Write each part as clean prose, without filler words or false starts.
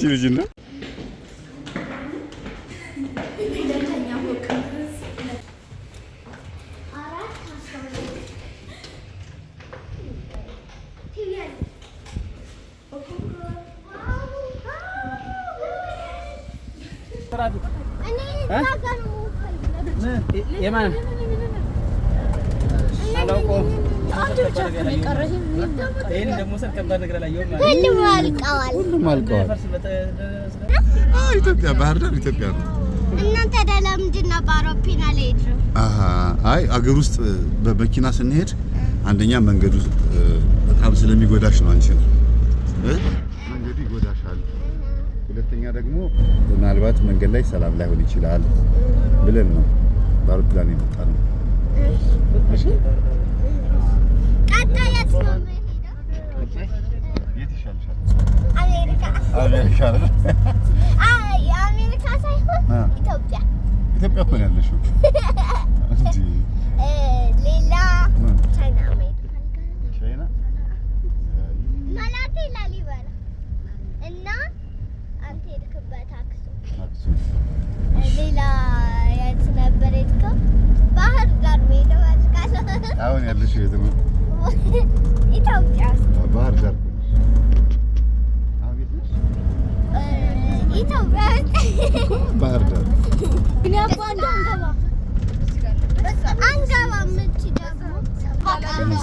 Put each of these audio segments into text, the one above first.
ልጅና የማን አላውቀው ይሄን ደግሞ ሰርከባ ነገር ላይ ይሆናል ሁሉም አልቀዋል ኢትዮጵያ ባህር ዳር ኢትዮጵያ ነው እናንተ ለምንድን ነው በአውሮፕላን ሄድሩ አይ አገር ውስጥ በመኪና ስንሄድ አንደኛ መንገዱ በጣም ስለሚጎዳሽ ነው አንቺ መንገዱ ይጎዳሻል ሁለተኛ ደግሞ ምናልባት መንገድ ላይ ሰላም ላይሆን ይችላል ብለን ነው በአውሮፕላን የመጣነው እሺ ቀጣያት ነው የት ይሻልሻል አሜሪካ አሜሪካ ሳይሆን ኢትዮጵያ እኮ ነው ያለሽው እንጂ ሌላ ቻይና ማላቴ ላሊበላ እና አንተ ሄድክበት አክሱም ሌላ የት ነበር የሄድከው ባህር ዳር ሜዳ አሁን ያለሽው የት ነው ኢትዮጵያ ባህር ዳር ኢትዮጵያ ባህር ዳር ግን ያቋንዳ አንገባ ምንጭ ደግሞ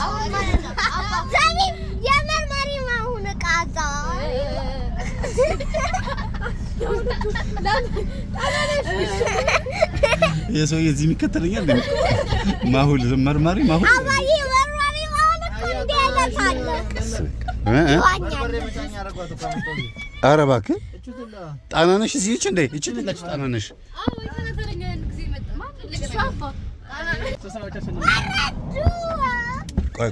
ዛሬ የመርማሪ ማሁን ቃዛ የሰው የዚህ የሚከተለኛል ማሁል መርማሪ ማሁል አባዬ መርማሪ ማሁን እኮ እንዲያለታለ ኧረ እባክህ ጣና ነሽ እዚህ እንዴ እቺ ልላችሁ ጣና ነሽ አዎ የተነፈረኛ ጊዜ መጣ ማለት ሻፋ ቆይ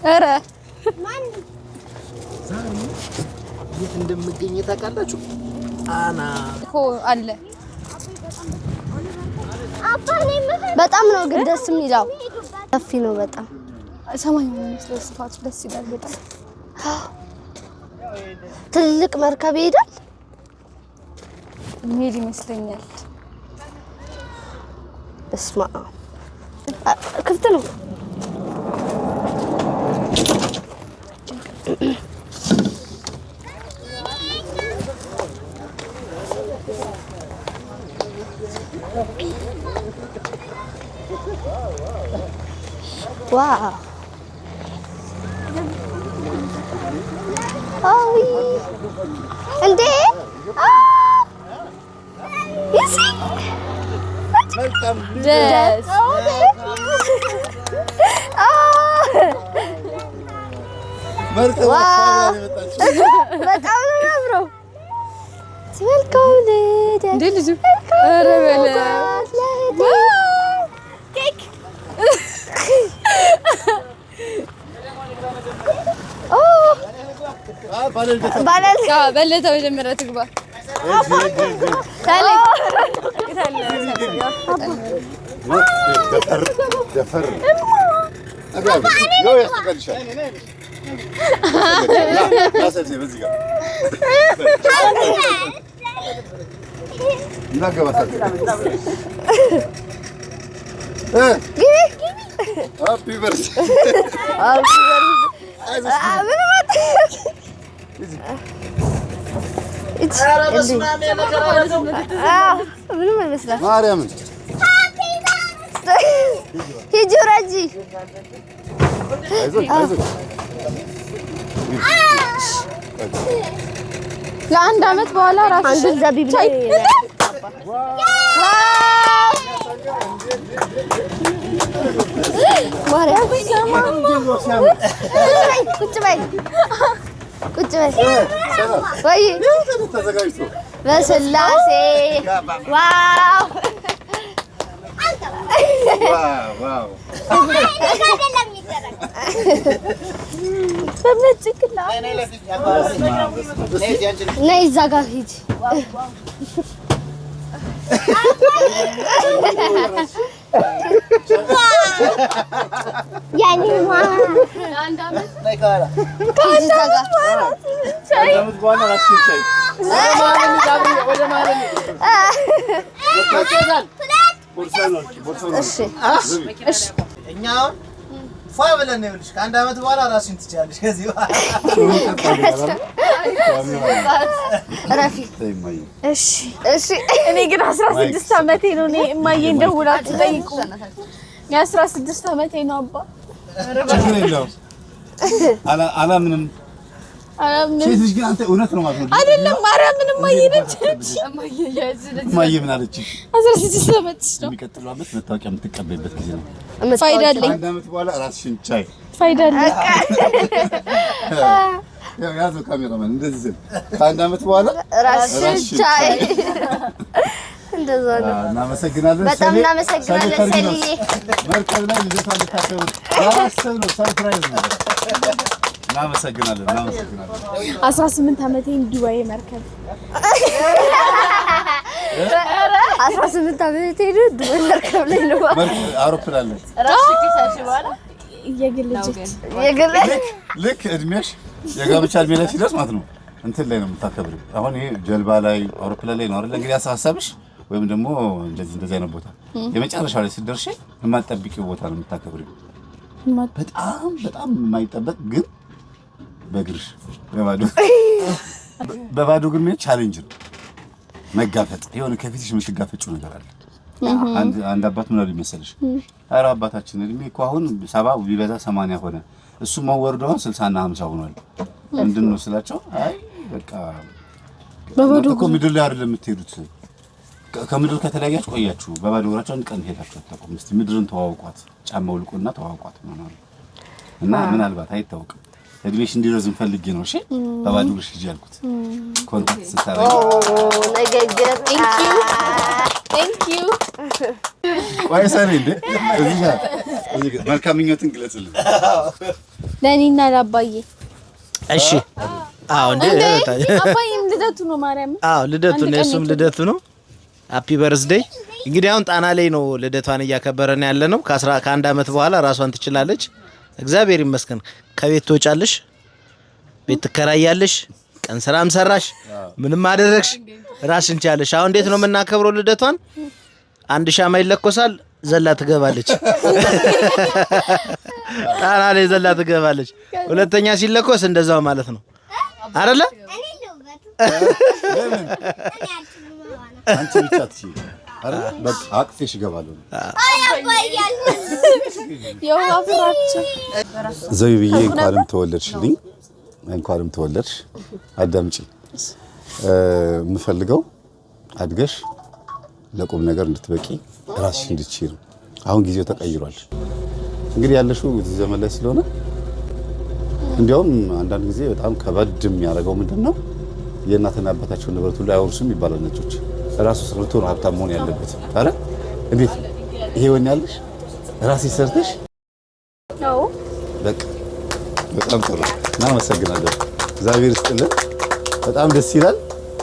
ኧረ ዛሬ የት እንደምገኝ ታውቃላችሁ ጣና እኮ አለ በጣም ነው ግን ደስ የሚለው ሰፊ ነው በጣም ሰማይ ነው የሚመስለው ስፋቱ ደስ ይላል በጣም ትልቅ መርከብ ይሄዳል የሚሄድ ይመስለኛል እስማ ክፍት ነው ዋው አይ እንዴ ይሲ ደስ በጣም ነው የሚያምረው መልካም ልደት እንዴ ልጅ ኧረ በለ ኬክ በለጠ መጀመሪያ ትግባ ደፈር Happy birthday. ማርያም ሂጂ ረጂ ለአንድ አመት በኋላ ራሱ አንዱ ዘቢብ ላይ ማርያም ቁጭ በይ ወይ በስላሴ ዋው ዋው ነይ እዛ ጋር ሂጂ ያኔ አንድ አመት ላይ ካላ ከአንድ በኋላ ራስሽን ቻይ ወደ ማለት እሺ እሺ እኛ ፋ ብለን ነው ልጅ ከአንድ አመት በኋላ ራስሽን ትቻለሽ ከዚህ ረፊ እሺ እሺ እኔ ግን 16 አመቴ ነው። እኔ እማዬ እንደውላችሁ ጠይቁ። የ16 አመቴ ነው አባ። ችግር የለውም። አላምንም። ሴት ልጅ ግን አንተ እውነት ነው ማለት ነው አይደለም? ማርያምንም እማዬ ነች። እማዬ ምን አለች? 16 አመትሽ ነው። የሚቀጥለው አመት መታወቂያ የምትቀበይበት ጊዜ ነው። ፋይዳ አለኝ። አንድ አመት በኋላ ራስሽን ቻይ። ፋይዳ አለኝ። ያዘው ካሜራማን እንደዚህ ስል ከአንድ አመት በኋላ ራስሽን ቻይ። እንደዛ ነው። እናመሰግናለን። በጣም እናመሰግናለን ሰልዬ። መርከብ ላይ ልደቷን ልታከብር ያሰብነው ሰርፕራይዝ ነው። እናመሰግናለን። 18 አመቴን ዱባይ መርከብ 18 አመቴ ነው ዱባይ መርከብ ላይ ነው። አውሮፕላን ላይ ራስሽ ከሳሽ በኋላ የግል ልክ እድሜሽ የጋብቻ እድሜ ላይ ሲደርስ ማለት ነው እንትን ላይ ነው የምታከብሪው። አሁን ይሄ ጀልባ ላይ አውሮፕላን ላይ ነው አይደል? እንግዲህ ሀሳብሽ ወይም ደግሞ እንደዚህ አይነት ቦታ የመጨረሻው ላይ ሲደርሽ የማትጠብቂው ቦታ ነው የምታከብሪው። በጣም የማይጠበቅ ግን በእግርሽ በባዶ ግን ቻሌንጅ ነው መጋፈጥ። የሆነ ከፊትሽ የምትጋፈጪው ነገር አለ። አንድ አባት ምን አሉ መሰለሽ? ኧረ አባታችን እድሜ እኮ አሁን 70 ቢበዛ 80 ሆነ፣ እሱ መወርዶ 60 እና 50 ሆኗል። ምንድን ነው ስላቸው፣ አይ በቃ በባዶ እኮ ምድር ላይ አይደለም የምትሄዱት፣ ከምድር ከተለያያችሁ ቆያችሁ፣ በባዶ እግራችሁ አንድ ቀን ሄዳችሁ አታውቁም። እስቲ ምድርን ተዋውቋት፣ ጫማ ውልቁና ተዋውቋት ማለት ነው። እና ምናልባት አይታወቅም እድሜሽ እንዲረዝም ፈልጌ ነው። እሺ በባዶ እግርሽ ሂጂ ያልኩት ኮንታክት ስታረጊ ነገገር ቴንክ ዩ ቆይ ሰኔ እንደ እዚህ ጋር መልካም ምኞትን ግለጽልኝ ለኔና ለአባዬ። እሺ አዎ እንደ አባዬም ልደቱ ነው ማርያም። አዎ ልደቱ ነው፣ እሱም ልደቱ ነው። ሃፒ በርዝዴይ። እንግዲህ አሁን ጣና ላይ ነው ልደቷን እያከበረን ያለ ነው። ከአንድ አመት በኋላ ራሷን ትችላለች። እግዚአብሔር ይመስገን። ከቤት ትወጫለሽ፣ ቤት ትከራያለሽ፣ ቀን ስራም ሰራሽ፣ ምንም አደረግሽ፣ ራስሽን ቻለሽ። አሁን እንዴት ነው የምናከብረው ልደቷን? አንድ ሻማ ይለኮሳል፣ ዘላ ትገባለች። ጣና ላይ ዘላ ትገባለች። ሁለተኛ ሲለኮስ እንደዛው ማለት ነው አይደለ? አንቺ ብቻ ትይ አረ በቃ አቅፌሽ እገባለሁ። ዘቢብዬ እንኳንም ተወለድሽ። አዳምጪ። የምፈልገው አድገሽ ለቁም ነገር እንድትበቂ ራስሽ እንድትችይ ነው። አሁን ጊዜው ተቀይሯል። እንግዲህ ያለሽው ዘመን ላይ ስለሆነ እንዲያውም አንዳንድ ጊዜ በጣም ከበድ የሚያደርገው ምንድነው የእናትና አባታቸውን ንብረት ሁሉ አይወርሱም ይባላል ነጮች። ራሱ ሰርቶ ነው ሀብታም መሆን ያለበት። አረ እንዴት ይሄ ወን ያለሽ ራስሽ ሰርተሽ ነው። በቃ በጣም ጥሩ እናመሰግናለን። እግዚአብሔር ይስጥልን። በጣም ደስ ይላል።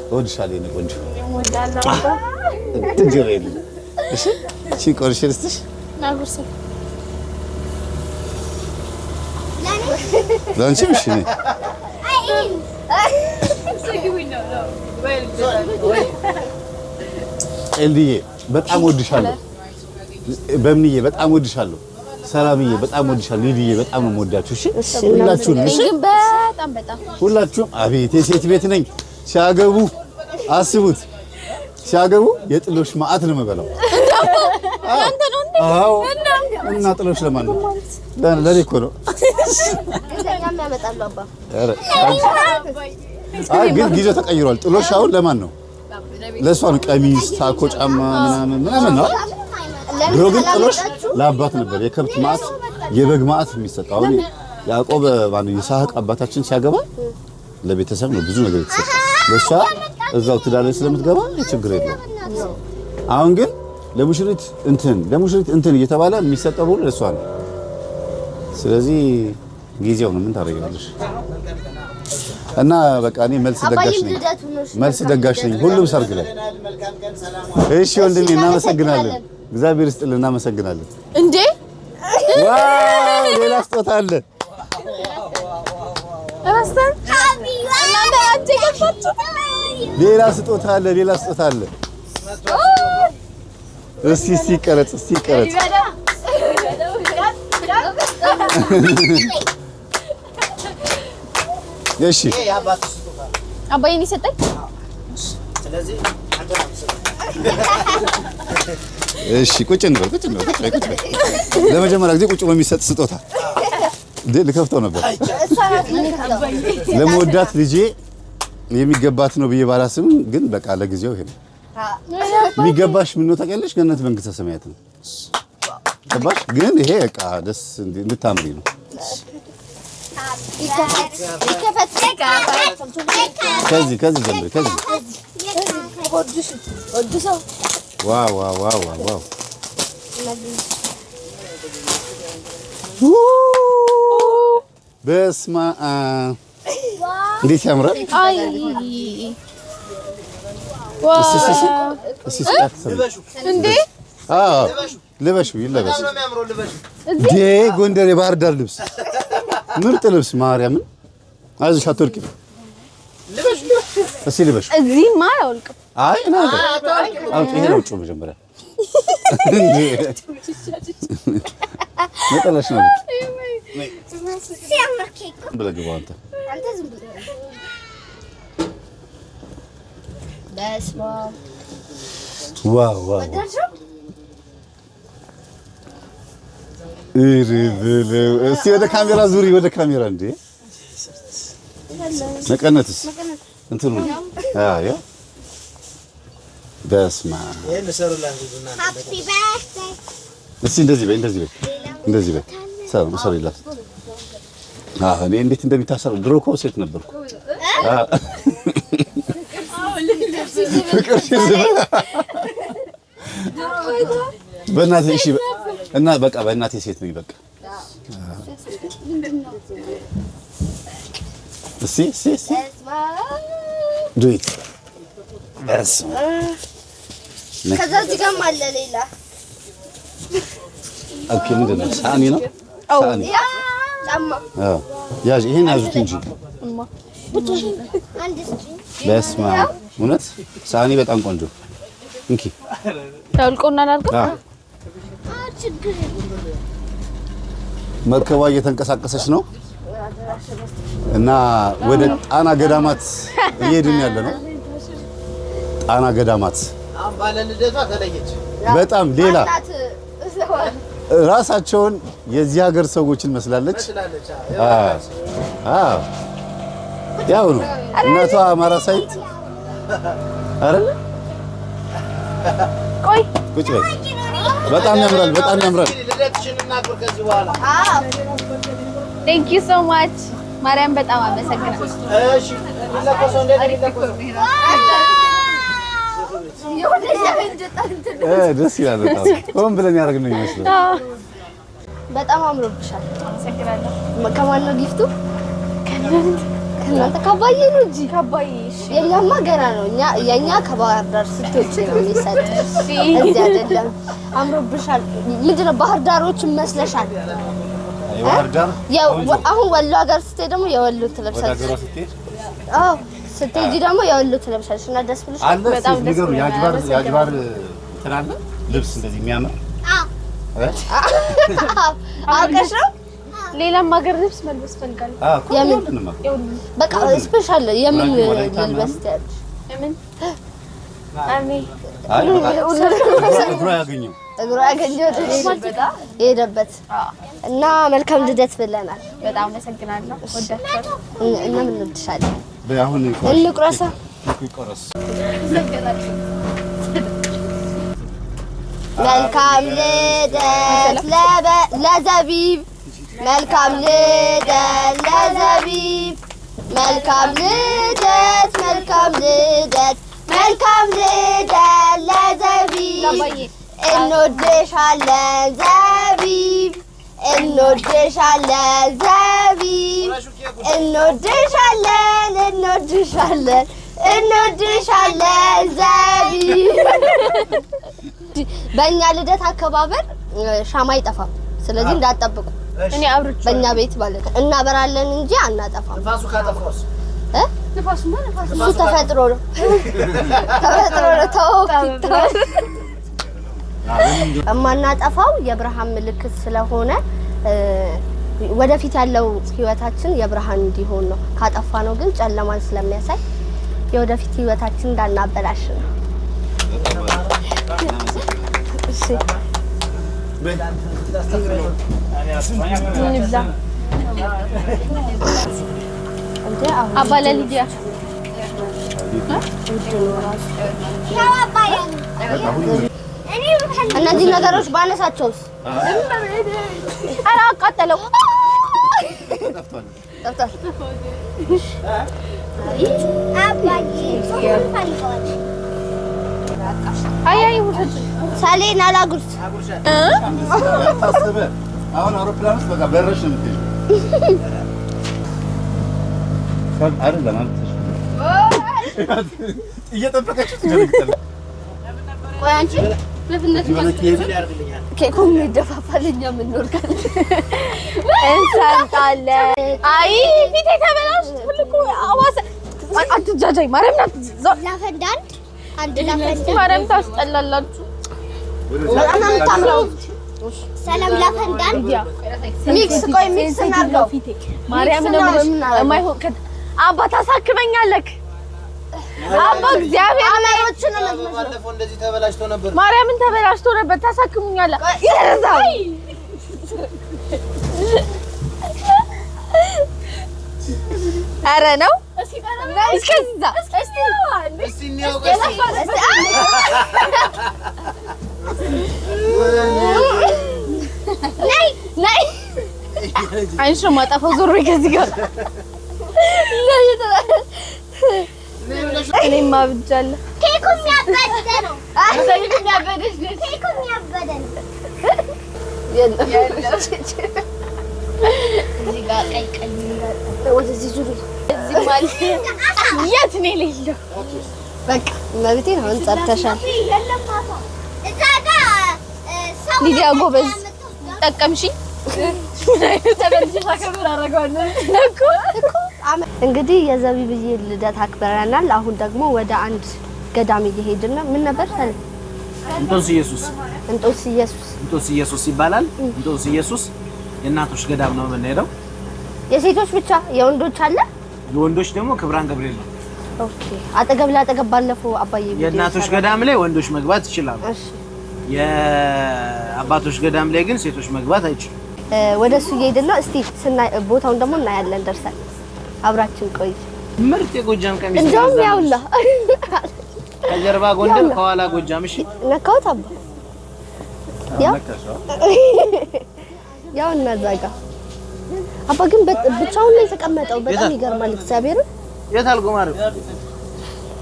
እወድሻለሁ የኔ ቆንጆ። ትንጀረኝ እሺ እሺ ቆርሼ ልስጥሽ ናጉርሰ ላንቺ እሺ ነኝ ኤልዲዬ በጣም ወድሻለሁ። በምንዬ በጣም ወድሻለሁ። ሰላምዬ በጣም ወድሻለሁ። ሊዲዬ በጣም ነው የምወዳችሁ። እሺ ሁላችሁም እሺ በጣም ሁላችሁም። አቤት የሴት ቤት ነኝ። ሲያገቡ አስቡት፣ ሲያገቡ የጥሎሽ ማዕት ነው የምበላው። አንተ ነው እንዴ? አዎ እና ጥሎሽ ለማን ነው? ለኔ እኮ ነው። እኛም ያመጣሉ አባ። አይ ግን ጊዜው ተቀይሯል። ጥሎሽ አሁን ለማን ነው? ለእሷ ነው። ቀሚስ፣ ታኮ፣ ጫማ ምናምን ነው። ድሮ ግን ጥሎሽ ለአባት ነበር። የከብት ማዕት፣ የበግ ማዕት የሚሰጠው። አሁን ያዕቆብ ማነው ይስሐቅ አባታችን ሲያገባ ለቤተሰብ ነው ብዙ ነገር የተሰጠው። ለእሷ እዛው ትዳር ላይ ስለምትገባ ችግር የለውም። አሁን ግን ለሙሽሪት እንትን እየተባለ የሚሰጠው ሁሉ ለእሷ ነው። ስለዚህ ጊዜው ነው። ምን ታደርጊያለሽ? እና በቃ እኔ መልስ ደጋሽ ነኝ ሁሉም ሰርግ ላይ። እሺ ወንድሜ እናመሰግናለን። እግዚአብሔር ይስጥልን እናመሰግናለን እንዴ ዋው ሌላ ስጦታ አለ ረስተን እናንተ አንቺ ገፋችሁ ሌላ ስጦታ አለ እስቲ ቀረጽ እሺ አባዬን ይሰጠኝ ስለዚህ እሺ ቁጭ እንበል ለመጀመሪያ ጊዜ ቁጭ በሚሰጥ ስጦታ ልከፍተው ነበር ለመወዳት ልጄ የሚገባት ነው ብዬ ባላስብም ግን በቃ ለጊዜው ይሄ ነው የሚገባሽ ምን ነው ታውቂያለሽ ገነት መንግስተ ሰማያት ነው ገባሽ ግን ይሄ በቃ ደስ እንድታምሪ ነው ከዚህ ጀምሪ ከዚህ ዋው በስማ እንዴት ያምራል አይ እንዴ ልበሹ ይለበስ እንዴ ጎንደር የባህር ዳር ልብስ ምርጥ ልብስ ማርያምን አይዞሽ አትወርቂም እስኪ ልበሹ እዚህማ አያወልቅም አይ እና አውጪ ይሄ ነው ጩ መጀመሪያ ነጠላሽ ነው ብለግባው አንተ ዝም ብለህ በስመ አብ ዋው እስቲ ወደ ካሜራ ዙሪ ወደ ካሜራ እንዴ መቀነትስ እንትኑ አያ በስማ ሃፒ በርዝዴይ እስቲ እንደዚህ በይ ሰላም ሰሪላት እኔ እንዴት እንደሚታሰር ድሮ እኮ ሴት ነበርኩ ፍቅር በእናትህ እሺ እና በቃ በእናትህ ሴት ነኝ በቃ እስቲ ዱይት ከዛ እዚህ ጋር አለ ሌላ ኦኬ ምንድን ነው ሳኒ ነው ሳኒ ጫማ ያዥ ይሄን ያዙት እንጂ በስመ አብ እውነት ሳኒ በጣም ቆንጆ እንኪ ታውልቆና አላልከው ችግር መርከቧ እየተንቀሳቀሰች ነው እና ወደ ጣና ገዳማት እየሄድን ያለ ነው ጣና ገዳማት ባለ ልደቷ ተለየች በጣም ሌላ ራሳቸውን የዚህ ሀገር ሰዎችን መስላለች ያው ነው እናቷ አማራ ሳይት አይደል ቆይ ቁጭ በይ በጣም ያምራል ልደትሽን እናክብር ከዚህ በኋላ ቴንክ ዩ ሶ ማች ማርያም በጣም አመሰግናለሁ እሺ ለቆሶ እንደዚህ ደስ ይላል በጣም ሆን ብለን ያደርግነው ይመስላል በጣም አምሮብሻል አመሰግናለሁ ከማን ነው ጊፍቱ ከእናንተ ካባዬ ነው እንጂ ካባዬ እሺ የኛማ ገና ነው የኛ ከባህር ዳር ስትወጪ ነው የሚሰጥ እዚህ አይደለም አምሮብሻል ምንድን ነው ባህር ዳሮች መስለሻል ባህር ዳር ያው አሁን ወሎ ሀገር ስትሄድ ደግሞ የወሎ ትለብሳለሽ አዎ ስትሄጂ ደግሞ የወሎ ትለብሳለሽ እና ደስ ብሎሽ በጣም ደስ ይላል ያጅባር እንትን አለ ልብስ እንደዚህ የሚያምር አውቀሽ ነው ሌላም ሀገር ልብስ መልበስ ፈልጋለሁ የምን በቃ ስፔሻል የምን ልብስ ያለሽ የምን አሜን እግሯ ያገኘው የሄደበት እና መልካም ልደት ብለናል በጣም አመሰግናለሁ ወዳችኋለሁ እና ምን እንወድሻለን አሁን እንቁረሳ መልካም ልደት ለዘቢብ መልካም ልደት ለዘቢብ መልካም ልደት ለዘቢብ እንወድሻለን ዘቢብ እንወድሻለን ዘቢብ በእኛ ልደት አከባበር ሻማ አይጠፋም። ስለዚህ እንዳትጠብቁ። እኔ አብርቼ በእኛ ቤት ማለት ነው እናበራለን እንጂ አናጠፋም። ንፋሱ ካጠፋውስ? ንፋሱ እሱ ተፈጥሮ ነው። ተፈጥሮ ነው። ተው የማናጠፋው የብርሃን ምልክት ስለሆነ ወደፊት ያለው ህይወታችን የብርሃን እንዲሆን ነው። ካጠፋ ነው ግን ጨለማን ስለሚያሳይ የወደፊት ህይወታችን እንዳናበላሽ ነው። እሺ አባለ ሊዲያ እነዚህ ነገሮች ባነሳቸውስ? ኧረ አቃጠለው። አይ ውሸት ሳሌን አላጉርስ አሁን አውሮፕላን ውስጥ በቃ በረሽ ነው የምትሄጂው። አይደለም እየጠበቀችው ትደረግታለች። ቆይ አንቺ ለፍነት ኬኩን ይደፋፋል እኛ ምን እንወርቃለን እንሳንጣለን። አይ ፊቴ ተበላሽ ሁሉ አዋሰ አትጃጃይ ማርያም ናት። ላፈንዳን አንድ ላፈንዳን ማርያም ታስጠላላችሁ። በጣም ታምራው ሰላም ላፈንዳን ሚክስ ቆይ ሚክስ እናድርገው። ፊቴ ማርያም ነው የማይሆን አባ ታሳክመኛለህ። አባ እግዚአብሔር አመሮችን ነው ባለፈው እንደዚህ ተበላሽቶ ነበር። ማርያምን ተበላሽቶ ነበር። ታሳክሙኛለህ። ይረዛው አረ ነው እስከዛ እስቲ ነው ነይ ነይ አይንሽ ማጣፈው ዞር ከዚህ ጋር ነይ እኔማ ብቻለሁ። ኬኩም ያበደ ነው። ኬኩም ያበደሽ ነው። ኬኩም ያበደ ነው። እዚህ ጋር ቀይ ቀይ ወደዚህ ዙሪ እዚህ ማለት የት ነው የሌለው? በቃ መብቴ ነው። እንጸርተሻል ሊዲያ ጎበዝ ጠቀምሽኝ። እንግዲህ የዘቢብዬ ልደት አክብረናል። አሁን ደግሞ ወደ አንድ ገዳም እየሄድን ነው። ምን ነበር ሰለ እንጦንስ ኢየሱስ እንጦንስ ኢየሱስ ይባላል። እንጦንስ ኢየሱስ የእናቶች ገዳም ነው የምንሄደው። የሴቶች ብቻ የወንዶች አለ? የወንዶች ደግሞ ክብራን ገብርኤል ነው። ኦኬ። አጠገብ ለአጠገብ ባለፈው አባዬ ቪዲዮ የእናቶች ገዳም ላይ ወንዶች መግባት ይችላሉ። እሺ። የአባቶች ገዳም ላይ ግን ሴቶች መግባት አይችሉም። ወደሱ እየሄድን ነው። እስቲ ቦታውን ደግሞ እናያለን ደርሰን። አብራችን ቆይ። ምርጥ የጎጃም ቀሚስ እንደውም ያውላ ከጀርባ ጎንደር ከኋላ ጎጃም። እሺ ነካውት አባ ያው እና እዛ ጋር አባ ግን ብቻውን ነው የተቀመጠው። በጣም ይገርማል። እግዚአብሔር የታል ጉማሬ?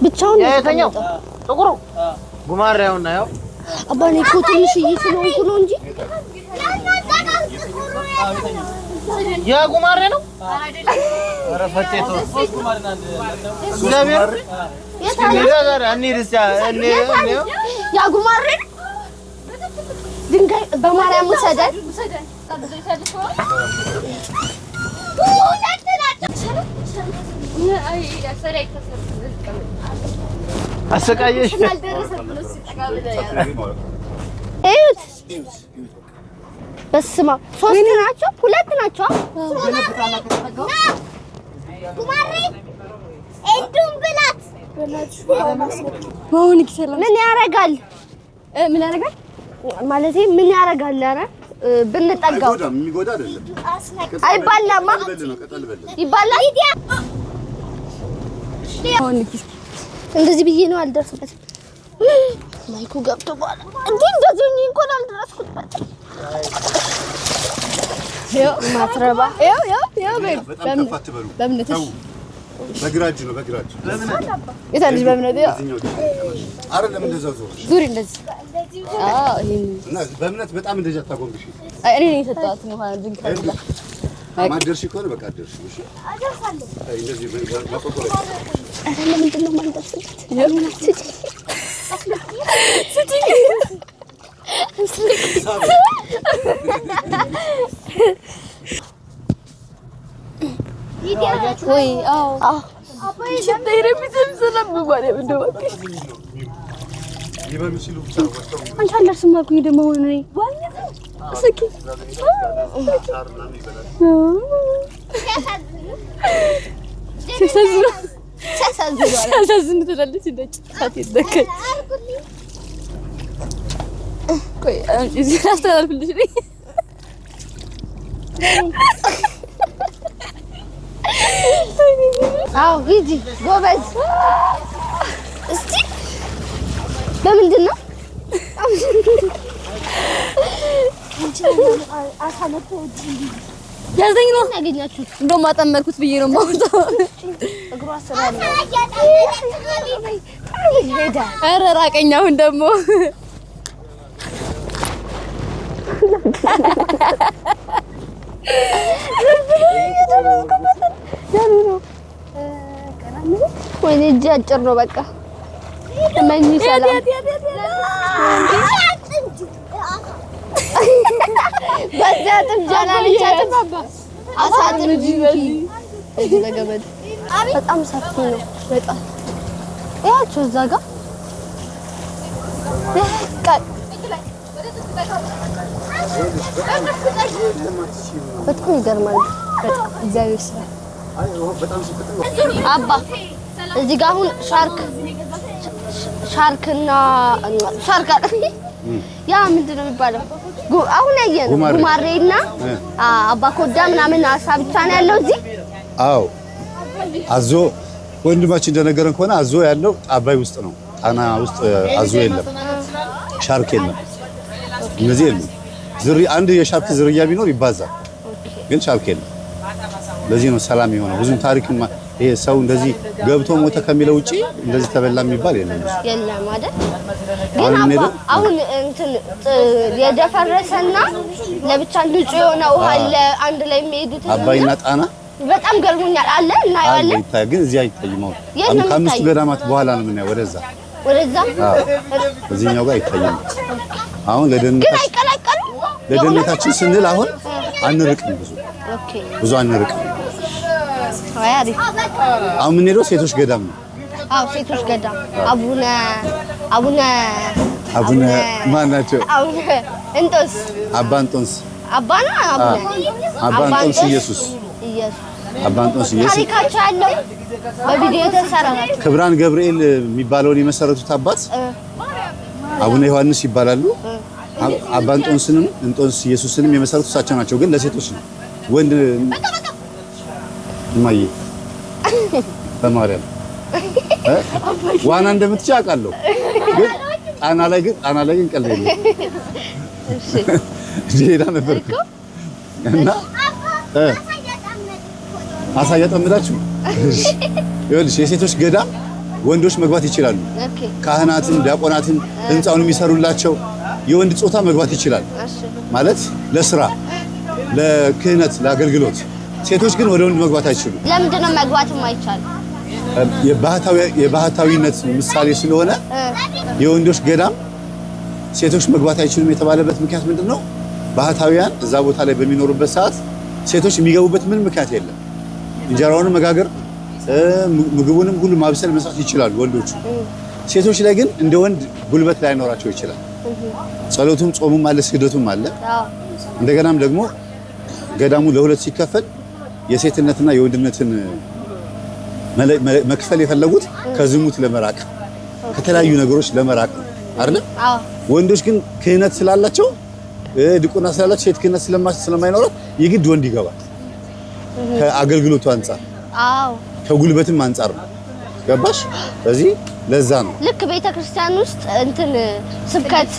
ብቻውን ነው የተቀመጠው። ጥቁሩ ጉማሬ ያውና ያው አባ ነው እኮ ትንሽ ስለሆንኩ ነው እንጂ ያ ጉማሬ ነው። ኧረ ፈቴቶ እግዚአብሔር የታለ አንሪስ ያ ጉማሬ ድንጋይ በማርያም ወሰደን አሰቃየሽ። እዩት። በስማ ሶስት ናቸው፣ ሁለት ናቸው። ጉማሬ እንዱም ብላት ምን ያረጋል? ምን ያረጋል ማለቴ ምን ያረጋል? ኧረ ብንጠጋው የሚጎዳ አይደለም። አይባላማ። ይባላል። እንደዚህ ብዬ ነው አልደርስበትም። ማይኩ ገብቶ በኋላ እንዴ እንደዚህ እንኳን አልደረስኩበት። ያው ማትረባ በእምነት በግራጅ ነው በግራጅ የታለች በእምነት ያው አይደለም እንደዛው ዙሪ እንደዚህ እና በእምነት በጣም እንደዚህ አታጎንብሽ። እኔ ነኝ የሰጠኋት ነው ድንክ ታላ ማደርሽ ከሆነ በቃ አደርሽ። እሺ አደርሳለሁ። እንደዚህ ማቆቆለ ለምንድን ነው የማልደርስበት? ወይ አዎ ሽታዬ ስለምሰለም ማለት ነው ይበሚሲሉ ብቻ ወጣው አንተ አለርስም አልኩኝ ደግሞ ሆነ ነኝ እስኪ ሲያሳዝኑ ትላለች እንደጭ ሳት ይደከል ቆይ እዚህ አስተላልፍልሽ ነኝ አዎ ሂጂ ጎበዝ እስቲ በምንድን ነው ያዘኝ ነው ያገኛችሁት እንደውም አጠመርኩት ብዬ ነው የማወጣው እግሯ ስራ ነው ሄዳ ኧረ ራቀኝ አሁን ደግሞ ወይኔ እጅ አጭር ነው በቃ ተመኝ ሰላም በዛትም ጃናልቻት ባባ አሳጥም ጂጂ እዚህ በገመድ በጣም ሰፊ ነው በጣም ያቸው እዛ ጋር በጣም ይገርማል በጣም እግዚአብሔር ስራ አባ እዚህ ጋር አሁን ሻርክና ሻርክ ያ ምንድን ነው የሚባለው አሁን ያየነው ጉማሬና አባ ኮዳ ምናምን አሳ ብቻ ነው ያለው እዚህ አዎ አዞ ወንድማችን እንደነገረን ከሆነ አዞ ያለው አባይ ውስጥ ነው ጣና ውስጥ አዞ የለም ሻርክ የለም እነዚህ የለም አንድ የሻርክ ዝርያ ቢኖር ይባዛል ግን ሻርክ የለም ለዚህ ነው ሰላም የሆነው ብዙም ታሪክም ይሄ ሰው እንደዚህ ገብቶ ሞተ ከሚለው ውጪ እንደዚህ ተበላ የሚባል የለም አይደል ግን አሁን እንትን የደፈረሰና ለብቻ ንጹህ የሆነ ውሃ አለ አንድ ላይ የሚሄዱት አባይና ጣና በጣም ገርሞኛል አለ እና ያለ ግን እዚህ አይታይም አሁን ከአምስቱ ገዳማት በኋላ ነው የምናየው ወደዛ እዚህኛው ጋር አይታይም አሁን ለደህንነታችን ስንል አሁን አንርቅም ብዙ አንርቅም አሁን የምንሄደው ሴቶች ገዳም ነው አዎ ሴቶች ገዳም አቡነ ማን ናቸው እንጦንስ አባ እንጦንስ አባ እንጦንስ ኢየሱስ አባ እንጦንስ ኢየሱስ ታሪካቸው ያለው በቪዲዮ የተሰራ ክብራን ገብርኤል የሚባለውን የመሰረቱት አባት አቡነ ዮሐንስ ይባላሉ አባ እንጦንስንም እንጦንስ ኢየሱስንም የመሰረቱት እሳቸው ናቸው ግን ለሴቶች ነው ወንድ ማይ በማርያም ዋና እንደምትችል አውቃለሁ ግን ጣና ላይ ግን ቀልድ የለም እሺ ሄዳ ነበር እና አሳ ያጠምዳችሁ ይኸውልሽ የሴቶች ገዳም ወንዶች መግባት ይችላሉ ካህናትን ዲያቆናትን ህንጻውን የሚሰሩላቸው የወንድ ጾታ መግባት ይችላል ማለት ለስራ ለክህነት ለአገልግሎት ሴቶች ግን ወደ ወንድ መግባት አይችሉም ለምንድን ነው መግባት የማይቻል የባህታዊነት ምሳሌ ስለሆነ የወንዶች ገዳም ሴቶች መግባት አይችሉም የተባለበት ምክንያት ምንድነው ባህታዊያን እዛ ቦታ ላይ በሚኖሩበት ሰዓት ሴቶች የሚገቡበት ምን ምክንያት የለም እንጀራውን መጋገር ምግቡንም ሁሉ ማብሰል መስራት ይችላሉ ወንዶቹ ሴቶች ላይ ግን እንደ ወንድ ጉልበት ላይ አይኖራቸው ይችላል ጸሎቱም ጾሙም አለ ስግደቱም አለ እንደገናም ደግሞ ገዳሙ ለሁለት ሲከፈል የሴትነትና የወንድነትን መክፈል የፈለጉት ከዝሙት ለመራቅ ከተለያዩ ነገሮች ለመራቅ አይደል ወንዶች ግን ክህነት ስላላቸው ድቁና ስላላቸው ሴት ክህነት ስለማይኖራት የግድ ወንድ ይገባል ከአገልግሎቱ አንፃር ከጉልበትም አንፃር ነው ገባሽ ስለዚህ ለዛ ነው ልክ ቤተክርስቲያን ውስጥ እንትን ስብከት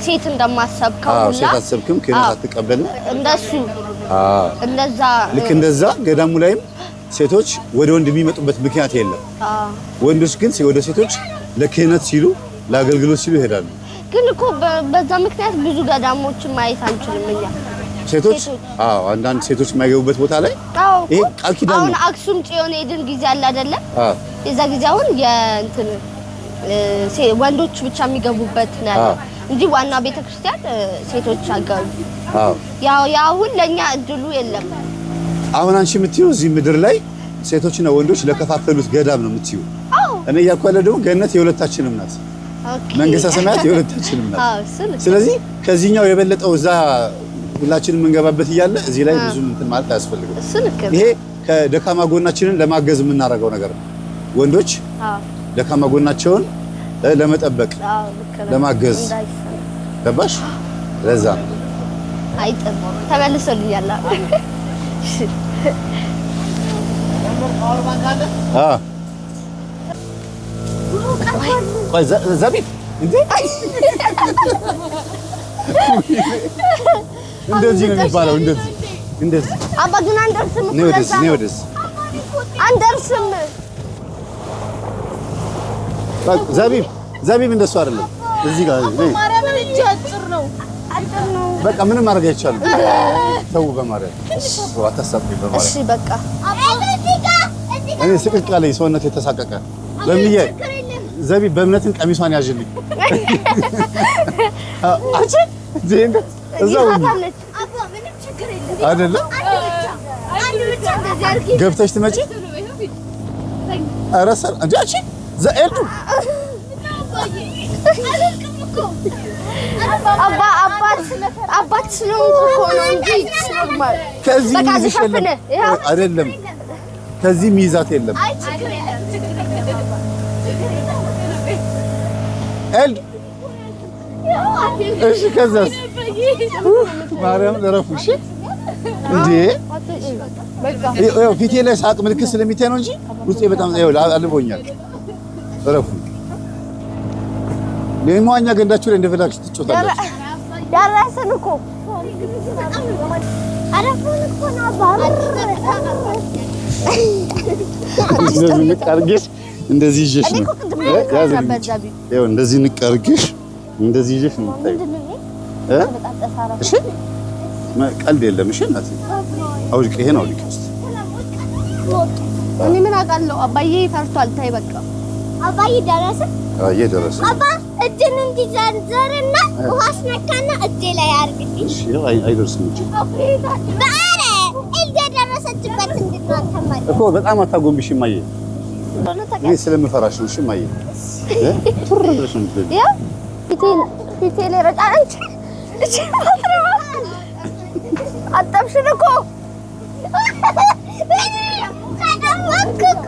ሴት እንደማሰብከው ሁላ ሴት አሰብክም ክህነት አትቀበልም እንደዛ ልክ እንደዛ ገዳሙ ላይም ሴቶች ወደ ወንድ የሚመጡበት ምክንያት የለም ወንዶች ግን ወደ ሴቶች ለክህነት ሲሉ ለአገልግሎት ሲሉ ይሄዳሉ ግን እኮ በዛ ምክንያት ብዙ ገዳሞችን ማየት አንችልም እኛ ሴቶች አንዳንድ ሴቶች የማይገቡበት ቦታ ላይ ይሄ ቃል ኪዳን ነው አሁን አክሱም ጽዮን ሄድን ጊዜ አለ አይደለ የዛ ጊዜ አሁን የእንትን ወንዶች ብቻ የሚገቡበት ነው እንጂ ዋና ቤተክርስቲያን ሴቶች አጋሩ። አዎ ያው ለኛ እድሉ የለም። አሁን አንቺ የምትይው እዚህ ምድር ላይ ሴቶችና ወንዶች ለከፋፈሉት ገዳም ነው የምትይው። እኔ እያልኩ ያለው ደግሞ ገነት የሁለታችንም ናት። መንግስተ ሰማያት የሁለታችንም ናት። ስለዚህ ከዚህኛው የበለጠው እዛ ሁላችንም እንገባበት እያለ እዚህ ላይ ብዙ እንትን ማለት አያስፈልግም። ይሄ ከደካማ ጎናችንን ለማገዝ የምናደርገው ነገር ነው። ወንዶች ደካማ ጎናቸውን ለመጠበቅ ለማገዝ ገባሽ? ለዛ አይጥም ተመልሶልኛል። ቆይ ዘቢብ እንዴ እንደዚህ ነው የሚባለው። እንደዚህ አባ ግን አንደርስም እኮ ነው ወደዚህ አንደርስም። ዘቢብ እንደሱ አይደለም። እዚህ ጋር ማርያም ልጅ አጭር ነው። በቃ ምንም ማድረግ አይቻልም። ተው በማርያም አታሳብኝ በማርያም። እሺ በቃ እኔ ስቅቅ ያለኝ ሰውነት የተሳቀቀ ለምዬ ዘቢብ በእምነትን ቀሚሷን ያዥልኝ። አጭ ዜንደ እዛው አይደለም ገብተሽ ትመጪ አራሰር አጃቺ ዘኤልዱ አባት ስለሆንኩ እኮ ነው እንጂ ኖርማል ከዚህ ሚይዝሽ የለም አይደለም። ከዚህ ሚይዛት የለም። ኤልዱ እሺ ከዛስ ማርያም ለረፉሽ እንዴ ይኸው ፊቴ ላይ ሳቅ ምልክት ስለሚታይ ነው እንጂ ውስጤ በጣም ይኸው አልቦኛል። ረፉ ለማኛ ገንዳችሁ ላይ እንደፈላክሽ ትጮታላችሁ። ደረስን እኮ አረፉን እኮ ነው ባር እንደዚህ ንቀርግሽ እንደዚህ ይዤሽ ነው ያው እንደዚህ ንቀርግሽ እንደዚህ ይዤሽ ነው እሺ ቀልድ የለም። እሺ እናቴ አውልቅ፣ ይሄን አውልቅ እስቲ። እኔ ምን አውቃለሁ? አባዬ ፈርቷል። ታይ በቃ አባዬ ደረሰ። አባዬ ደረሰ። አባ እጅን እንዲዘርዘርና ውሃስ ነካና እጄ ላይ አርግልኝ። እሺ አይደርስም እንጂ ባረ እጄ ደረሰችበት እንድናተማል እኮ በጣም አታጎንብሽ ማየ። እኔ ስለምፈራሽ ነው። እሺ ማየ ቱር ብለሽ ነው የምትሄጂው። ያው ፊቴ ላይ ረጫንች እቺ ማትረባ አጠብሽን እኮ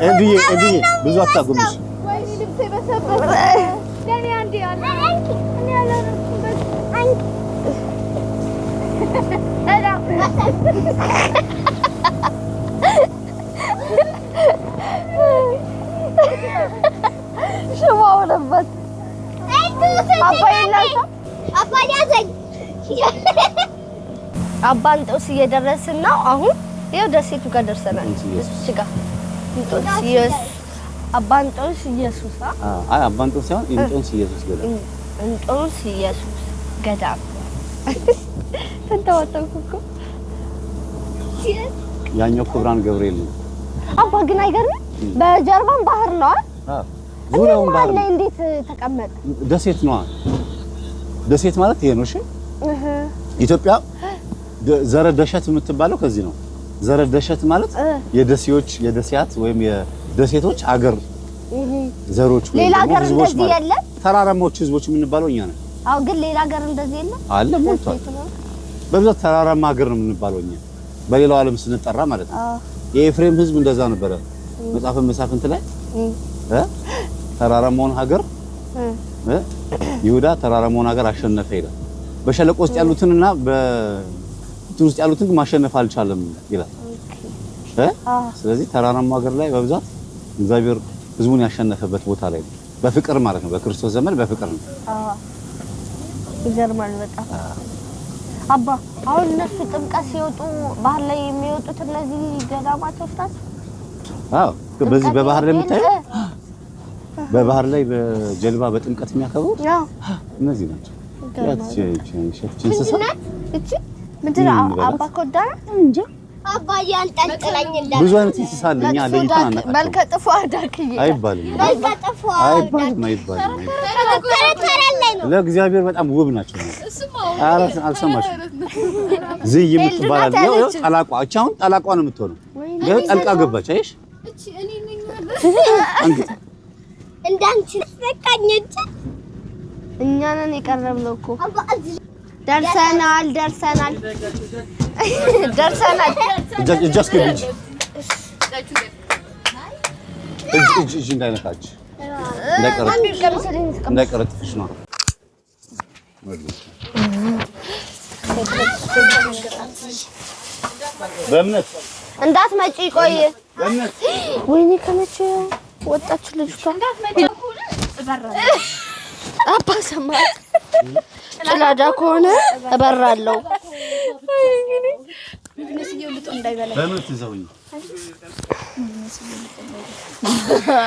እንዲዬ ብዙ አታጎንብሽ። ወይኔ ልብሴ በሰበሰ ለኔ አንዴ ያለ እኔ ያላረኩበት ሽማው ነበር አባ እንጦስ እየደረስን ነው። አሁን ይኸው ደሴቱ ጋር ደርሰናል። እሱ ጋር አባ እንጦስ ኢየሱስ አይ አባ እንጦስ ሳይሆን እንጦስ ኢየሱስ ገዳም እንጦስ ኢየሱስ ገዳም ተንተዋተኩ እኮ ያኛው ክብራን ገብርኤል ነው። አባ ግን አይገርም? በጀርባም ባህር ነው። ዙሪያውን ባህር ላይ እንዴት ተቀመጠ? ደሴት ነው። ደሴት ማለት ይሄ ነው። እሺ ኢትዮጵያ ዘረደሸት የምትባለው ከዚህ ነው። ዘረደሸት ማለት የደሴያት ወይም የደሴቶች አገር ዘሮች ወይ ሌላ ሀገር እንደዚህ የለም። ተራራማዎች ህዝቦች የምንባለው እኛ ነን። አዎ ግን ሌላ ሀገር እንደዚህ የለም አለ። ሞልቷል። በብዛት ተራራማ ሀገር ነው የምንባለው እኛ በሌላው ዓለም ስንጠራ ማለት ነው። የኤፍሬም ህዝብ እንደዛ ነበረ። መጽሐፈ መሳፍንት ላይ ተራራማውን ሀገር ይሁዳ ተራራማውን ሀገር አሸነፈ ይላል። በሸለቆ ውስጥ ያሉትንና በእንትን ውስጥ ያሉትን ማሸነፍ አልቻለም ይላል። ስለዚህ ተራራማው ሀገር ላይ በብዛት እግዚአብሔር ህዝቡን ያሸነፈበት ቦታ ላይ ነው። በፍቅር ማለት ነው። በክርስቶስ ዘመን በፍቅር ነው። ይገርማል በጣም አባ። አሁን እነሱ ጥምቀት ሲወጡ ባህር ላይ የሚወጡት እነዚህ ገዳማቶች ናቸው። አዎ በዚህ በባህር ላይ የምታየው በባህር ላይ በጀልባ በጥምቀት የሚያከብሩት እነዚህ ናቸው። ምንድን ነው አባ ኮዳ እንጂ አባ ያንጠልጥለኝ እንዳለ ብዙ አይነት እንስሳ አለ። እኛ ለይተን አናውቅም። መልከ ጥፎ አዳክዬ አይባልም። ለእግዚአብሔር በጣም ውብ ናቸው። አራስ አልሰማሽ ዝይ የምትባል ነው ጠላቋ አቻውን ጠላቋ ነው የምትሆነው ጠልቃ ገባች አይሽ እቺ እኔ ነኝ እንዳንቺ ተቀኘች እኛ ነን የቀረብነው እኮ ደርሰናል እጃስከብጂ እጅ እንዳይነካች እንዳይቀረጥሽ ነው በእምነት እንዳትመጪ ቆይ ወይኔ ከመቼ ወጣች ልጅቷ አባ ሰማት ጭላዳ ከሆነ እበራለሁ በእምነት ይዘውኝ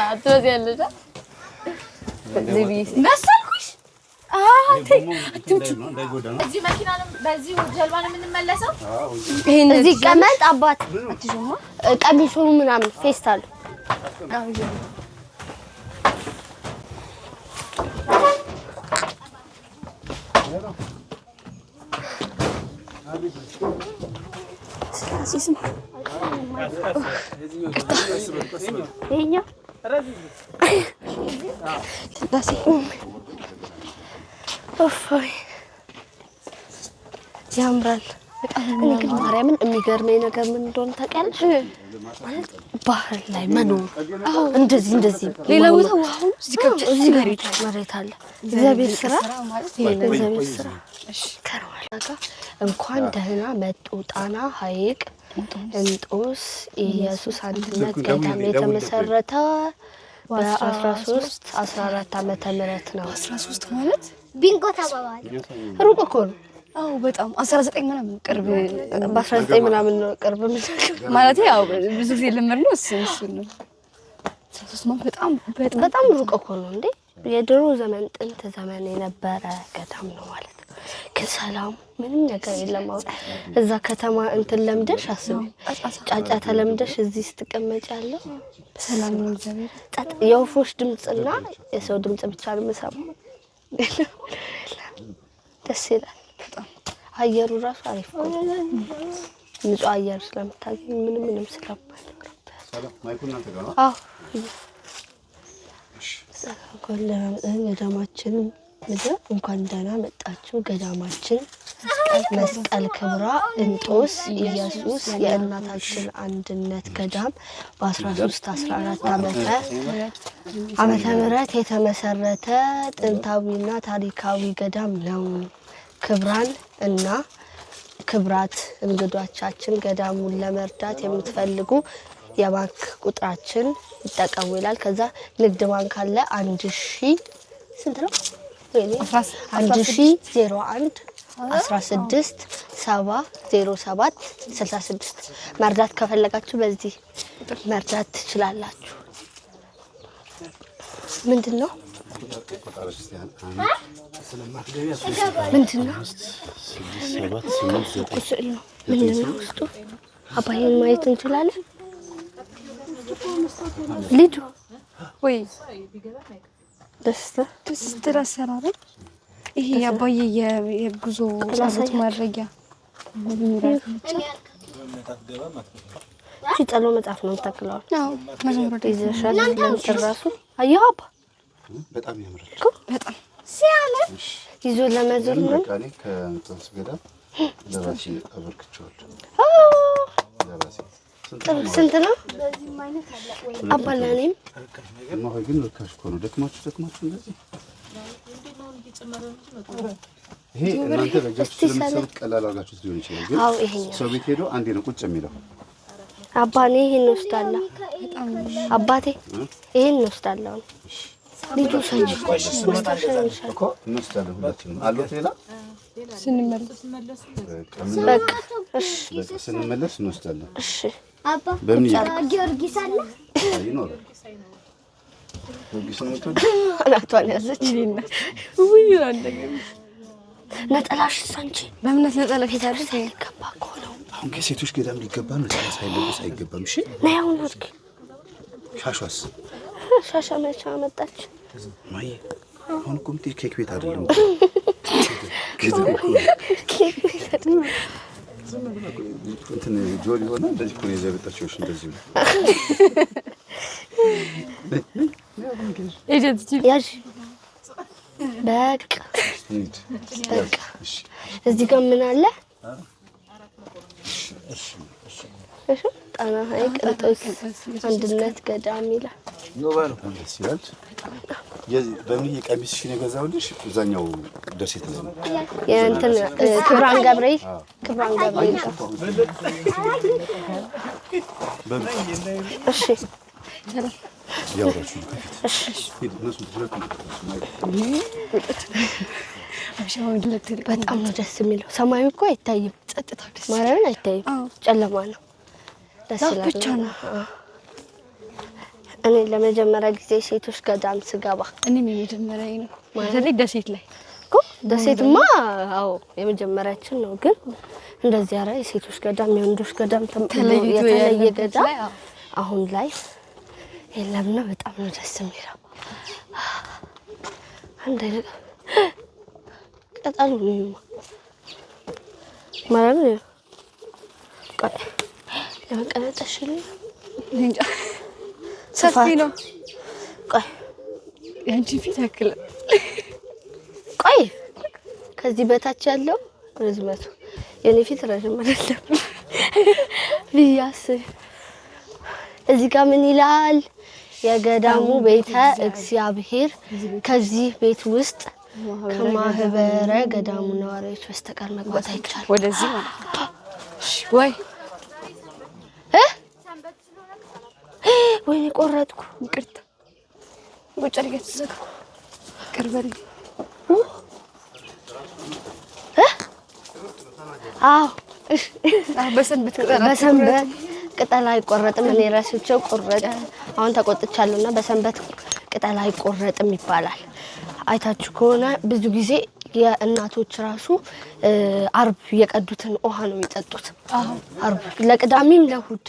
አትወዚያለሽ ለቢስ መሰልኩሽ እዚህ መኪና ነው በዚህ ጀልባ ነው የምንመለሰው እዚህ ቀመጥ አባት አትጆማ ቀሚሱ ምናምን ፌስታል ሲስማ ይሄኛ ዳሴ ኦፋይ ያምራል እኔ ግን ማርያምን የሚገርመኝ ነገር ምን እንደሆነ ታውቂያለሽ ማለት ባህር ላይ መኖር እንደዚህ ሌላ ቦታ ዋው እዚህ መሬት አለ እግዚአብሔር ስራ እግዚአብሔር ስራ ከርዋላጋ እንኳን ደህና መጡ ጣና ሐይቅ እንጦስ ኢየሱስ አንድነት ገዳም የተመሰረተ በ13 14 ዓመተ ምህረት ነው 13 ማለት ቢንጎ ተባባለ ሩቅ እኮ ነው አው በጣም 19 ምናምን ቅርብ በ19 ምናምን ነው ቅርብ ማለት ያው ብዙ ጊዜ ለምርነው እሱ ነው 13 ማለት በጣም ሩቅ እኮ ነው እንዴ የድሮ ዘመን ጥንት ዘመን የነበረ ገዳም ነው ማለት ነው ከሰላም ምንም ነገር የለም እዛ ከተማ እንትን ለምደሽ አስቢ ጫጫታ ለምደሽ እዚህ ስትቀመጭ ያለው ሰላም ነው እግዚአብሔር የወፎች ድምጽና የሰው ድምጽ ብቻ ነው የምሰማው ደስ ይላል በጣም አየሩ ራሱ አሪፍ ነው ንጹህ አየር ስለምታገኝ ምንም ስለማይኖር ማይኩና ተጋራ ገዳማችን እንኳን ደህና መጣችሁ ገዳማችን መስቀል ክብራ እንጦስ ኢየሱስ የእናታችን አንድነት ገዳም በ13 14 ዓመተ ምህረት የተመሰረተ ጥንታዊና ታሪካዊ ገዳም ነው ክብራን እና ክብራት እንግዶቻችን ገዳሙን ለመርዳት የምትፈልጉ የባንክ ቁጥራችን ይጠቀሙ ይላል ከዛ ንግድ ባንክ አለ 1000 ስንት ነው 1001 16 707 66 መርዳት ከፈለጋችሁ በዚህ መርዳት ትችላላችሁ ምንድነው ውስጡ አባዬን ማየት እንችላለን ልጁ ወይ ደስታ አሰራር ይሄ አባዬ የጉዞ ጸሎት ማድረጊያ ሲጠሎ መጽሐፍ ነው ተከላው አዎ መዝሙር ይዘሻል ለምትራሱ አያባ በጣም ያምራል በጣም ሲያምር ይዞ ለመዞር ነው ካኔ ከእንጦስ ገዳም ለራሴ አበርክቻለሁ ለራሴ ስንት ነው በዚህ አይነት አለ ወይ አባላኔም ማሆይ ግን ልካሽ እኮ ነው ደክማችሁ እንደዚህ ይሄ እናንተ ለጃችሁ ስለምትሰሩት ቀላል አድርጋችሁት ሊሆን ይችላል ግን ሰው ቤት ሄዶ አንዴ ነው ቁጭ የሚለው አባኔ ይሄን ወስዳለሁ አባቴ ይሄን ወስዳለሁ ልጁ ሰጭ እኮ እንወስዳለን ሁላችንም አሉት ሌላ በቃ እሺ ስንመለስ እንወስዳለን እሺ አባ በምን ጊዮርጊስ አለ ይኖራል ጊዮርጊስ ነው አናቷን ያዘች ወይ አንደኛ ነጠላሽ ሳንቺ በእምነት ነጠላ ፊታለሽ አይገባ እኮ ነው አሁን ከሴቶች ገዳም ሊገባ ነው ሳይለብስ አይገባም እሺ ነይ አሁን ወርቅ ሻሻስ ሻሻ መቻ መጣች ማይ አሁን እኮ የምትሄድ ኬክ ቤት አይደለም እንትን ጆሊ ሆነ እንደዚህ እኮ ነው የዘበጠችው እንደዚህ ነው ያዥ በቃ እዚህ ጋር ምን አለ እሺ ጣና ሐይቅ እንጦስ አንድነት ገዳም ይላል ይላል በምን የቀሚስሽ ነው የገዛሁልሽ እዛኛው ደሴት ላይ ነው የእንትን ክብራን ገብርኤል እሺ ያውራችሁ በጣም ነው ደስ የሚለው ሰማዩ እኮ አይታይም ጸጥታ ደስ ማርያምን አይታይም ጨለማ ነው ደስ ይላል ብቻ ነው እኔ ለመጀመሪያ ጊዜ ሴቶች ገዳም ስገባ እኔም የመጀመሪያዬ ነው ማለት ደሴት ላይ እኮ ደሴትማ አዎ የመጀመሪያችን ነው ግን እንደዚህ አረ የሴቶች ገዳም የወንዶች ገዳም የተለየ ገዳም አሁን ላይ የለምና በጣም ነው ደስ የሚለው አንዴ ቀጣሉ ነው ማለት ነው ቆይ ለመቀመጥሽ እንጃ ሰፊ ነው ቆይ ያንቺ ፊት ያክል ቆይ ከዚህ በታች ያለው ርዝመቱ የኔ ፊት ረጅም አይደለም ቢያስ እዚህ ጋር ምን ይላል የገዳሙ ቤተ እግዚአብሔር ከዚህ ቤት ውስጥ ከማህበረ ገዳሙ ነዋሪዎች በስተቀር መግባት አይቻልም ወደዚህ ወይ ወይ ቆረጥኩ ይቅርታ ቁጭ አድርገህ ተዘጋ ቅርበል አዎ በሰንበት ቅጠል አይቆረጥም እኔ ራሴው ቆረጥ አሁን ተቆጥቻለሁና በሰንበት ቅጠል አይቆረጥም ይባላል አይታችሁ ከሆነ ብዙ ጊዜ የእናቶች ራሱ አርብ የቀዱትን ውሃ ነው የሚጠጡት አርብ ለቅዳሜም ለእሑድ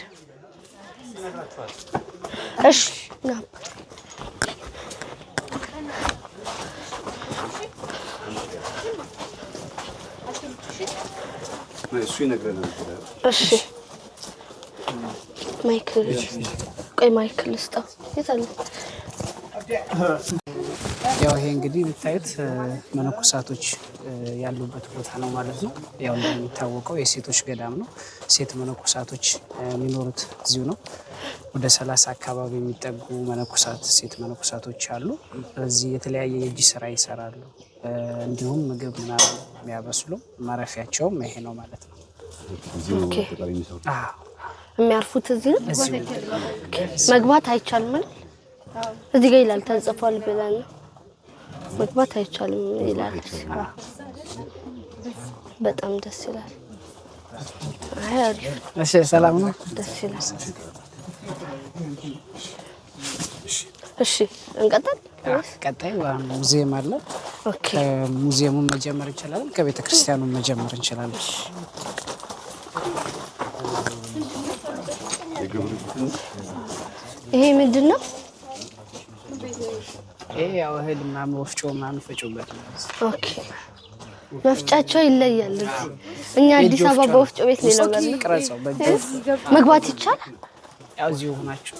እሺ ና እሱ ይነግረናል እሺ ማይክል ቆይ ማይክል ስጣው የታለ ያው ይሄ እንግዲህ የምታዩት መነኮሳቶች ያሉበት ቦታ ነው ማለት ነው። ያው እንደሚታወቀው የሴቶች ገዳም ነው። ሴት መነኮሳቶች የሚኖሩት እዚሁ ነው። ወደ 30 አካባቢ የሚጠጉ መነኮሳት ሴት መነኮሳቶች አሉ። ስለዚህ የተለያየ የእጅ ስራ ይሰራሉ። እንዲሁም ምግብ ምናምን የሚያበስሉ ማረፊያቸውም ይሄ ነው ማለት ነው። የሚያርፉት እዚህ ነው። መግባት አይቻልም ማለት እዚህ ጋር ይላል ተጽፏል ብለን መግባት አይቻልም ይላል። በጣም ደስ ይላል። እሺ ሰላም ነው። ደስ ይላል። እሺ እንቀጥል። ቀጣይ ሙዚየም አለ። ኦኬ ሙዚየሙን መጀመር እንችላለን። ከቤተ ክርስቲያኑ መጀመር እንችላለን። ይሄ ምንድነው? ይሄ ያው እህል ምናምን ወፍጮ ምናምን ፈጩበት ነው። ኦኬ መፍጫቸው ይለያል። እኛ አዲስ አበባ ወፍጮ ቤት ነው ያለው። ቅረጻው መግባት ይቻላል? ያው እዚሁ ሆናችሁ።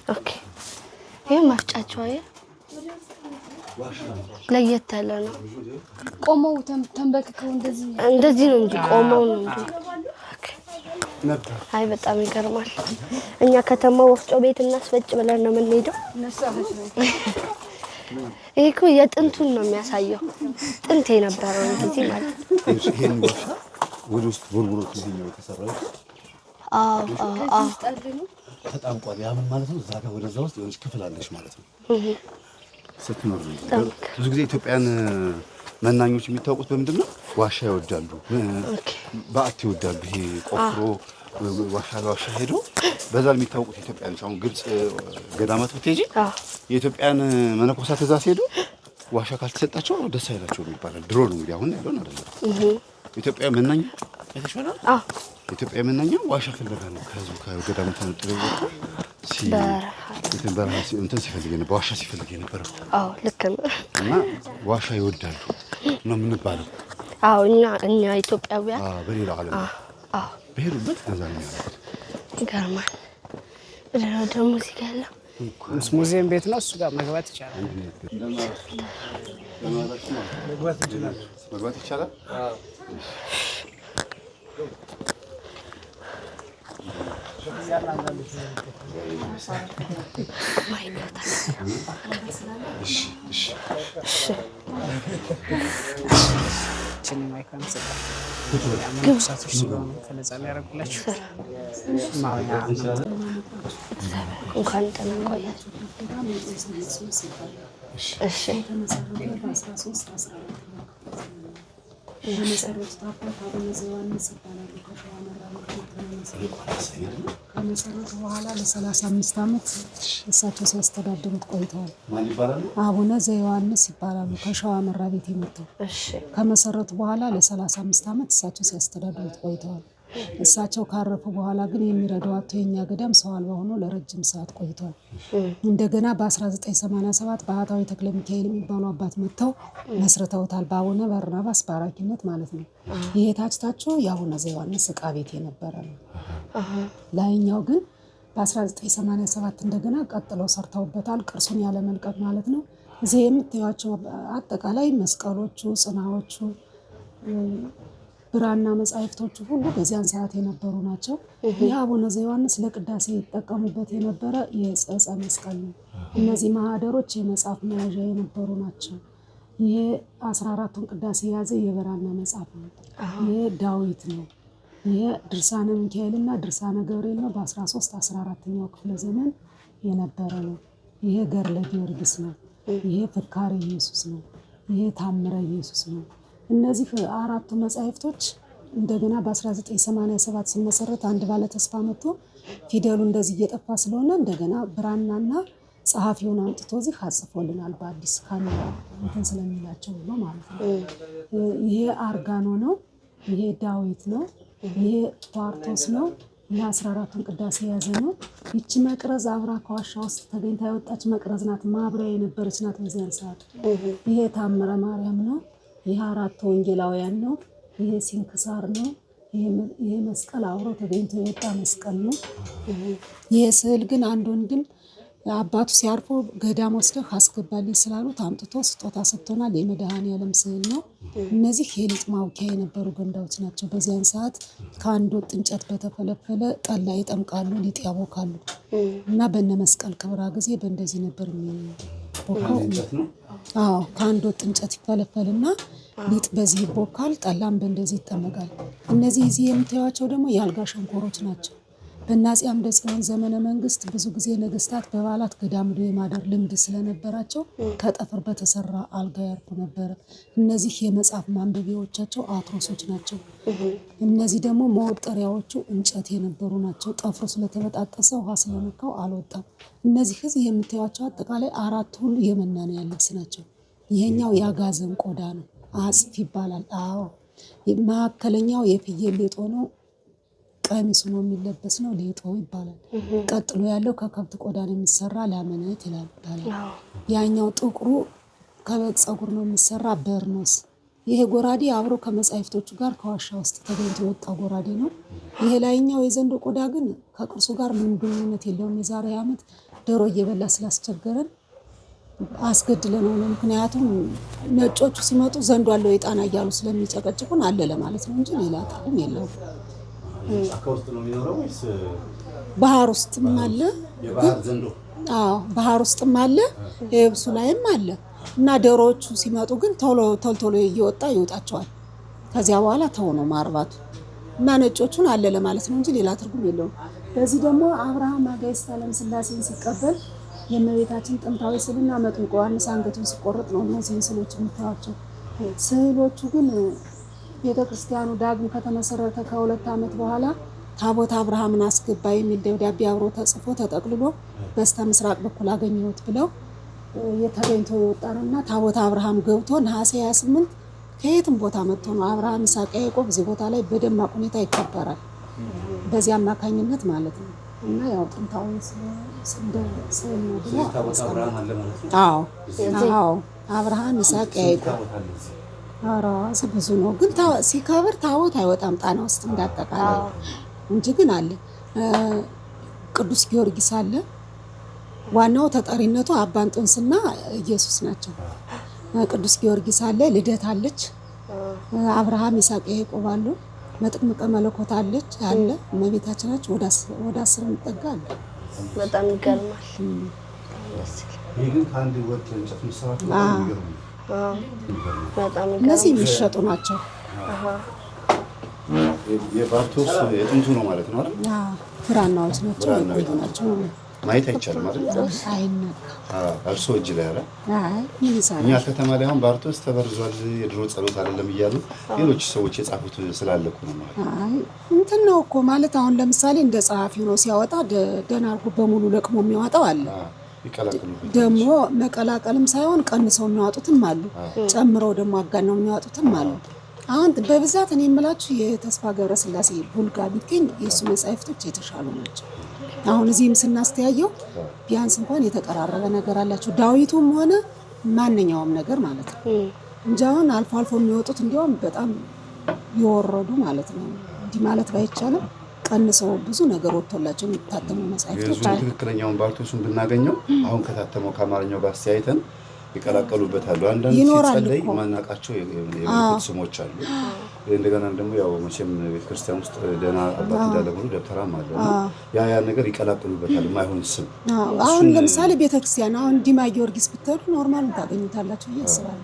ኦኬ ይሄ መፍጫቸው አየ ለየት ያለ ነው። ቆመው ተንበክከው እንደዚህ ነው እንጂ ቆመው ነው እንጂ። አይ በጣም ይገርማል። እኛ ከተማ ወፍጮ ቤት እናስፈጭ ብለን ነው የምንሄደው። ይሄ እኮ የጥንቱን ነው የሚያሳየው። ጥንት የነበረው ጊዜ ማለት ነው። ይሄን ወፍጮ ወደ ውስጥ ቦርቦሮት ይዘኛው የተሰራው ተጣምቋል። ያ ምን ማለት ነው? እዛ ጋር ወደዛ ውስጥ የሆነች ክፍል አለች ማለት ነው። ስትኖር ብዙ ጊዜ ኢትዮጵያን መናኞች የሚታወቁት በምንድን ነው? ዋሻ ይወዳሉ፣ በአት ይወዳሉ። ይሄ ቆፍሮ ዋሻ ለዋሻ ሄዶ በዛ የሚታወቁት ኢትዮጵያኖች። አሁን ግብጽ ገዳማት ብትሄጂ የኢትዮጵያን መነኮሳት እዛ ሲሄዱ ዋሻ ካልተሰጣቸው ደስ አይላቸውም ይባላል። ድሮ ነው እንግዲህ አሁን ያለውን አይደለም። ኢትዮጵያ መናኛ አይተሽዋል? አዎ ኢትዮጵያ መናኛ ዋሻ ፍለጋ ነው ከህዝቡ ከገዳሙ ተነጥሎ ወጣ እንትን ሲፈልግ ነበር ዋሻ ሲፈልግ ነበር። አዎ ልክ ነው። እና ዋሻ ይወዳሉ ነው የምንባለው። አዎ እኛ ኢትዮጵያውያን በሌላው ዓለም በሄዱበት ከዛ ነው ያሉት። ይገርማል። ደግሞ እዚህ ጋር ያለው ሙዚየም ቤት ነው። እሱ ጋር መግባት ይቻላል። መግባት ይቻላል። መነኮሳቶች ስለሆኑ ገለጻ የሚያደርጉላችሁ እንኳን ተመቆያል። እሺ የመሰረቱት አባት አቡነ ዘዮሐንስ ይባላሉ። ከመሰረቱ በኋላ ለ35 ዓመት እሳቸው ሲያስተዳድሩት ቆይተዋል። አቡነ ዘዮሐንስ ይባላሉ። ከሸዋ መራቤቴ የመጣው ከመሰረቱ በኋላ ለ35 ዓመት እሳቸው ሲያስተዳድሩት ቆይተዋል። እሳቸው ካረፉ በኋላ ግን የሚረዳው አቶ የኛ ገዳም ሰው አልባ ሆኖ ለረጅም ሰዓት ቆይቷል። እንደገና በ1987 ባህታዊ ተክለ ሚካኤል የሚባሉ አባት መጥተው መስርተውታል። በአቡነ በርናባስ ባራኪነት ማለት ነው። ይሄ ታችታቸው የአቡነ ዘዮሐንስ ዕቃ ቤት የነበረ ነው። ላይኛው ግን በ1987 እንደገና ቀጥለው ሰርተውበታል። ቅርሱን ያለመልቀቅ ማለት ነው። እዚህ የምታዩቸው አጠቃላይ መስቀሎቹ፣ ጽናዎቹ፣ ብራና መጻሕፍቶቹ ሁሉ በዚያን ሰዓት የነበሩ ናቸው። ይህ አቡነ ዘዮሐንስ ለቅዳሴ ይጠቀሙበት የነበረ የዕፀ መስቀል ነው። እነዚህ ማህደሮች የመጽሐፍ መያዣ የነበሩ ናቸው። ይሄ 14ቱን ቅዳሴ የያዘ የብራና መጽሐፍ ነው። ይሄ ዳዊት ነው። ይሄ ድርሳነ ሚካኤልና ድርሳነ ገብርኤል ነው። በ13-14ኛው ክፍለ ዘመን የነበረ ነው። ይሄ ገድለ ጊዮርጊስ ነው። ይሄ ፍካሬ ኢየሱስ ነው። ይሄ ታምረ ኢየሱስ ነው። እነዚህ አራቱ መጻሕፍቶች እንደገና በ1987 ሲመሰረት አንድ ባለ ተስፋ መጥቶ ፊደሉ እንደዚህ እየጠፋ ስለሆነ እንደገና ብራናና ጸሐፊውን አምጥቶ እዚህ አጽፎልናል። በአዲስ ካሜራ እንትን ስለሚላቸው ነው ማለት ነው። ይሄ አርጋኖ ነው። ይሄ ዳዊት ነው። ይሄ ቷርቶስ ነው። ይሄ 14ቱን ቅዳሴ የያዘ ነው። ይቺ መቅረዝ አብራ ከዋሻ ውስጥ ተገኝታ የወጣች መቅረዝ ናት። ማብሪያ የነበረች ናት በዚያን ሰዓት። ይሄ ታምረ ማርያም ነው። ይሄ 4 ወንጌላውያን ነው። ይሄ ሲንክሳር ነው። ይሄ መስቀል አብሮ ተገኝቶ የወጣ መስቀል ነው። ይሄ ስዕል ግን አንድ ወንድም አባቱ ሲያርፉ ገዳም ወስደው አስገባልኝ ስላሉት አምጥቶ ስጦታ ሰጥቶናል። የመድኃኔዓለም ስዕል ነው። እነዚህ የሊጥ ማውኪያ የነበሩ ገንዳዎች ናቸው። በዚያን ሰዓት ከአንድ ወጥ እንጨት በተፈለፈለ ጠላ ይጠምቃሉ፣ ሊጥ ያቦካሉ እና በነ መስቀል ክብራ ጊዜ በእንደዚህ ነበር የሚቦካው። አዎ ከአንድ ወጥ እንጨት ይፈለፈልና ሊጥ በዚህ ይቦካል፣ ጠላም በእንደዚህ ይጠመቃል። እነዚህ እዚህ የምታዩቸው ደግሞ የአልጋ ሸንኮሮች ናቸው። በአፄ አምደ ጽዮን ዘመነ መንግስት ብዙ ጊዜ ነገስታት በበዓላት ገዳም ሄደው የማደር ልምድ ስለነበራቸው ከጠፍር በተሰራ አልጋ ያርፉ ነበር። እነዚህ የመጽሐፍ ማንበቢያዎቻቸው አትሮሶች ናቸው። እነዚህ ደግሞ መወጠሪያዎቹ እንጨት የነበሩ ናቸው። ጠፍሮ ስለተበጣጠሰ ውሃ ስለነካው አልወጣም። እነዚህ እዚህ የምታዩቸው አጠቃላይ 4 ሁሉ የመናንያን ልብስ ናቸው። ይሄኛው የአጋዘን ቆዳ ነው፣ አጽፍ ይባላል። አዎ መካከለኛው የፍየል ሌጦ ነው። ቀሚሱ ነው የሚለበስ ነው፣ ሌጦ ይባላል። ቀጥሎ ያለው ከከብት ቆዳ ነው የሚሰራ ላመነት ይላል። ያኛው ጥቁሩ ከበግ ፀጉር ነው የሚሰራ በርኖስ። ይሄ ጎራዴ አብሮ ከመጻሕፍቶቹ ጋር ከዋሻ ውስጥ ተገኝቶ የወጣ ጎራዴ ነው። ይሄ ላይኛው የዘንዶ ቆዳ ግን ከቅርሱ ጋር ምንም ግንኙነት የለውም። የዛሬ ዓመት ዶሮ እየበላ ስላስቸገረን አስገድለነው ነው። ምክንያቱም ነጮቹ ሲመጡ ዘንዶ አለው የጣና እያሉ ስለሚጨቀጭቁን አለ ለማለት ነው እንጂ ሌላ ጥቅም የለውም። ባህር ውስጥም አለ። ባህር ውስጥም አለ፣ የብሱ ላይም አለ እና ዶሮዎቹ ሲመጡ ግን ቶሎ እየወጣ ይወጣቸዋል። ከዚያ በኋላ ተው ነው ማርባቱ እና ነጮቹን አለ ለማለት ነው እንጂ ሌላ ትርጉም የለውም። በዚህ ደግሞ አብርሃም አጋዕዝተ ዓለም ሥላሴን ሲቀበል የእመቤታችን ጥንታዊ ስዕልና መጥምቁ ዮሐንስ አንገቱን ሲቆረጥ ነው እነዚህን ስዕሎች የምታዩቸው። ስዕሎቹ ግን ቤተክርስቲያኑ ዳግም ከተመሰረተ ከ2 ዓመት በኋላ ታቦት አብርሃምን አስገባ የሚል ደብዳቤ አብሮ ተጽፎ ተጠቅልሎ በስተ ምስራቅ በኩል አገኘሁት ብለው የተገኝቶ የወጣ ነውና ታቦተ አብርሃም ገብቶ ነሐሴ 28 ከየትም ቦታ መጥቶ ነው አብርሃም፣ ይስሐቅ፣ ያዕቆብ እዚህ ቦታ ላይ በደማቅ ሁኔታ ይከበራል። በዚህ አማካኝነት ማለት ነው እና ያው ጥንታዊ አብርሃም፣ ይስሐቅ፣ ያዕቆብ ብዙ ነው ግን ሲከብር ታቦት አይወጣም ጣና ውስጥ እንዳጠቃላይ እንጂ ግን አለ። ቅዱስ ጊዮርጊስ አለ። ዋናው ተጠሪነቱ አባ እንጦንስና ኢየሱስ ናቸው። ቅዱስ ጊዮርጊስ አለ። ልደት አለች። አብርሃም፣ ይስሐቅ፣ ያዕቆብ አሉ። መጥምቀ መለኮት አለች አለ። እመቤታችን ናች። ወደ 10 የሚጠጋ አለ። በጣም ይገርማል። ይሄ ግን ከአንድ ወጥ እንጨት መስራት ነው የሚገርም። በጣም ይገርማል። እነዚህ የሚሸጡ ናቸው። የባርቶስ የጥንቱ ነው ማለት ነው አይደል? ብራናዎች ናቸው። የቆዩ ናቸው። ማየት አይቻልም አይደል? አይነካም። እርሶ እጅ ላይ አይደል? አይ ምን ይሰራል? እኛ ከተማ ላይ አሁን ባርቶስ ተበርዟል፣ የድሮ ጸሎት አይደለም እያሉ ሌሎች ሰዎች የጻፉት ስላለኩ ነው ማለት። አይ እንትን ነው እኮ ማለት አሁን ለምሳሌ እንደ ጸሐፊው ነው ሲያወጣ ደህና አድርጎ በሙሉ ለቅሞ የሚያወጣው አለ። ይቀላቀሉበት ደግሞ መቀላቀልም ሳይሆን ቀንሰው የሚያወጡትም አሉ። ጨምረው ደግሞ አጋነው የሚያወጡትም አሉ። አሁን በብዛት እኔ የምላችሁ የተስፋ ገብረስላሴ ቡልጋ ቢገኝ የእሱ መጻሕፍቶች የተሻሉ ናቸው። አሁን እዚህም ስናስተያየው ቢያንስ እንኳን የተቀራረበ ነገር አላቸው። ዳዊቱም ሆነ ማንኛውም ነገር ማለት ነው እንጂ አሁን አልፎ አልፎ የሚወጡት እንዲያውም በጣም የወረዱ ማለት ነው። እንዲህ ማለት ባይቻልም ቀንሰው ብዙ ነገር ወጥቶላቸው የሚታተሙ መጻሕፍቶች ትክክለኛውን ባርቶሱን ብናገኘው አሁን ከታተመው ከአማርኛው ጋር አስተያይተን ይቀላቀሉበታል። አንዳንድ ሲጸለይ ማናቃቸው የምልክት ስሞች አሉ። እንደገና ደግሞ ያው መቼም ቤተክርስቲያን ውስጥ ደህና አባት እንዳለ ሁሉ ደብተራም አለ። ያ ነገር ይቀላቀሉበታል የማይሆን ስም። አሁን ለምሳሌ ቤተክርስቲያን አሁን ዲማ ጊዮርጊስ ብትሄዱ ኖርማል ታገኙታላችሁ ብዬ አስባለሁ።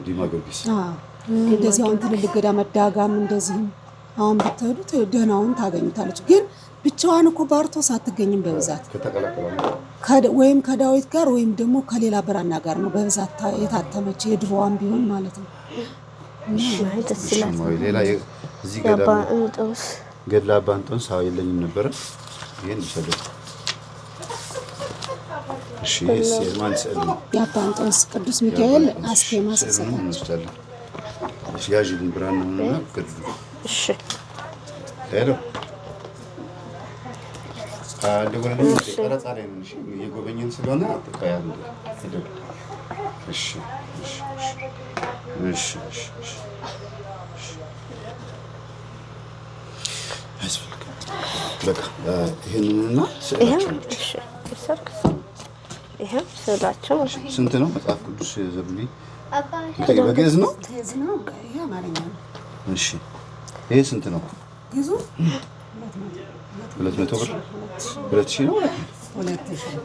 ዲማ ጊዮርጊስ እንደዚህ አሁን ትልልቅ ገዳም መዳጋም እንደዚህም አሁን ብትሄዱት ደህናውን ታገኙታለች። ግን ብቻዋን እኮ ባርቶስ አትገኝም በብዛት ወይም ከዳዊት ጋር ወይም ደግሞ ከሌላ ብራና ጋር ነው በብዛት የታተመች የድሮዋን ቢሆን ማለት ነው። ሌላ እዚህ ገድለ አባ እንጦንስ የለኝም ነበረ። ይሄን ይሰደድ። እሺ ማን ስዕል ነው? የአባ እንጦንስ ቅዱስ ሚካኤል አስኬማ እንወስዳለን። እሺ ያዥልን ብራና ነውና ገድሉ። እሺ ሄሎ እንደገና ቀረጻ ላይ ነው። እሺ የጎበኘን ስለሆነ አጥቃያለሁ። እሺ እሺ እሺ እሺ እሺ በቃ ይሄንንና ስዕላቸው እሺ ሰርክስ ይሄ ስዕላቸው ስንት ነው? መጽሐፍ ቅዱስ ዘብሊ በግዕዝ ነው? ግዕዝ ነው። ይሄ አማርኛ ነው። እሺ ይሄ ስንት ነው? ግዙ 200 ብር 2000 ነው 2000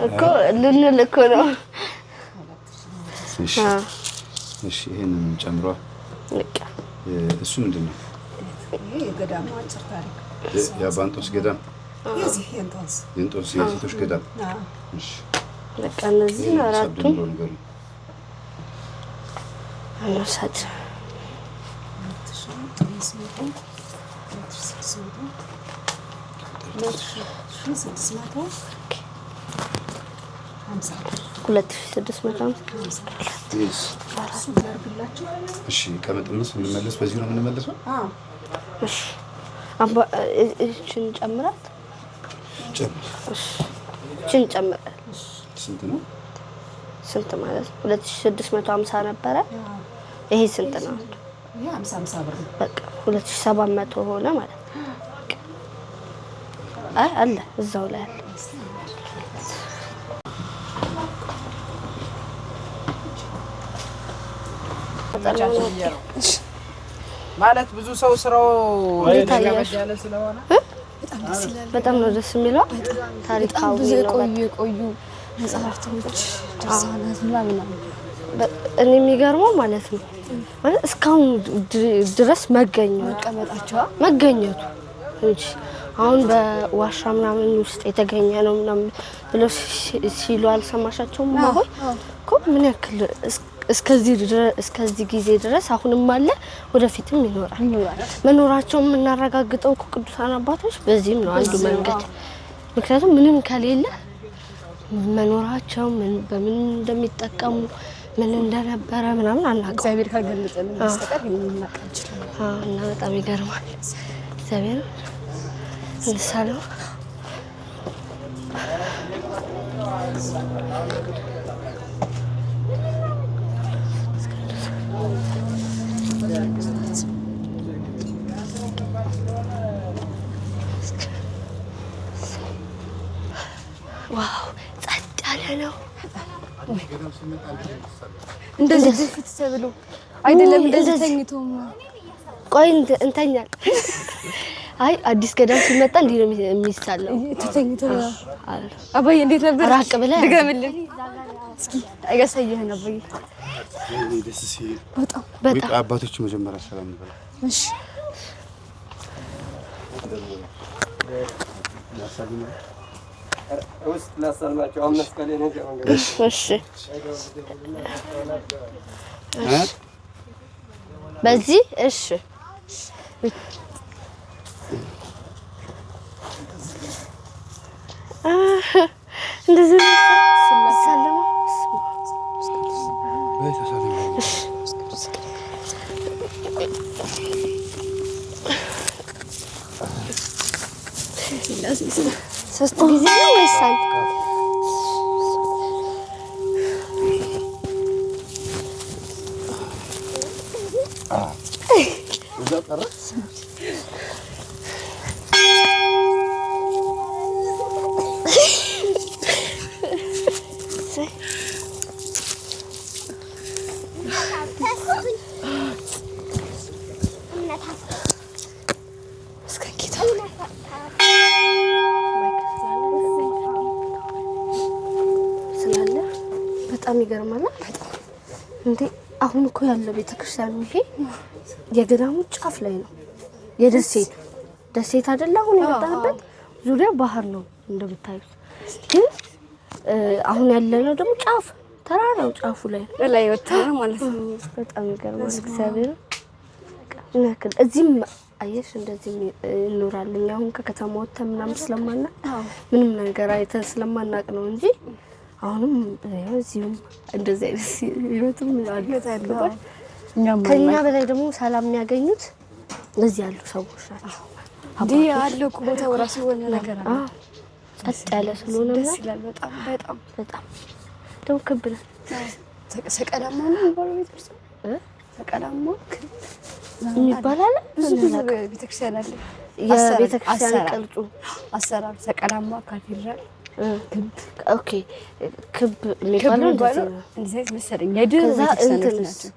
እኮ ልንል እኮ ነው። እሺ እሺ ይሄንን ጨምሯል። እሱ ምንድን ነው? ይሄ የገዳሙ አጭር ታሪክ የአባ እንጦንስ ገዳም የእንጦንስ የሴቶች ገዳም። እሺ በቃ እነዚህ አራቱን አንሳት እሺ ቀመጥንስ እንመለስ። በዚህ ነው የምንመለሰው። እሺ አባ እቺን ጨምራት እቺን ጨምራት። ስንት ነው? ስንት ማለት 2650 ነበረ። ይሄ ስንት ነው? ይሄ 50 ብር ነው። በቃ 2700 ሆነ ማለት ነው። አይ አለ እዛው ላይ አለ። ማለት ብዙ ሰው ስራው ያለ ስለሆነ በጣም ነው ደስ የሚለው። ታሪካዊ ብዙ የቆዩ መጽሐፍቶች ድርሳናት ምናምን እኔ የሚገርመው ማለት ነው ማለት እስካሁን ድረስ መገኘቱ እንጂ አሁን በዋሻ ምናምን ውስጥ የተገኘ ነው ምናምን ብለው ሲሉ አልሰማሻቸውም? ማለት እኮ ምን ያክል እስከዚህ ጊዜ ድረስ አሁንም አለ፣ ወደፊትም ይኖራል። መኖራቸውን የምናረጋግጠው ቅዱሳን አባቶች በዚህም ነው አንዱ መንገድ ምክንያቱም ምንም ከሌለ መኖራቸው በምን እንደሚጠቀሙ ምን እንደነበረ ምናምን አናውቅም። እግዚአብሔር ካልገለጸልን በስተቀር ልናውቅ አንችልም። እና በጣም ይገርማል። እግዚአብሔር እንሳለው ዋው ጸጥ ያለ ነው። እንደዚህ ድፍት ተብሎ አይደለም እንደዚህ ተኝቶም ቆይ እንተኛል። አይ አዲስ ገዳም ሲመጣ እንዲህ ነው የሚሳለው። ተኝቶ አባዬ እንዴት ነበር? ራቅ ብለህ ድገምልን እስኪ አያሳየህን አባዬ። ደስ ሲል በጣም አባቶች መጀመሪያ ሰላም ነበር። እሺ ውስጥ ላሰልማቸው አምስት ቀን ነው ጀመረ። እሺ በዚህ እሺ እንደዚህ ሰላም ሶስት ጊዜ ነው ወይስ አንድ? በጣም ይገርማል። እንዴ አሁን እኮ ያለው ቤተክርስቲያን ይሄ የገዳሙ ጫፍ ላይ ነው። ደሴት አይደለ? አሁን የመጣንበት ዙሪያ ባህር ነው እንደምታዩት። ግን አሁን ያለነው ደግሞ ጫፍ ተራራው ጫፉ ላይ ወጣና ማለት ነው። በጣም ይገርማል። እግዚአብሔር ነክል እዚህም አየሽ እንደዚህ እንኖራለን። አሁን ከከተማ ወጥተን ምናምን ስለማናቅ ምንም ነገር አይተን ስለማናቅ ነው እንጂ አሁንም እዚሁም እንደዚህ አይነት ህይወትም አለ። ከኛ በላይ ደግሞ ሰላም የሚያገኙት እዚህ ያሉ ሰዎች ናቸው። እንዴ አለኩ ቦታው ራሱ የሆነ ነገር አለ። ጸጥ ያለ ስለሆነ ደስ ይላል። በጣም ደግሞ ክብ ነው። ሰቀላማ ነው የሚባለው ቤተክርስቲያን ሰቀላማ የሚባል አለ። ብዙ ቤተክርስቲያን አለ። የቤተክርስቲያን ቅርጹ አሰራር ሰቀላማ ካቴድራል ኦኬ ክብ የሚባለው እንደዚህ መሰለኝ። የድሮ ቤተክርስቲያኖች ናቸው።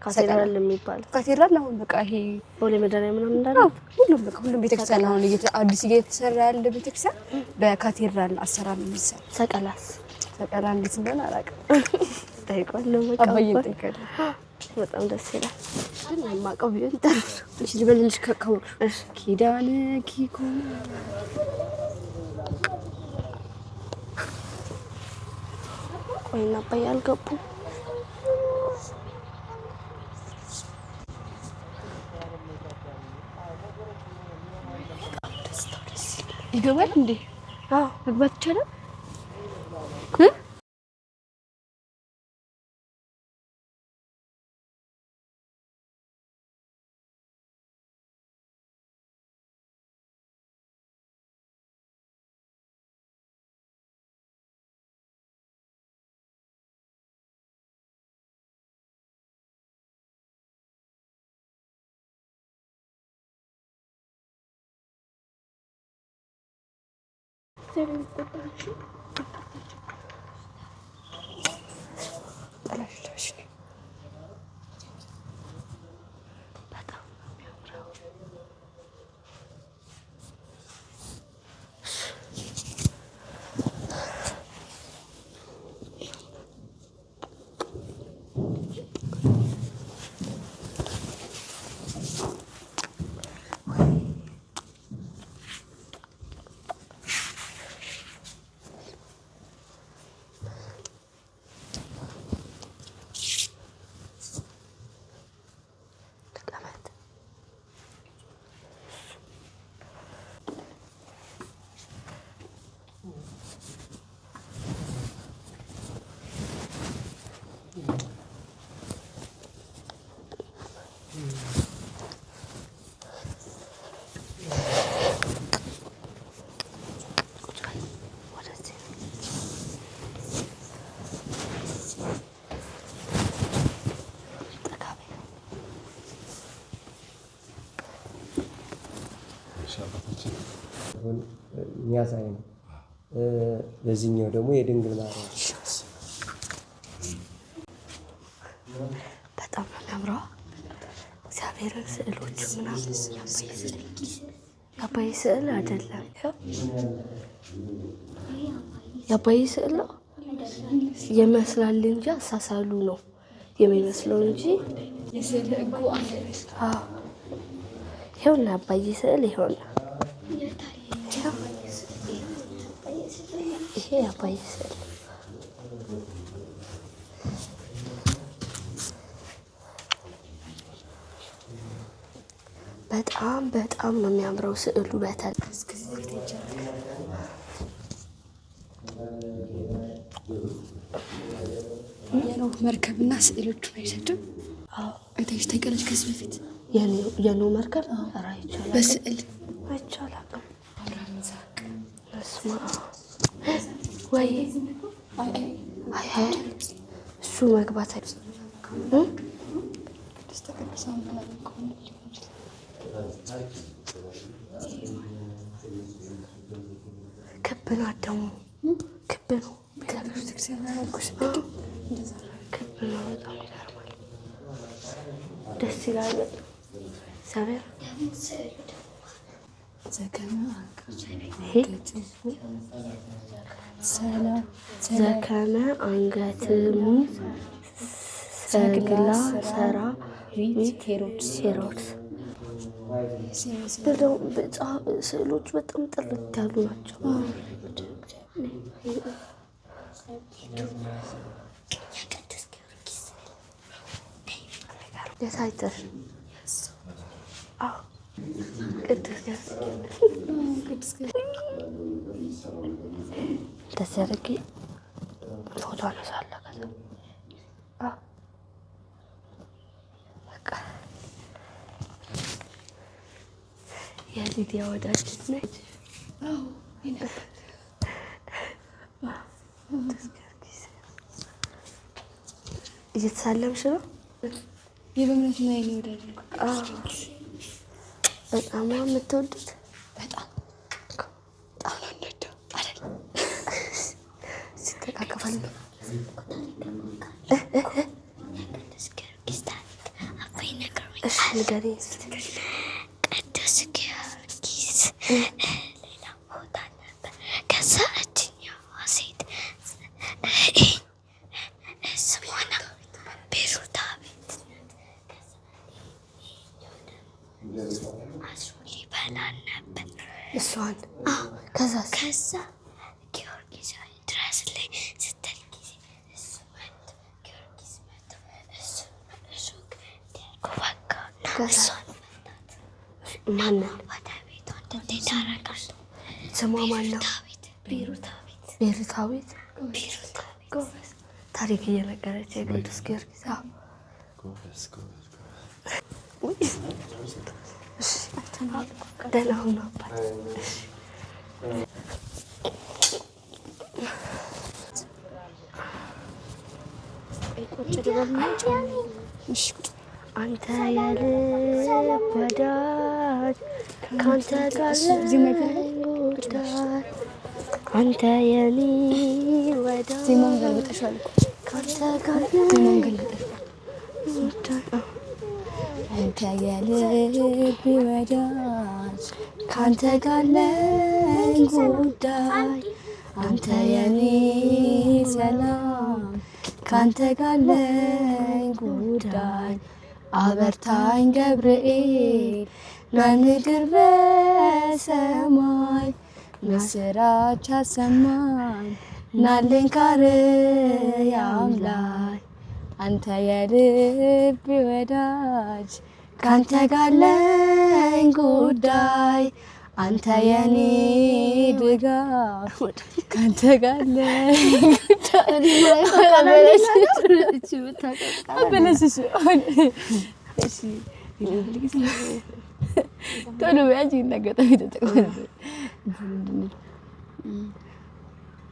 ካቴድራል የሚባለው ካቴድራል አሁን በቃ ይሄ ቦሌ መድኃኒዓለም ምናምን እንዳለ ሁሉም ቤተክርስቲያን አሁን አዲስ እየተሰራ ያለ ቤተክርስቲያን በካቴድራል አሰራር ነው የሚሰራው። ሰቀላ እንዴት እንደሆነ አላውቅም። ጠይቀዋለሁ። በጣም ደስ ይላል። ግን የማውቀው ቢሆን እሺ ልበልልሽ ከካውሽ ኪዳነ ኪኮ ቆይና አባዬ አልገቡም። ይገባል እንዴ? አዎ መግባት ይቻላል። የሚያሳይ ነው። በዚህኛው ደግሞ የድንግል ማርያም በጣም ነው የሚያምረው። እግዚአብሔርን ስዕሎቹ ምናምን የአባይ ስዕል አይደለም፣ የአባይ ስዕል ነው ይመስላል እንጂ አሳሳሉ ነው የሚመስለው እንጂ የስዕል ህጉ ይኸውና አባይ ስዕል ይኸውና ይሄ አባይ ስዕል በጣም በጣም ነው የሚያምረው ስዕሉ። በተለይ የኖህ መርከብና ስዕሎቹን አይሰድም? አዎ አይተሽ ታውቂያለሽ? ከዚህ በፊት የኖህ መርከብ ኧረ አይቻልም፣ በስዕል አይቻልም። ወይ እሱ መግባት ክብ ናት ደግሞ ክብ ነው። ክብ ነው። በጣም ይገርማል። ደስ ይላል። እግዚአብሔር ዘከመ አንገትሙ ሰግላ ሰራዊት ሄሮድስ። ስዕሎቹ በጣም ጥርት ያሉ ናቸው። የታይተሽ ቅዱስ እንደዚህ አድርጌ ፎቶ አነሳለሁ። በቃ የሊዲያ ወዳጅ ነች። እየተሳለምሽ ነው? የበእምነት ነው የኔ ወዳጅ። በጣም ነው የምትወዱት? በጣም ነው እንወደው አይደል? ሲተቃቀፋል። እሺ ንገሪኝ እስኪ። ቅዱስ ጊዮርጊስ ሌላ ቦታ ነበር። ከዛ እችኛዋ ሴት ስሟን ቤሩታዊት አስሮ ሊበላን ነበር እሷን። ከዛ ጊዮርጊስ ድረስልኝ ስትል ጊዜ እሱ መቶ ጊዮርጊስ መቶ እሱ በቃ እሷን ማንን ወደ ቤቷ እንድትሄድ አደረጋት። ስሟ ማን ነው? ቤሩታዊት። ጎበዝ። ታሪክ እየነገረች የቅዱስ ጊዮርጊስ። ደህና ሁኑ አባት። አንተ የልብ ወዳጅ ካንተ ጋር ጉዳይ አንተ የኔ ወዳጅ ካንተ ጋር አንተ የልብ ወዳጅ ካንተ ጋር ጉዳይ አንተ የኔ ሰላም ካንተ ጋር ጉዳይ አበርታኝ ገብርኤል በምድር በሰማይ ምስራች አሰማኝ ናለኝ ከአርያም ላይ አንተ የልብ ወዳጅ ካንተ ጋር ጉዳይ አንተ የኔ ድጋፍ ካንተ ጋር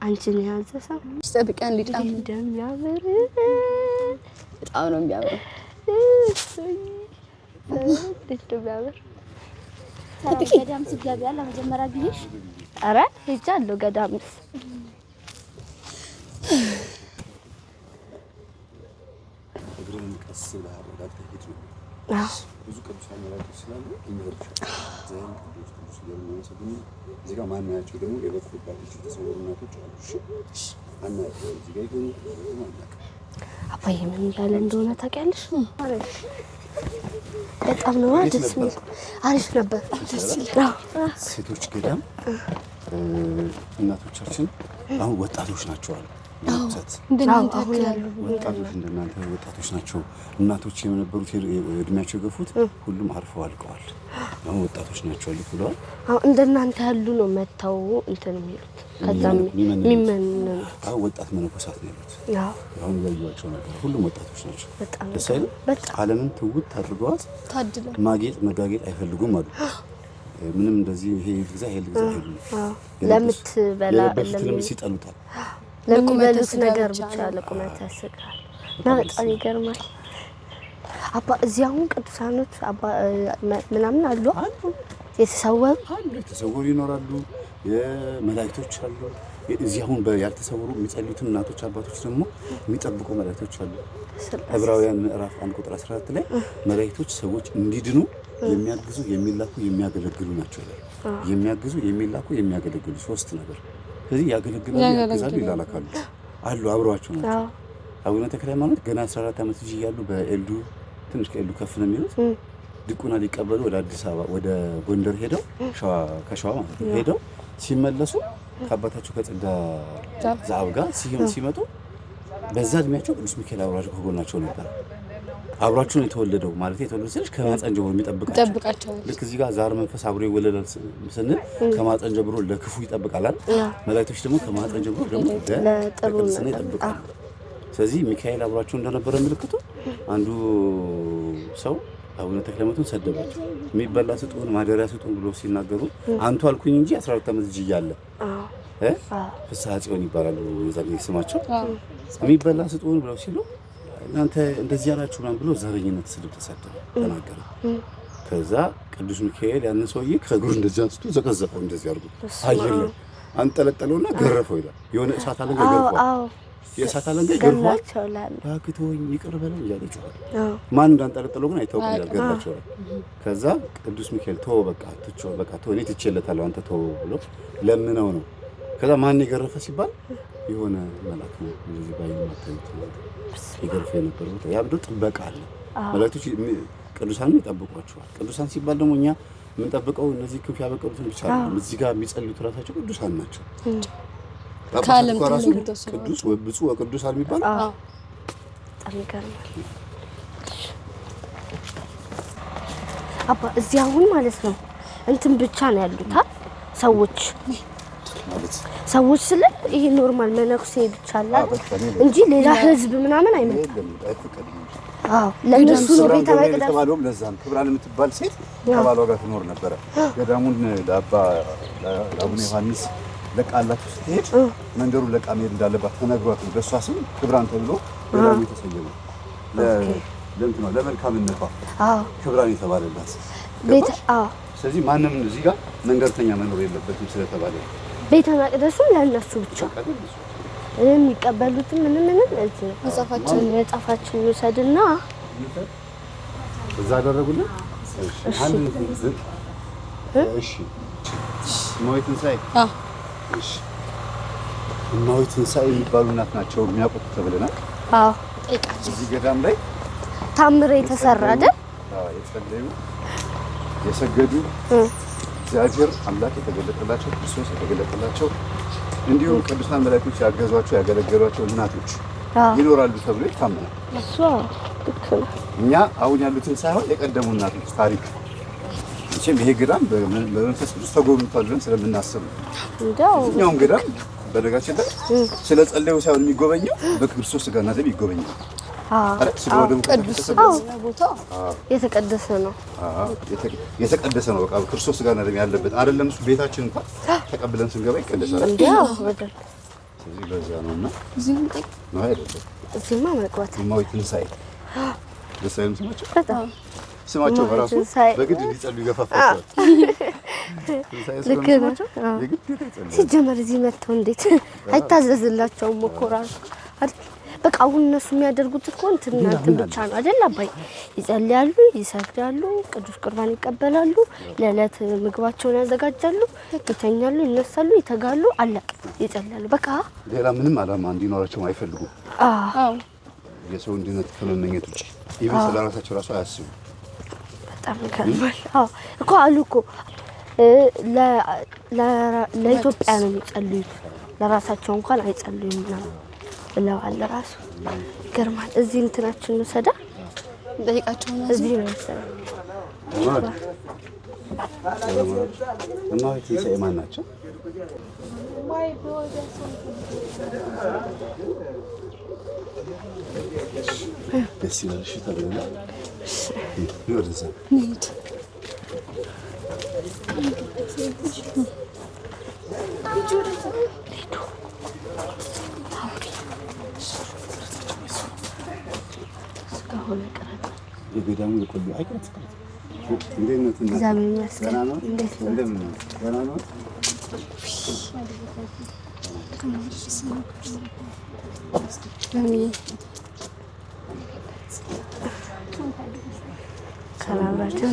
አንቺን ያዘ ሰው ጠብቀን ሊጣም እንደሚያምር በጣም ነው የሚያምረው። ገዳም ትገቢያ ለመጀመሪያ ጊዜሽ? ኧረ ሄጃለሁ ገዳምስ። እግርን ቀስ ብለህ አረጋግተህ ሂድ ነው። ብዙ ቅዱሳን መላእክት ስላሉ እንወርድ ዘን ቅዱስ የሚያሰግኑ እዚህ ጋር ማናያቸው ደግሞ የበኩባቶች የተሰወሩ እናቶች አሉ። እሺ አናያቸው እዚህ ጋር ይገኙ ማለት አባዬ ምን እንዳለ እንደሆነ ታውቂያለሽ? በጣም ነው ደስ የሚል። አሪፍ ነበር። ደስ ይላል። ሴቶች ገዳም እናቶቻችን አሁን ወጣቶች ናቸው አሉ። እንደናንተ ያሉ ወጣቶች እንደናንተ ወጣቶች ናቸው። እናቶች የነበሩት እድሜያቸው የገፉት ሁሉም አርፈው አልቀዋል። አሁን ወጣቶች ናቸው አሉ ብለዋል። አሁን እንደናንተ ያሉ ነው መተው እንትን የሚሉት ከዛም የሚመነኑ አሁን ወጣት መነኮሳት ነው ያሉት። አሁን ያዩዋቸው ነበር። ሁሉም ወጣቶች ናቸው። በጣም ደስ አይልም? ዓለምን ትውት አድርገዋት ታድለው ማጌጥ መጋጌጥ አይፈልጉም አሉ። ምንም እንደዚህ ይሄ ግዛ ይሄ ግዛ አይሉም። ለምትበላ ለምትልምስ ይጠሉታል። ለሚበሉት ነገር ብቻ ለቁመት ያስቃል። በጣም ይገርማል። አባ እዚህ አሁን ቅዱሳኖች አባ ምናምን አሉ የተሰወሩ ይኖራሉ። የመላእክቶች አሉ። እዚህ አሁን ያልተሰወሩ የሚጸልዩት እናቶች አባቶች ደግሞ የሚጠብቁ መላእክቶች አሉ። ዕብራውያን ምዕራፍ 1 ቁጥር 14 ላይ መላእክቶች ሰዎች እንዲድኑ የሚያግዙ የሚላኩ የሚያገለግሉ ናቸው። የሚያግዙ የሚላኩ የሚያገለግሉ ሶስት ነገር። ስለዚህ ያገለግላሉ፣ ያግዛሉ፣ ይላላካሉ አሉ አብረዋቸው ናቸው። አቡነ ተክለ ሃይማኖት ገና 14 ዓመት ልጅ እያሉ በኤልዱ ትንሽ ከኤልዱ ከፍ ነው የሚሉት ድቁና ሊቀበሉ ወደ አዲስ አበባ ወደ ጎንደር ሄደው ከሸዋ ማለት ነው ሄደው ሲመለሱ ከአባታቸው ከጸጋ ዘአብ ጋር ሲመጡ በዛ እድሜያቸው ቅዱስ ሚካኤል አብሯቸው ከጎናቸው ነበር። አብሯቸው ነው የተወለደው ማለት የተወለደው ስለሽ ከማፀን ጀምሮ የሚጠብቃቸው ልክ እዚህ ጋር ዛር መንፈስ አብሮ ይወለዳል ስንል ከማፀን ጀምሮ ለክፉ ይጠብቃል። መላእክቶች ደግሞ ከማፀን ጀምሮ ደግሞ ለቅድስና ይጠብቃሉ። ስለዚህ ሚካኤል አብሯቸው እንደነበረ ምልክቱ አንዱ ሰው አቡነ ተክለ ሃይማኖትን ሰደባቸው። የሚበላ ስጡን ማደሪያ ስጡን ብሎ ሲናገሩ አንቱ አልኩኝ እንጂ 14 ዓመት ልጅ እያለ ፍስሐ ጽዮን ይባላሉ የዛኔ ስማቸው። የሚበላ ስጡን ብለው ሲሉ እናንተ እንደዚህ ያላችሁ ምናምን ብሎ ዘረኝነት ስድብ ተሳደበ ተናገረ። ከዛ ቅዱስ ሚካኤል ያንን ሰውዬ ከእግሩ እንደዚህ አንስቶ ዘቀዘቀው እንደዚህ አድርጎ አየር ላይ አንጠለጠለውና ገረፈው ይላል። የሆነ እሳት አለንጋ ገርፏል። የእሳት አለንጋ ገርፏል። ባክቶኝ ይቅር በለኝ እያለ ይጮሃል። ማን እንዳንጠለጠለው ግን አይታወቅም ይላል። ገርፏቸዋል። ከዛ ቅዱስ ሚካኤል ተወው በቃ ትቼው በቃ ተወው እኔ ትቼለታለሁ አንተ ተወው ብሎ ለምነው ነው። ከዛ ማን የገረፈ ሲባል የሆነ መልአክ ነው እንደዚህ ባይን ማታዩት ይገርፍ የነበረው ያብዶ ጥበቃ አለ። መላእክቶች ቅዱሳን ይጠብቋቸዋል። ቅዱሳን ሲባል ደግሞ እኛ የምንጠብቀው እነዚህ ክንፍ ያበቀሉትን ብቻ አይደለም። እዚህ ጋር የሚጸልዩት ራሳቸው ቅዱሳን ናቸው። ካለም ቅዱስ ወብፁ ወቅዱሳን የሚባል በጣም ይገርማል። አባ እዚህ አሁን ማለት ነው እንትን ብቻ ነው ያሉት ሰዎች ስለ ይሄ ኖርማል መነኩሴ ብቻ አለ እንጂ ሌላ ህዝብ ምናምን አይመጣም። ለነሱ ነው ቤተ መቅደስ የተባለውም ለዛም ክብራን የምትባል ሴት ከባሏ ጋር ትኖር ነበረ። ገዳሙን ለአቡነ ዮሐንስ ለቃላችሁ ስትሄድ መንደሩን ለቃ መሄድ እንዳለባት ተነግሯት ነው በእሷ ስም ክብራን ተብሎ ገዳሙ የተሰየመው። ለእንትኗ ለመልካምነቷ ክብራን የተባለላት ቤት። ስለዚህ ማንም እዚህ ጋር መንገርተኛ መኖር የለበትም ስለተባለ ቤተ መቅደሱ ለነሱ ብቻ የሚቀበሉት ምንም እዚህ መጻፋችን ይወሰድና እዛ አደረጉልን። እሺ እማሆይ ትንሣኤ እሺ እማሆይ ትንሣኤ የሚባሉ እናት ናቸው የሚያውቁት ተብለናል። እዚህ ገዳም ላይ ታምር የተሰራ አይደል? የጸለዩ የሰገዱ እግዚአብሔር አምላክ የተገለጠላቸው ክርስቶስ የተገለጠላቸው እንዲሁም ቅዱሳን መላእክቶች ያገዟቸው ያገለገሏቸው እናቶች ይኖራሉ ተብሎ ይታመናል። እኛ አሁን ያሉትን ሳይሆን የቀደሙ እናቶች ታሪክ መቼም ይሄ ገዳም በመንፈስ ቅዱስ ተጎብኝቷል ብለን ስለምናስብ ነው። እኛውም ገዳም በነገራችን ላይ ስለ ጸለዩ ሳይሆን የሚጎበኘው በክርስቶስ ሥጋና ደም ይጎበኛል። አረ ስጋው ደም ቅዱስ ቦታው የተቀደሰ ነው። የተቀደሰ ነው። በቃ ክርስቶስ ሥጋና ደም ያለበት አይደለም። እሱ ቤታችን እንኳን ተቀብለን ስንገባ ይቀደሳል። ስለዚህ ለዛ ነውና እዚህ ነው አይደለም። እዚህማ መግባት ማዊ ትንሳኤ ደሳይም ስማቸው በራሱ በግድ እንዲጸልዩ ይገፋፋቸዋል። ልክ ነው። ሲጀመር እዚህ መጥተው እንዴት አይታዘዝላቸውም እኮ ራሱ አይደል? በቃ አሁን እነሱ የሚያደርጉት እኮ እንትን ብቻ ነው አይደል? አባይ ይጸልያሉ፣ ይሰግዳሉ፣ ቅዱስ ቁርባን ይቀበላሉ፣ ለዕለት ምግባቸውን ያዘጋጃሉ፣ ይተኛሉ፣ ይነሳሉ፣ ይተጋሉ፣ አለቀ። ይጸልያሉ በቃ። ሌላ ምንም ዓላማ እንዲኖራቸው አይፈልጉም። አዎ የሰው እንድነት ከመመኘት ውጪ ይብስ ለራሳቸው ራሱ አያስቡ። በጣም ይገርማል። አዎ እኮ አሉ እኮ ለኢትዮጵያ ነው የሚጸልዩት፣ ለራሳቸው እንኳን አይጸልዩም ነው ብለዋል። ራሱ ይገርማል። እዚህ እንትናችን ነው ሰዳ ጠይቃቸው ነው እዚህ ነው ሰዳ እና ትንሣኤ ማን ናቸው? ደስ ይላል። እሺ ተብለናል። ወደዛ እንሂድ። የገዳሙ የቆዩ አይቀርም። እንዴት ነው? እግዚአብሔር ይመስገን። እንዴት ነው? እንደምን ነው? ደህና ነው? ሰላምባቸው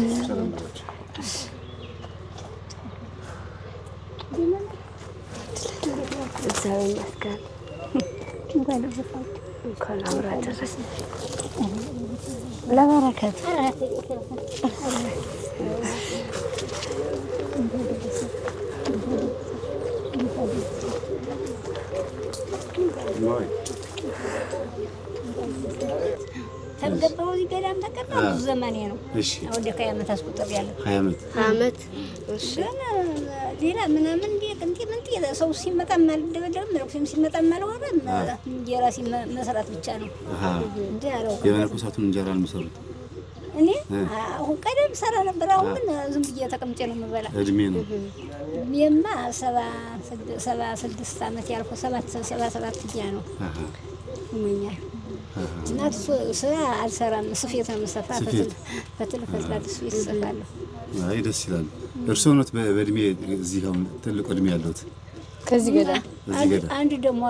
እግዚአብሔር ይመስገን። እንኳን አብራ ደረሰ ለበረከት ተገባው እዚህ ገዳም ተቀበል ብዙ ዘመኔ ነው። እሺ ወደ 20 ዓመት አስቆጥሬያለሁ። 20 ዓመት እሺ ሌላ ምናምን እንዴ ሰው ሲመጣ ማልደበደብ ምንም ሲመጣ ማልወራም የራሴ መስራት ብቻ ነው እንዴ ያለው የመነኮሳቱን እንጀራ አልመሰሩት እኔ አሁን ቀደም ሰራ ነበር። አሁን ግን ዝም ብዬ ተቀምጬ ነው የምበላ። እድሜ ነው የማ 76 ዓመት ያልኩ 77 ያ ነው እመኛለሁ። እና ስራ አልሰራም። ስፌት ነው የምሰፋው። ፈትል ፈትላለሁ፣ ይሰፋለሁ። አይ ደስ ይላል። እርስዎ ነው በእድሜ እዚህ ጋር ትልቅ እድሜ ያለውት? ከዚህ ገዳ አንድ ደግሞ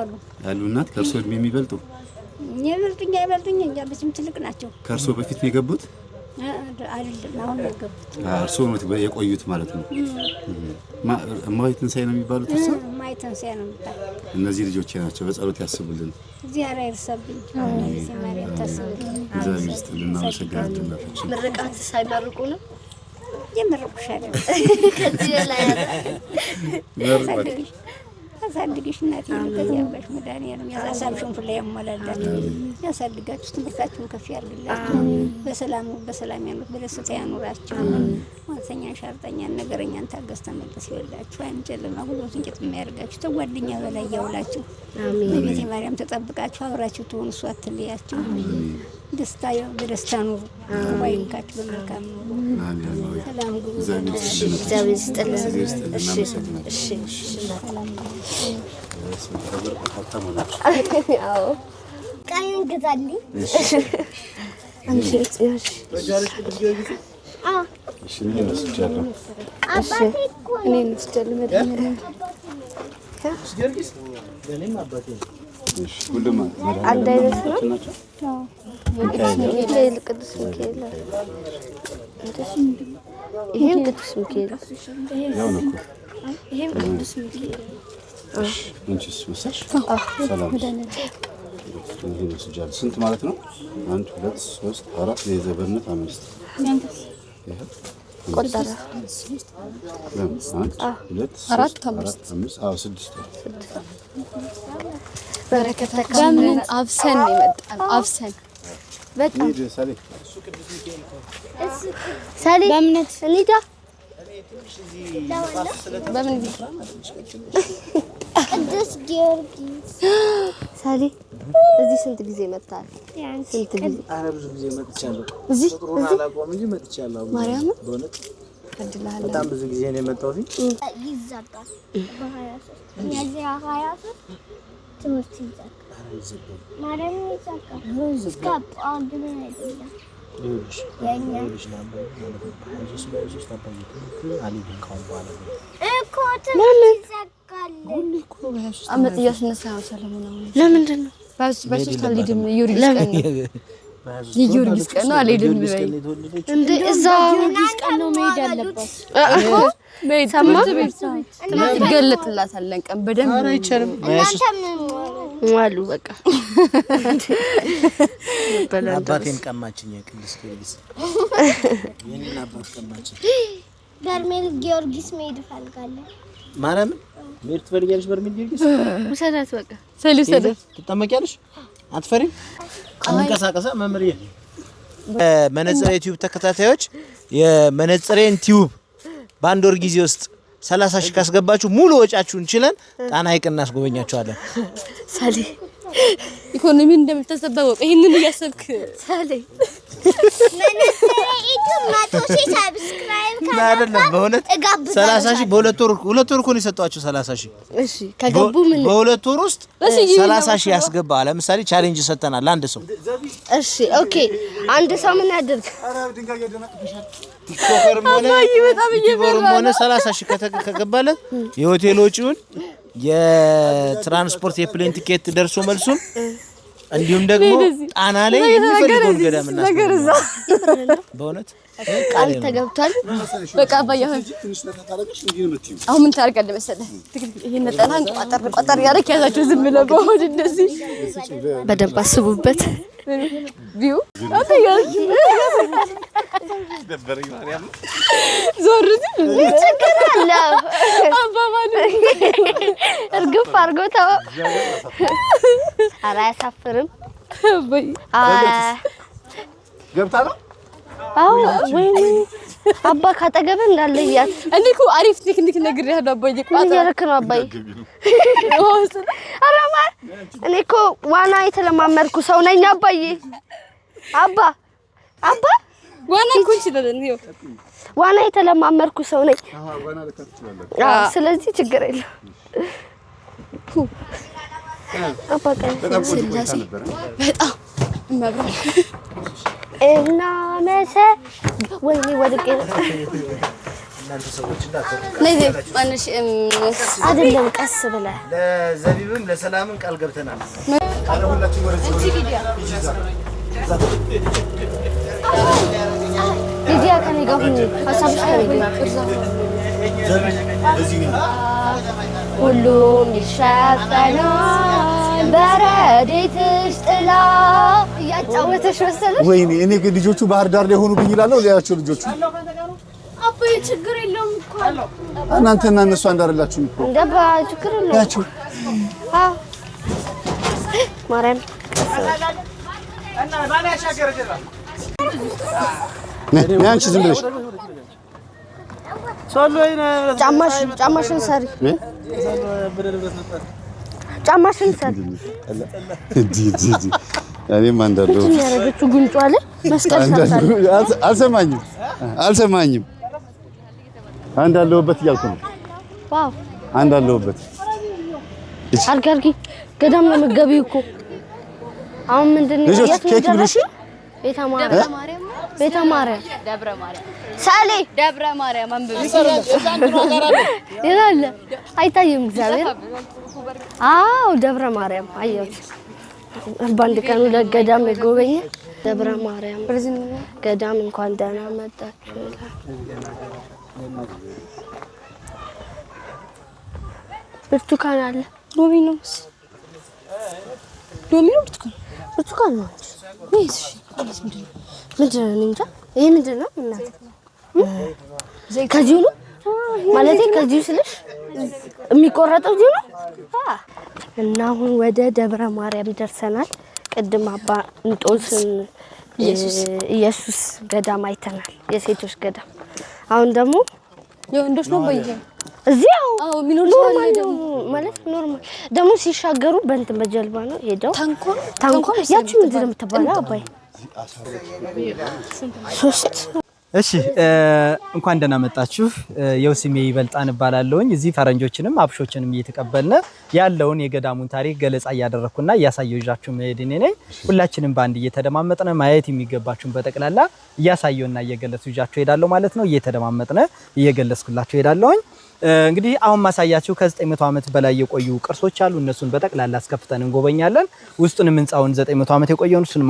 አሉ እናት ከእርስዎ እድሜ የሚበልጡ አይበልጡኝ እንጃ በስም ትልቅ ናቸው። ከእርስዎ በፊት ነው የገቡት? አይደለም አሁን ነው የገቡት። እርስዎ ነው የቆዩት ማለት ነው። እማዊ ትንሣኤ ነው የሚባሉት? እማዊ ትንሣኤ ነው የሚባሉት። እነዚህ ልጆቼ ናቸው። በጸሎት ያስቡልን። እግዚአብሔር አይርሳብኝ። እዚህ ማርያም ታስብልን። እግዚአብሔር ይስጥልን። እናመሰግናለን። ምርቃት ሳይመርቁ ነው የመረቁሻል። ከዚህ ላይ ያሳድግሽ እናቴ ነው። ከዚህ አባሽ መድኃኒዓለም ያሳሳብሽን ሁሉ ያሟላላት፣ ያሳድጋችሁ፣ ትምህርታችሁን ከፍ ያድርግላችሁ፣ በሰላም ያኑት፣ በደስታ ያኑራችሁ። ዋንተኛ ሻርጠኛን ነገረኛን ታገስ ተመለስ ይወላችሁ። አይን ጨለማ ሁሉ እንጨት የሚያደርጋችሁ ተጓደኛ በላይ ያውላችሁ። በቤተ ማርያም ተጠብቃችሁ አብራችሁ ትሆኑ፣ እሷ አትለያችሁ። በደስታ ኑሩ። ዋይንካችሁ በመልካም ኑሩ። ሰላም ጉሩ። እግዚአብሔር ይስጥልን። እሺ አዎ ቀይን ግዛልኝ። አንቺ እሺ እሺ ምን ወስጃለሁ? አባቴ እኮ እኔ ወስጃለሁ። መድኃኒዓለም እሺ ሁሉም አንድ አይነት ነው። ሚካኤል ቅዱስ ሚካኤል ይሄም ቅዱስ ሚካኤል ያው ነው እኮ ይሄም ቅዱስ ሚካኤል። አንቺስ ወሰድሽ? ሰላም ይሄን ወስጃለሁ። ስንት ማለት ነው? 1 2 3 4 የዘበነት 5 ቆጠረ። 1 2 4 5 አዎ 6 በረከት በምን አብሰን ይመጣል። አብሰን በጣም ሳሌ በእምነት እንሂዳ። በምን ቅዱስ ጊዮርጊስ ሳሊ እዚህ ስንት ጊዜ መጣል? ስንት ጊዜ? ኧረ ብዙ ጊዜ መጥቻለሁ። እዚህ ቁጥሩን አላውቀውም እንጂ መጥቻለሁ። ማርያም በእውነት አድላለ በጣም ብዙ ጊዜ ነው የመጣሁት። ይዘጋል በ23 ሚያዝያ 23 ትምህርት ይዘጋል። ማርያም ይዘጋል። እስከ ጳጉሜ ድረስ አይደለም። ይኸውልሽ ነበር ኢየሱስ ታባይቱ አልሄድም ካሁን በኋላ እኮ ትምህርት ይዘጋል። አመት እያስነሳ ሰለሞን ለምንድን ነው በሶስት አልሄድም? የጊዮርጊስ ቀን ነው አልሄድም እንደ እዛ ጊዮርጊስ ቀን ነው መሄድ ያለባት እኮ ትምህርት ቤት ይገለጥላታል ቀን በደንብ ኧረ አይቻልም ዋሉ በቃ አባቴን ቀማችኝ ቅዱስ ጊዮርጊስ የኔን አባት ቀማችኝ በርሜል ጊዮርጊስ መሄድ እፈልጋለሁ ማርያም መሄድ ትፈልጊያለሽ በርሜል ጊዮርጊስ ውሰዳት በቃ ሰልሰደ ትጠመቂያለሽ አትፈሪም አንቀሳቀሳ መምሪያ መነጽሬ ዩቲዩብ ተከታታዮች የመነጽሬን ዩቲዩብ በአንድ ወር ጊዜ ውስጥ 30 ሺህ ካስገባችሁ ሙሉ ወጫችሁን ችለን ጣና ሐይቅ እናስጎበኛችኋለን። ሳሊ ኢኮኖሚ እንደምትሰበው ይሄንን እያሰብክ ሳሊ መነጽሬ ዩቲዩብ 100 ሺህ ሰብስክራይብ አይደለም በእውነት 30 ሺህ በሁለት ወር እኮ ነው የሰጧችሁ 30 ሺህ እሺ ከገቡ ምን በሁለት ወር ውስጥ 30 ሺህ ያስገባ ለምሳሌ ቻሌንጅ ሰጠናል አንድ ሰው እሺ ኦኬ አንድ ሰው ምን ያድርግ ቲክቶከርም ሆነ 30 ሺህ ከገባለት የሆቴል ወጪውን የትራንስፖርት የፕሌን ቲኬት ደርሶ መልሱም እንዲሁም ደግሞ ጣና ላይ የሚፈልገውን ገዳም እናስገባለን። በእውነት ቃል ተገብቷል። በቃ ባያሁን አሁን ምን ታርቀል መሰለህ ይሄን ነጠላን ቋጠር ያረክ ያዛችሁ ዝም ብለው በሆድ እንደዚህ በደንብ አስቡበት። ቪው አታያችሁ ደበረኝ ማርያም ዞር ችግር አለው አባባሉ እርግፍ አድርጎ ተው ኧረ አያሳፍርም በይ ገብታ ነው አዎ ወይኔ አባ ካጠገብ እንዳለ ይያት እኔ እኮ አሪፍ ቴክኒክ ነግሬሃለሁ አባዬ ቋጣ ያረክ ነው አባዬ አራማ እኔ እኮ ዋና የተለማመድኩ ሰው ነኝ አባዬ አባ ዋና እኮ ይችላል ነው ዋና የተለማመድኩ ሰው ነኝ ስለዚህ ችግር የለም አባ በጣም መብራት እና መሰ ወይኔ ወድቄ እናንተ ሰዎች እንዳትወሩ ለዚህ ማንሽ አይደለም ቀስ ብለህ ለዘቢብም ለሰላምም ቃል ገብተናል። አረሁላችሁ ወረዚህ ሊዲያ ከኔ ጋር ሁኚ ሀሳብሽ ከኔ ጋር ሁሉም ይሸፈናል በረድኤትሽ ጥላ እያጫወተሽ መሰለሽ። ወይኔ እኔ ልጆቹ ባህር ዳር ላይ ሆኑብኝ ይላልው ሊያቸው ልጆቹ አባዬ ችግር የለውም እኮ እናንተና እነሱ አንድ አይደላችሁም እኮ እንደባ ችግር የለውም ያቸው አዎ ማርያም እና ማን ያሻገረጀራ አንቺ ዝም ብለሽ ጫማሽን ሰሪ ጫማሽን ሰሪ እኔም አንዳለሁ ያረገችው ጉንጯ ላይ መስቀል ሰርታለች። አልሰማኝም አንዳለሁበት እያልኩ ነው። ዋው አንዳለሁበት አርጋርጊ ገዳም ነው የምትገቢው እኮ አሁን ምንድነው ልጆች ኬክ ብሉሽ ቤተ ማርያም ደብረ ማርያም ሳሌ ደብረ ማርያም አንብብ ይላል አይታየም እግዚአብሔር አዎ ደብረ ማርያም አየሁት በአንድ ቀን ለገዳም የጎበኘ ደብረ ማርያም ገዳም እንኳን ደህና መጣችሁ ብርቱካን አለ ሎሚ ነው ብርቱካን ነው ወይስ ምንድን ነው እንጃ ይሄ ምንድን ነው እናት ከዚሁ ነው ማለቴ ከዚሁ ስልሽ የሚቆረጠው እዚሁ ነው እና አሁን ወደ ደብረ ማርያም ደርሰናል ቅድም አባ እንጦስን ኢየሱስ ገዳም አይተናል የሴቶች ገዳም አሁን ደግሞ የወንዶች ነው በየ እዚያው ኖርማል ነው ማለት ኖርማል ደግሞ ሲሻገሩ በእንትን በጀልባ ነው ሄደው ታንኳ ያቺ ምንድን ነው የምትባለው አባይ 3 እሺ እንኳን ደህና መጣችሁ የውስሜ ይበልጣን እባላለሁኝ እዚህ ፈረንጆችንም አብሾችንም እየተቀበልነ ያለውን የገዳሙን ታሪክ ገለጻ ያደረኩና ያሳየውጃችሁ መሄድኔ ነኝ ሁላችንም ባንድ እየተደማመጥነ ማየት የሚገባችሁን በጠቅላላ ያሳየውና እየገለጽኩላችሁ ሄዳለሁ ማለት ነው እየተደማመጥነ እየገለጽኩላችሁ ሄዳለሁኝ እንግዲህ አሁን ማሳያችሁ ከ900 ዓመት በላይ የቆዩ ቅርሶች አሉ እነሱን በጠቅላላ አስከፍተን እንጎበኛለን ውስጡንም ህንጻውን 900 ዓመት የቆየውን እሱን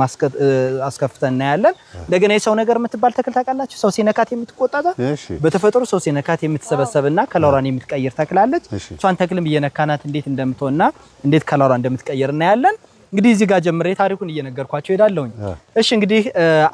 አስከፍተን እናያለን እንደገና የሰው ነገር የምትባል ተክል ታውቃላችሁ ሰው ሲነካት የምትቆጣጣ በተፈጥሮ ሰው ሲነካት የምትሰበሰብና ከለሯን የምትቀይር ተክላለች እሷን ተክልም እየነካናት እንዴት እንደምትሆንና እንዴት ከለሯ እንደምትቀይር እናያለን እንግዲህ እዚህ ጋር ጀምሬ ታሪኩን እየነገርኳችሁ ሄዳለሁኝ እሺ እንግዲህ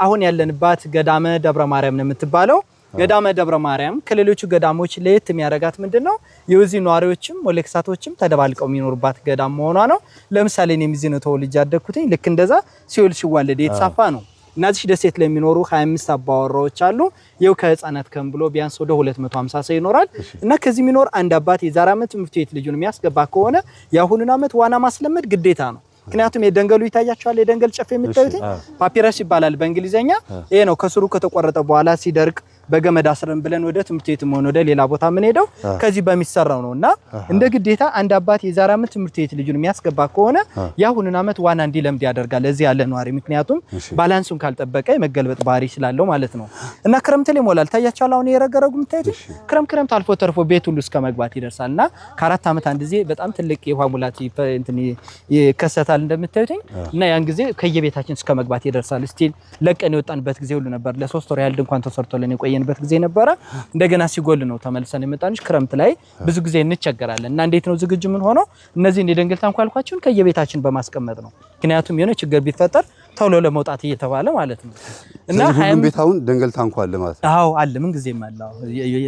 አሁን ያለንባት ገዳመ ደብረ ማርያም ነው የምትባለው ገዳመ ደብረ ማርያም ከሌሎቹ ገዳሞች ለየት የሚያረጋት ምንድነው የውዚ ኗሪዎችም ሞለክሳቶችም ተደባልቀው የሚኖርባት ገዳም መሆኗ ነው ለምሳሌ እኔም እዚህ ነው ተወልጄ ያደግኩትኝ ልክ እንደዛ ሲኦል ሲዋለድ የተሳፋ ነው እናዚህ ደሴት ላይ የሚኖሩ 25 አባወራዎች አሉ የው ከህፃናት ከምብሎ ቢያንስ ወደ 250 ሰው ይኖራል እና ከዚህ የሚኖር አንድ አባት የዛሬ ዓመት ትምህርት ቤት ልጁን የሚያስገባ ከሆነ ያሁኑን ዓመት ዋና ማስለመድ ግዴታ ነው ምክንያቱም የደንገሉ ይታያቸዋል የደንገል ጨፍ የምታዩት ፓፒረስ ይባላል በእንግሊዘኛ ይሄ ነው ከስሩ ከተቆረጠ በኋላ ሲደርቅ በገመድ አስረን ብለን ወደ ትምህርት ቤት ሆነ ወደ ሌላ ቦታ ምን ሄደው ከዚህ በሚሰራው ነውና እንደ ግዴታ አንድ አባት የዛሬ ዓመት ትምህርት ቤት ልጁን የሚያስገባ ከሆነ ያሁኑን ዓመት ዋና እንዲለምድ ያደርጋል እዚህ ያለ ኗሪ ምክንያቱም ባላንሱን ካልጠበቀ የመገልበጥ ባህሪ ስላለው ማለት ነው እና ክረምት ላይ ሞላል ታያቻው አሁን የረገረጉ ምታዩት ክረምት አልፎ ተርፎ ቤት ሁሉ እስከ መግባት ይደርሳልና ከአራት ዓመት አንድ ጊዜ በጣም ትልቅ የውሃ ሙላት እንትን ይከሰታል እንደምታዩት እና ያን ጊዜ ከየቤታችን እስከ መግባት ይደርሳል ስቲል ለቀን የወጣንበት ጊዜ ሁሉ ነበር ለ3 ወር ያህል እንኳን ተሰርቶልን የቆየንበት ጊዜ ነበር እንደገና ሲጎል ነው ተመልሰን የመጣንሽ ክረምት ላይ ብዙ ጊዜ እንቸገራለን እና እንዴት ነው ዝግጁ ምን ሆኖ እነዚህ የደንገል ታንኳልኳችሁን ከየቤታችን በማስቀመጥ ነው ምክንያቱም የሆነ ችግር ቢፈጠር ቶሎ ለመውጣት እየተባለ ማለት ነው እና ሁሉም ቤታውን ደንገል ታንኳል ማለት ነው አዎ አለ ምን ጊዜ ማላው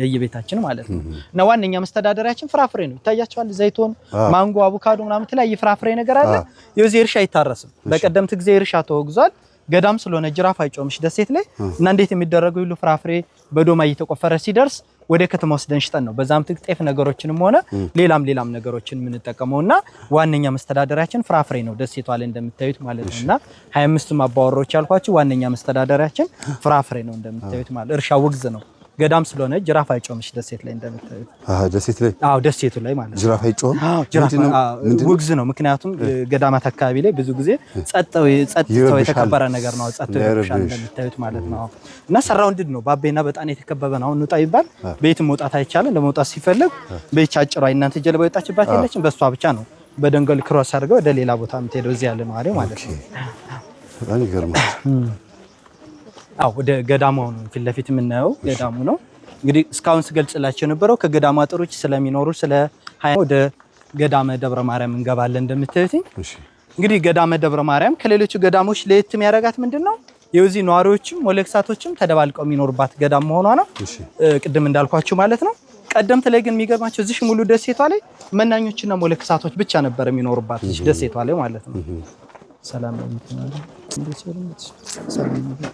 የየቤታችን ማለት ነው እና ዋነኛ መስተዳደሪያችን ፍራፍሬ ነው ይታያችኋል ዘይቶን ማንጎ አቮካዶ ምናምን ተለያየ ፍራፍሬ ነገር አለ የዚህ እርሻ አይታረስም በቀደምት ጊዜ እርሻ ተወግዟል ገዳም ስለሆነ ጅራፍ አይጮምሽ ደሴት ላይ እና እንዴት የሚደረገው ሁሉ ፍራፍሬ በዶማ እየተቆፈረ ሲደርስ ወደ ከተማ ወስደን ሽጠን ነው በዛም ጥቅጤፍ ነገሮችንም ሆነ ሌላም ነገሮችን ምን ተጠቀመውና ዋነኛ መስተዳደሪያችን ፍራፍሬ ነው ደሴቷ ላይ እንደምታዩት ማለት ነውና 25 አባወሮች ያልኳችሁ ዋነኛ መስተዳደሪያችን ፍራፍሬ ነው እንደምታዩት ማለት እርሻ ውግዝ ነው ገዳም ስለሆነ ጅራፍ አይጮምሽ ደሴት ላይ እንደምታዩት ደሴት ላይ ደሴቱ ላይ ማለት ጅራፍ አይጮም ውግዝ ነው ምክንያቱም ገዳማት አካባቢ ላይ ብዙ ጊዜ ጸጥተው የተከበረ ነገር ነው ጸጥተው ይርሻል እንደምታዩት ማለት ነው እና ሰራውንድ ነው ባቤና በጣም የተከበበ ነው አሁን ወጣ ይባል ቤት መውጣት አይቻልም ለመውጣት ሲፈልግ በቻጭራ እናንተ ጀልባ ወጣችባት የለችም በሷ ብቻ ነው በደንገል ክሮስ አድርገው ወደ ሌላ ቦታ የምትሄደው እዚህ ያለ ነው አይደል ማለት ነው በጣም ይገርማል ወደ ገዳሙ ነው ፊት ለፊት የምናየው ገዳሙ ነው እንግዲህ እስካሁን ስገልጽላችሁ የነበረው ከገዳሙ አጥሮች ስለሚኖሩ ስለ ወደ ገዳመ ደብረ ማርያም እንገባለን እንደምታዩት እንግዲህ ገዳመ ደብረ ማርያም ከሌሎቹ ገዳሞች ለየት የሚያረጋት ምንድነው የውዚ ኗሪዎችም ሞለክሳቶችም ተደባልቀው የሚኖርባት ገዳም መሆኗ ነው ቅድም እንዳልኳችሁ ማለት ነው ቀደምት ላይ ግን የሚገርማቸው እዚህ ሙሉ ደሴቷ ላይ መናኞችና ሞለክሳቶች ብቻ ነበር የሚኖርባት እዚህ ደሴቷ ላይ ማለት ነው ሰላም ነው ሰላም ነው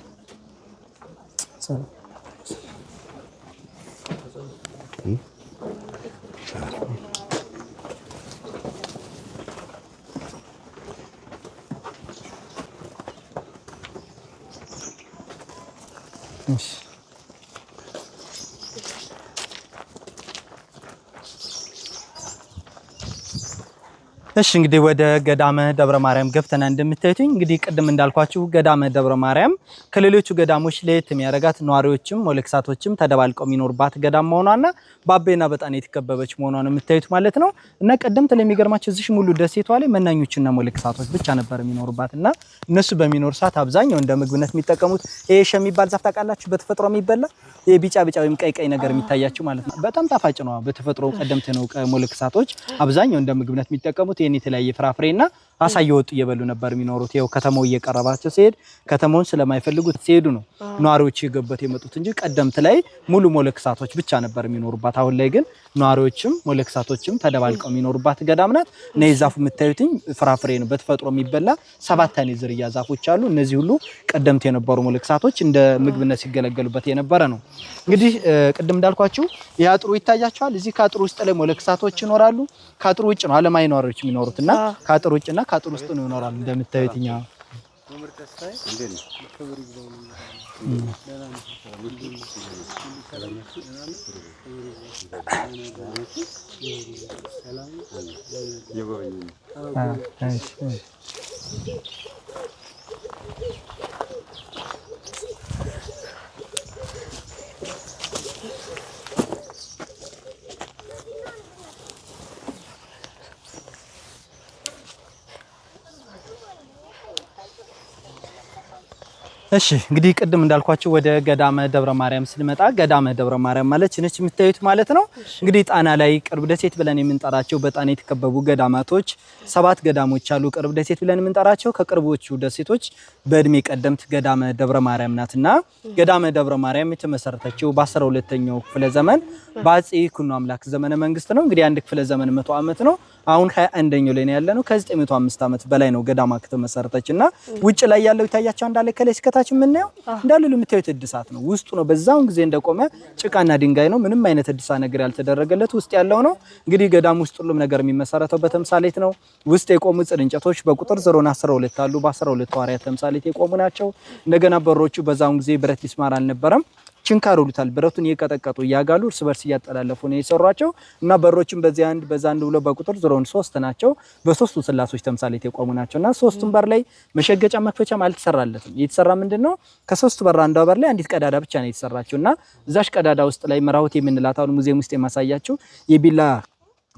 እሺ እንግዲህ ወደ ገዳመ ደብረ ማርያም ገብተና እንደምታዩት እንግዲህ ቅድም እንዳልኳችሁ ገዳመ ደብረ ማርያም ከሌሎቹ ገዳሞች ለየት የሚያረጋት ኗሪዎችም ሞለክሳቶችም ተደባልቀው የሚኖርባት ገዳም መሆኗና ባቤና በጣም የተከበበች መሆኗን የምታዩት ማለት ነው እና ቀደምት ለሚገርማችሁ እዚህ ሙሉ ደሴቷ ላይ መናኞችና ሞለክሳቶች ብቻ ነበር የሚኖርባትና እነሱ በሚኖር ሰዓት አብዛኛው እንደ ምግብነት የሚጠቀሙት ይሄ ሸሚባል ዛፍ ታውቃላችሁ በተፈጥሮ የሚበላ ይሄ ቢጫ ወይም ቀይ ነገር የሚታያችሁ ማለት ነው በጣም ጣፋጭ ነው በተፈጥሮ ቀደምት ነው ሞለክሳቶች አብዛኛው እንደ ምግብነት የሚጠቀሙት የኔ የተለያየ ፍራፍሬና አሳ እየወጡ እየበሉ ነበር የሚኖሩት። ይኸው ከተማው እየቀረባቸው ሲሄድ ከተማውን ስለማይፈልጉት ሲሄዱ ነው ነዋሪዎች የገቡት የመጡት እንጂ ቀደምት ላይ ሙሉ ሞለክሳቶች ብቻ ነበር የሚኖሩባት። አሁን ላይ ግን ነዋሪዎችም ሞለክሳቶችም ተደባልቀው የሚኖሩባት ገዳም ናት። እና የዛፉ የምታዩትኝ ፍራፍሬ ነው በተፈጥሮ የሚበላ 7 አይነት ዝርያ ዛፎች አሉ። እነዚህ ሁሉ ቀደምት የነበሩ ሞለክሳቶች እንደ ምግብነት ሲገለገሉበት የነበረ ነው። እንግዲህ ቅድም እንዳልኳችሁ ያጥሩ ይታያቸዋል። እዚህ ካጥሩ ውስጥ ላይ ሞለክሳቶች ይኖራሉ። ካጥሩ ውጭ ነው ዓለማዊ ነዋሪዎች የሚኖሩትና ካጥሩ ውጭና ካጥሩ ውስጥ ነው ይኖራሉ። እንደምታዩትኛ እሺ እንግዲህ ቅድም እንዳልኳችሁ ወደ ገዳመ ደብረ ማርያም ስንመጣ ገዳመ ደብረ ማርያም ማለት እነች የምታዩት ማለት ነው። እንግዲህ ጣና ላይ ቅርብ ደሴት ብለን የምንጠራቸው በጣና የተከበቡ ገዳማቶች 7 ገዳሞች አሉ። ቅርብ ደሴት ብለን የምንጠራቸው ከቅርቦቹ ደሴቶች በእድሜ ቀደምት ገዳመ ደብረ ማርያም ናትና ገዳመ ደብረ ማርያም የተመሰረተችው በ12ኛው ክፍለ ዘመን በአፄ ይኩኖ አምላክ ዘመነ መንግስት ነው። እንግዲህ አንድ ክፍለ ዘመን 100 ዓመት ነው። አሁን 21ኛው ላይ ነው ያለነው። ከ905 ዓመት በላይ ነው ገዳማ ከተመሰረተችና ውጭ ላይ ያለው ይታያቸው እንዳለ ከላይ እስከታች ምንየው እንዳለ ለምታዩት እድሳት ነው። ውስጡ ነው በዛውን ጊዜ እንደቆመ ጭቃና ድንጋይ ነው። ምንም አይነት እድሳ ነገር ያልተደረገለት ውስጥ ያለው ነው። እንግዲህ ገዳም ውስጥ ሁሉም ነገር የሚመሰረተው በተምሳሌት ነው። ውስጥ የቆሙ ጽድ እንጨቶች በቁጥር 012 አሉ። በ12 ሐዋርያት ተምሳሌት የቆሙ ናቸው። እንደገና በሮቹ በዛውን ጊዜ ብረት ሚስማር አልነበረም። ችንካር ይሉታል። ብረቱን እየቀጠቀጡ እያጋሉ እርስ በርስ እያጠላለፉ ነው የሰሯቸው እና በሮችም በዛ አንድ ብሎ በቁጥር 03 ናቸው። በሶስቱ ስላሶች ተምሳሌት የቆሙ ናቸውና ሶስቱም በር ላይ መሸገጫ መክፈቻም አልተሰራለትም። የተሰራ ምንድነው ከሶስቱ በር አንዷ በር ላይ አንዲት ቀዳዳ ብቻ ነው የተሰራቸውና እዛሽ ቀዳዳ ውስጥ ላይ መራውት የምንላት አሁን ሙዚየም ውስጥ የማሳያችሁ የቢላ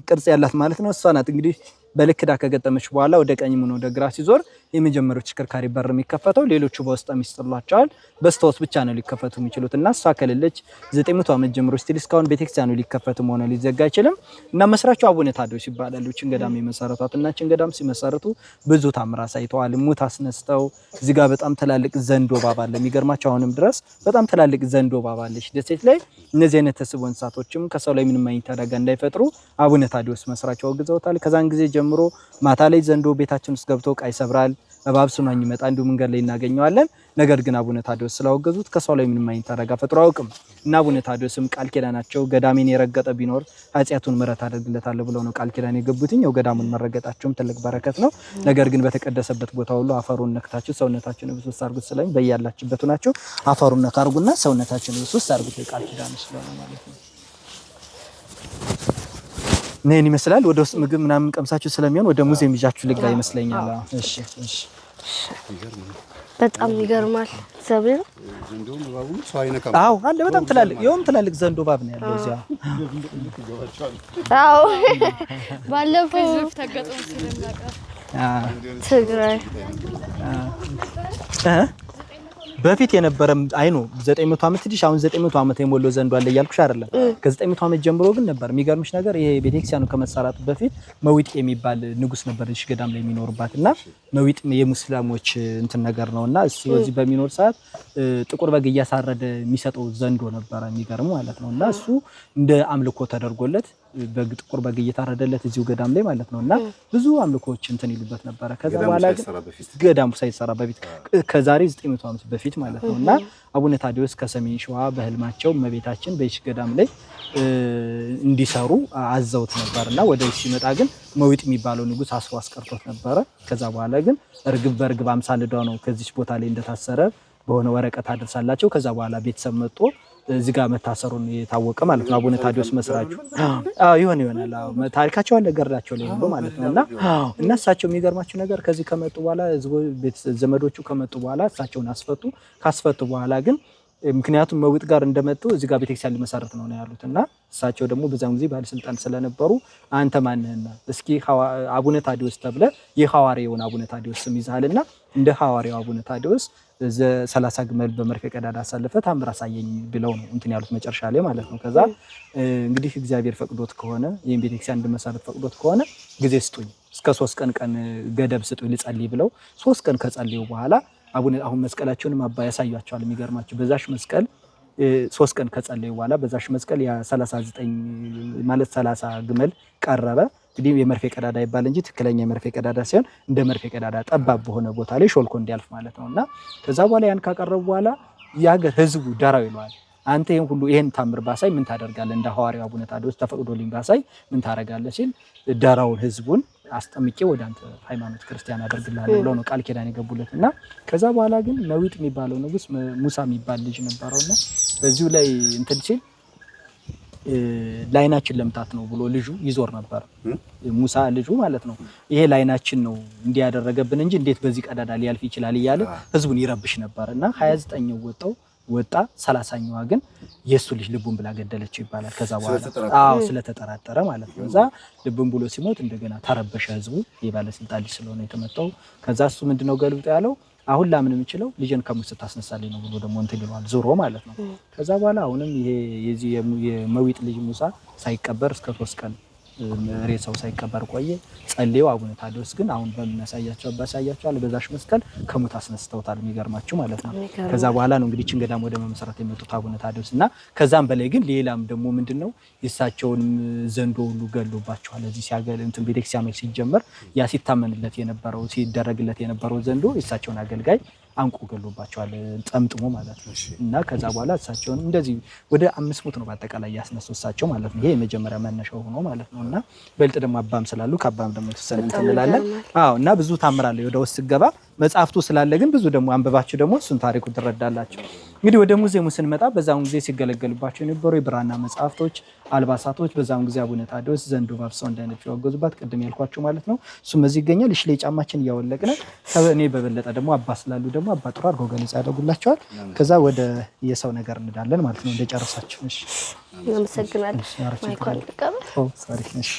ቅርጽ ያላት ማለት ነው እሷ ናት። እንግዲህ በልክዳ ከገጠመች በኋላ ወደ ቀኝ ምን ወደ ግራ ሲዞር የመጀመሪያው ተሽከርካሪ በር የሚከፈተው ሌሎቹ በውስጥ የሚስጥሏቸዋል። በስተውስ ብቻ ነው ሊከፈቱ የሚችሉትና እሷ ከሌለች 900 ዓመት ጀምሮ ስቲል እስካሁን ቤተክርስቲያኑ ሊከፈትም ሆነ ሊዘጋ አይችልም። እና መስራቹ አቡነ ታዲዮስ ይባላሉ። ችንገዳም የመሰረቷት እና ችንገዳም ሲመሰረቱ ብዙ ታምራ ሳይተዋል። ሙት አስነስተው እዚህ ጋር በጣም ትላልቅ ዘንዶ እባብ አለ። የሚገርማቸው አሁንም ድረስ በጣም ትላልቅ ዘንዶ እባብ አለች ደሴት ላይ። እነዚህ አይነት ተስቦ እንስሳቶችም ከሰው ላይ ምንም አይነት አደጋ እንዳይፈጥሩ አቡነ ታዲዮስ መስራቹ አውግዘውታል። ከዛን ጊዜ ጀምሮ ማታ ላይ ዘንዶ ቤታችን ውስጥ ገብቶ ዕቃ ይሰብራል፣ እባብ ስኗኝ ይመጣ እንዲሁ መንገድ ላይ እናገኘዋለን። ነገር ግን አቡነ ታዲዮስ ስላወገዙት ከሰው ላይ ምንም አይነት አደጋ ፈጥሮ አያውቅም እና አቡነ ታዲዮስም ቃል ኪዳናቸው ገዳሜን የረገጠ ቢኖር ኃጢአቱን ምሕረት አደርግለታለሁ ብለው ነው ቃል ኪዳን የገቡትኝ። ያው ገዳሙን መረገጣቸውም ትልቅ በረከት ነው። ነገር ግን በተቀደሰበት ቦታ ሁሉ አፈሩን ነክታችሁ ሰውነታችሁን ብሱስ አድርጉት ስለኝ በያላችሁበት ናቸው። አፈሩን ነካ አድርጉና ሰውነታችሁን ብሱስ አድርጉት ቃል ኪዳን ስለሆነ ማለት ነው። ነን ይመስላል። ወደ ውስጥ ምግብ ምናምን ቀምሳችሁ ስለሚሆን ወደ ሙዚየም ይዣችሁ ልጋ ይመስለኛል። እሺ እሺ። በጣም ይገርማል። ዘብር ዘንዶም እባቡ ሰው አይነካም። አዎ አለ። በጣም ትላልቅ ዘንዶ እባብ ነው ያለው እዚያ። አዎ ባለፈው ተገጠሙ ስለናቀ ትግራይ በፊት የነበረም አይኑ 900 ዓመት ልጅ አሁን 900 ዓመት የሞላው ዘንዶ አለ እያልኩሽ አይደለም። ከ900 ዓመት ጀምሮ ግን ነበር። የሚገርምሽ ነገር ይሄ ቤተክርስቲያኑ ከመሰራቱ በፊት መዊጥ የሚባል ንጉስ ነበር እሺ ገዳም ላይ የሚኖርባትና መዊጥ የሙስሊሞች እንትን ነገር ነውና እሱ እዚህ በሚኖር ሰዓት ጥቁር በግ እያሳረደ የሚሰጠው ዘንዶ ነበር። የሚገርም ማለት ነውና እሱ እንደ አምልኮ ተደርጎለት በግ ጥቁር በግ እየታረደለት እዚሁ ገዳም ላይ ማለት ነውና ብዙ አምልኮዎች እንትን ይሉበት ነበር። ከዛ በኋላ ገዳሙ ሳይሰራ በፊት ከዛሬ 900 ዓመት በፊት ማለት ነውና አቡነ ታዲዮስ ከሰሜን ሸዋ በህልማቸው እመቤታችን በይሽ ገዳም ላይ እንዲሰሩ አዘውት ነበርና ወደዚህ ሲመጣ ግን መዊጥ የሚባለው ንጉስ አስሮ አስቀርቶት ነበረ። ከዛ በኋላ ግን እርግብ በርግብ አምሳል ዳው ነው ከዚህ ቦታ ላይ እንደታሰረ በሆነ ወረቀት አድርሳላቸው። ከዛ በኋላ ቤተሰብ መጥቶ እዚህ ጋር መታሰሩን የታወቀ ማለት ነው። አቡነ ታዲዮስ መስራቹ ይሆናል ታሪካቸው አለ ገርዳቸው ላይ ነው ማለት ነውና እና እሳቸው የሚገርማቸው ነገር ከዚህ ከመጡ በኋላ ዘመዶቹ ከመጡ በኋላ እሳቸውን ካስፈቱ በኋላ ግን ምክንያቱም መዊጥ ጋር እንደመጡ እዚህ ጋር ቤተክርስቲያን ሊመሰረት ነው ያሉትና እሳቸው ደግሞ በዛም ጊዜ ባለስልጣን ስለነበሩ አንተ ማንነህና እስኪ አቡነ ታዲዮስ ተብለ የሐዋርያውን አቡነ ታዲዮስ ስም ይዛልና እንደ ሐዋርያው አቡነ ታዲዮስ 30 ግመል በመርፌ ቀዳዳ አሳልፈ ታምር አሳየኝ ብለው ነው እንትን ያሉት መጨረሻ ላይ ማለት ነው። ከዛ እንግዲህ እግዚአብሔር ፈቅዶት ከሆነ ይሄን ቤተክርስቲያን እንድመሰረት ፈቅዶት ከሆነ ጊዜ ስጡኝ እስከ 3 ቀን ገደብ ስጡ ልጸልይ ብለው 3 ቀን ከጸልዩ በኋላ አቡነ አሁን መስቀላቸውንም አባ ያሳያቸዋል። የሚገርማቸው በዛሽ መስቀል 3 ቀን ከጸለዩ በኋላ በዛሽ መስቀል ያ 39 ማለት 30 ግመል ቀረበ። እንግዲህ የመርፌ ቀዳዳ ይባል እንጂ ትክክለኛ የመርፌ ቀዳዳ ሳይሆን እንደ መርፌ ቀዳዳ ጠባብ በሆነ ቦታ ላይ ሾልኮ እንዲያልፍ ማለት ነውና ከዛ በኋላ ያን ካቀረቡ በኋላ ያገር ህዝቡ ዳራው ይለዋል። አንተ ይሄን ሁሉ ይሄን ታምር ባሳይ ምን ታደርጋለህ? እንደ ሐዋርያው አቡነ ታዲዮስ ተፈቅዶልኝ ባሳይ ምን ታደርጋለህ ሲል ዳራውን ህዝቡን አስጠምቄ ወደ አንተ ሃይማኖት ክርስቲያን አደርግልሃለሁ ብለው ነው ቃል ኪዳን የገቡለትና ከዛ በኋላ ግን ነዊጥ የሚባለው ንጉስ ሙሳ የሚባል ልጅ ነበረውና በዚሁ ላይ እንትን ሲል ላይናችን ለምታት ነው ብሎ ልጁ ይዞር ነበር። ሙሳ ልጁ ማለት ነው። ይሄ ላይናችን ነው እንዲያደረገብን እንጂ እንዴት በዚህ ቀዳዳ ሊያልፍ ይችላል እያለ ህዝቡን ይረብሽ ነበርና 29ኛው ወጣ 30ኛዋ ግን የሱ ልጅ ልቡን ብላ ገደለችው ይባላል። ከዛ በኋላ ስለተጠራጠረ ማለት ነው። እዛ ልቡን ብሎ ሲሞት እንደገና ተረበሸ ህዝቡ። የባለስልጣን ልጅ ስለሆነ የተመጣው ከዛ እሱ ምንድነው ገልብጦ ያለው አሁን ላምን የምችለው ልጅን ከሙት ታስነሳልኝ ነው ብሎ ደግሞ እንትን ይሏል ዞሮ ማለት ነው። ከዛ በኋላ አሁንም ይሄ የዚህ የመዊጥ ልጅ ሙሳ ሳይቀበር እስከ 3 ቀን ሬሳው ሳይቀበር ቆየ። ጸልየው አቡነ ታዲዮስ ግን አሁን በመሳያቸው አባሳያቸዋል በዛሽ መስቀል ከሙት አስነስተውታል። የሚገርማችሁ ማለት ነው። ከዛ በኋላ ነው እንግዲህ ችንገዳም ወደ መመሰረት የመጡት አቡነ ታዲዮስና ከዛም በላይ ግን ሌላም ደግሞ ምንድነው የሳቸውን ዘንዶ ሁሉ ገሎባቸዋል። እዚህ ሲያገል እንትን ቤተክርስቲያኖች ሲጀመር ያ ሲታመንለት የነበረው ሲደረግለት የነበረው ዘንዶ የሳቸውን አገልጋይ አንቆ ገሎባቸዋል ጠምጥሞ ማለት ነው። እና ከዛ በኋላ እሳቸውን እንደዚህ ወደ 500 ነው በአጠቃላይ ያስነሱት እሳቸው ማለት ነው። ይሄ የመጀመሪያ መነሻው ሆኖ ማለት ነውና በልጥ ደግሞ አባም ስላሉ ከአባም ደግሞ ተሰነን እንላለን። እና ብዙ ታምራለ ወደ ውስጥ ገባ መጽሐፍቱ ስላለ ግን ብዙ ደግሞ አንበባችሁ ደግሞ እሱን ታሪኩ ትረዳላችሁ። እንግዲህ ወደ ሙዚየሙ ስንመጣ በዛውን ጊዜ ሲገለገሉባቸው የነበሩ የብራና መጽሐፍቶች፣ አልባሳቶች በዛውን ጊዜ አቡነ ታዲዮስ ዘንዶ ባርሰው እንደነጭ ያወገዙባት ቅድም ያልኳችሁ ማለት ነው። እሱም እዚህ ይገኛል። እሺ ላይ ጫማችን እያወለቅን ከእኔ በበለጠ ደግሞ አባ ስላሉ ደግሞ አባ ጥሩ አድርገው ገለጻ ያደርጉላቸዋል። ከዛ ወደ የሰው ነገር እንዳለን ማለት ነው እንደጨረሳችሁ። እሺ እናመሰግናለን። ማይኳል ተቀበል። እሺ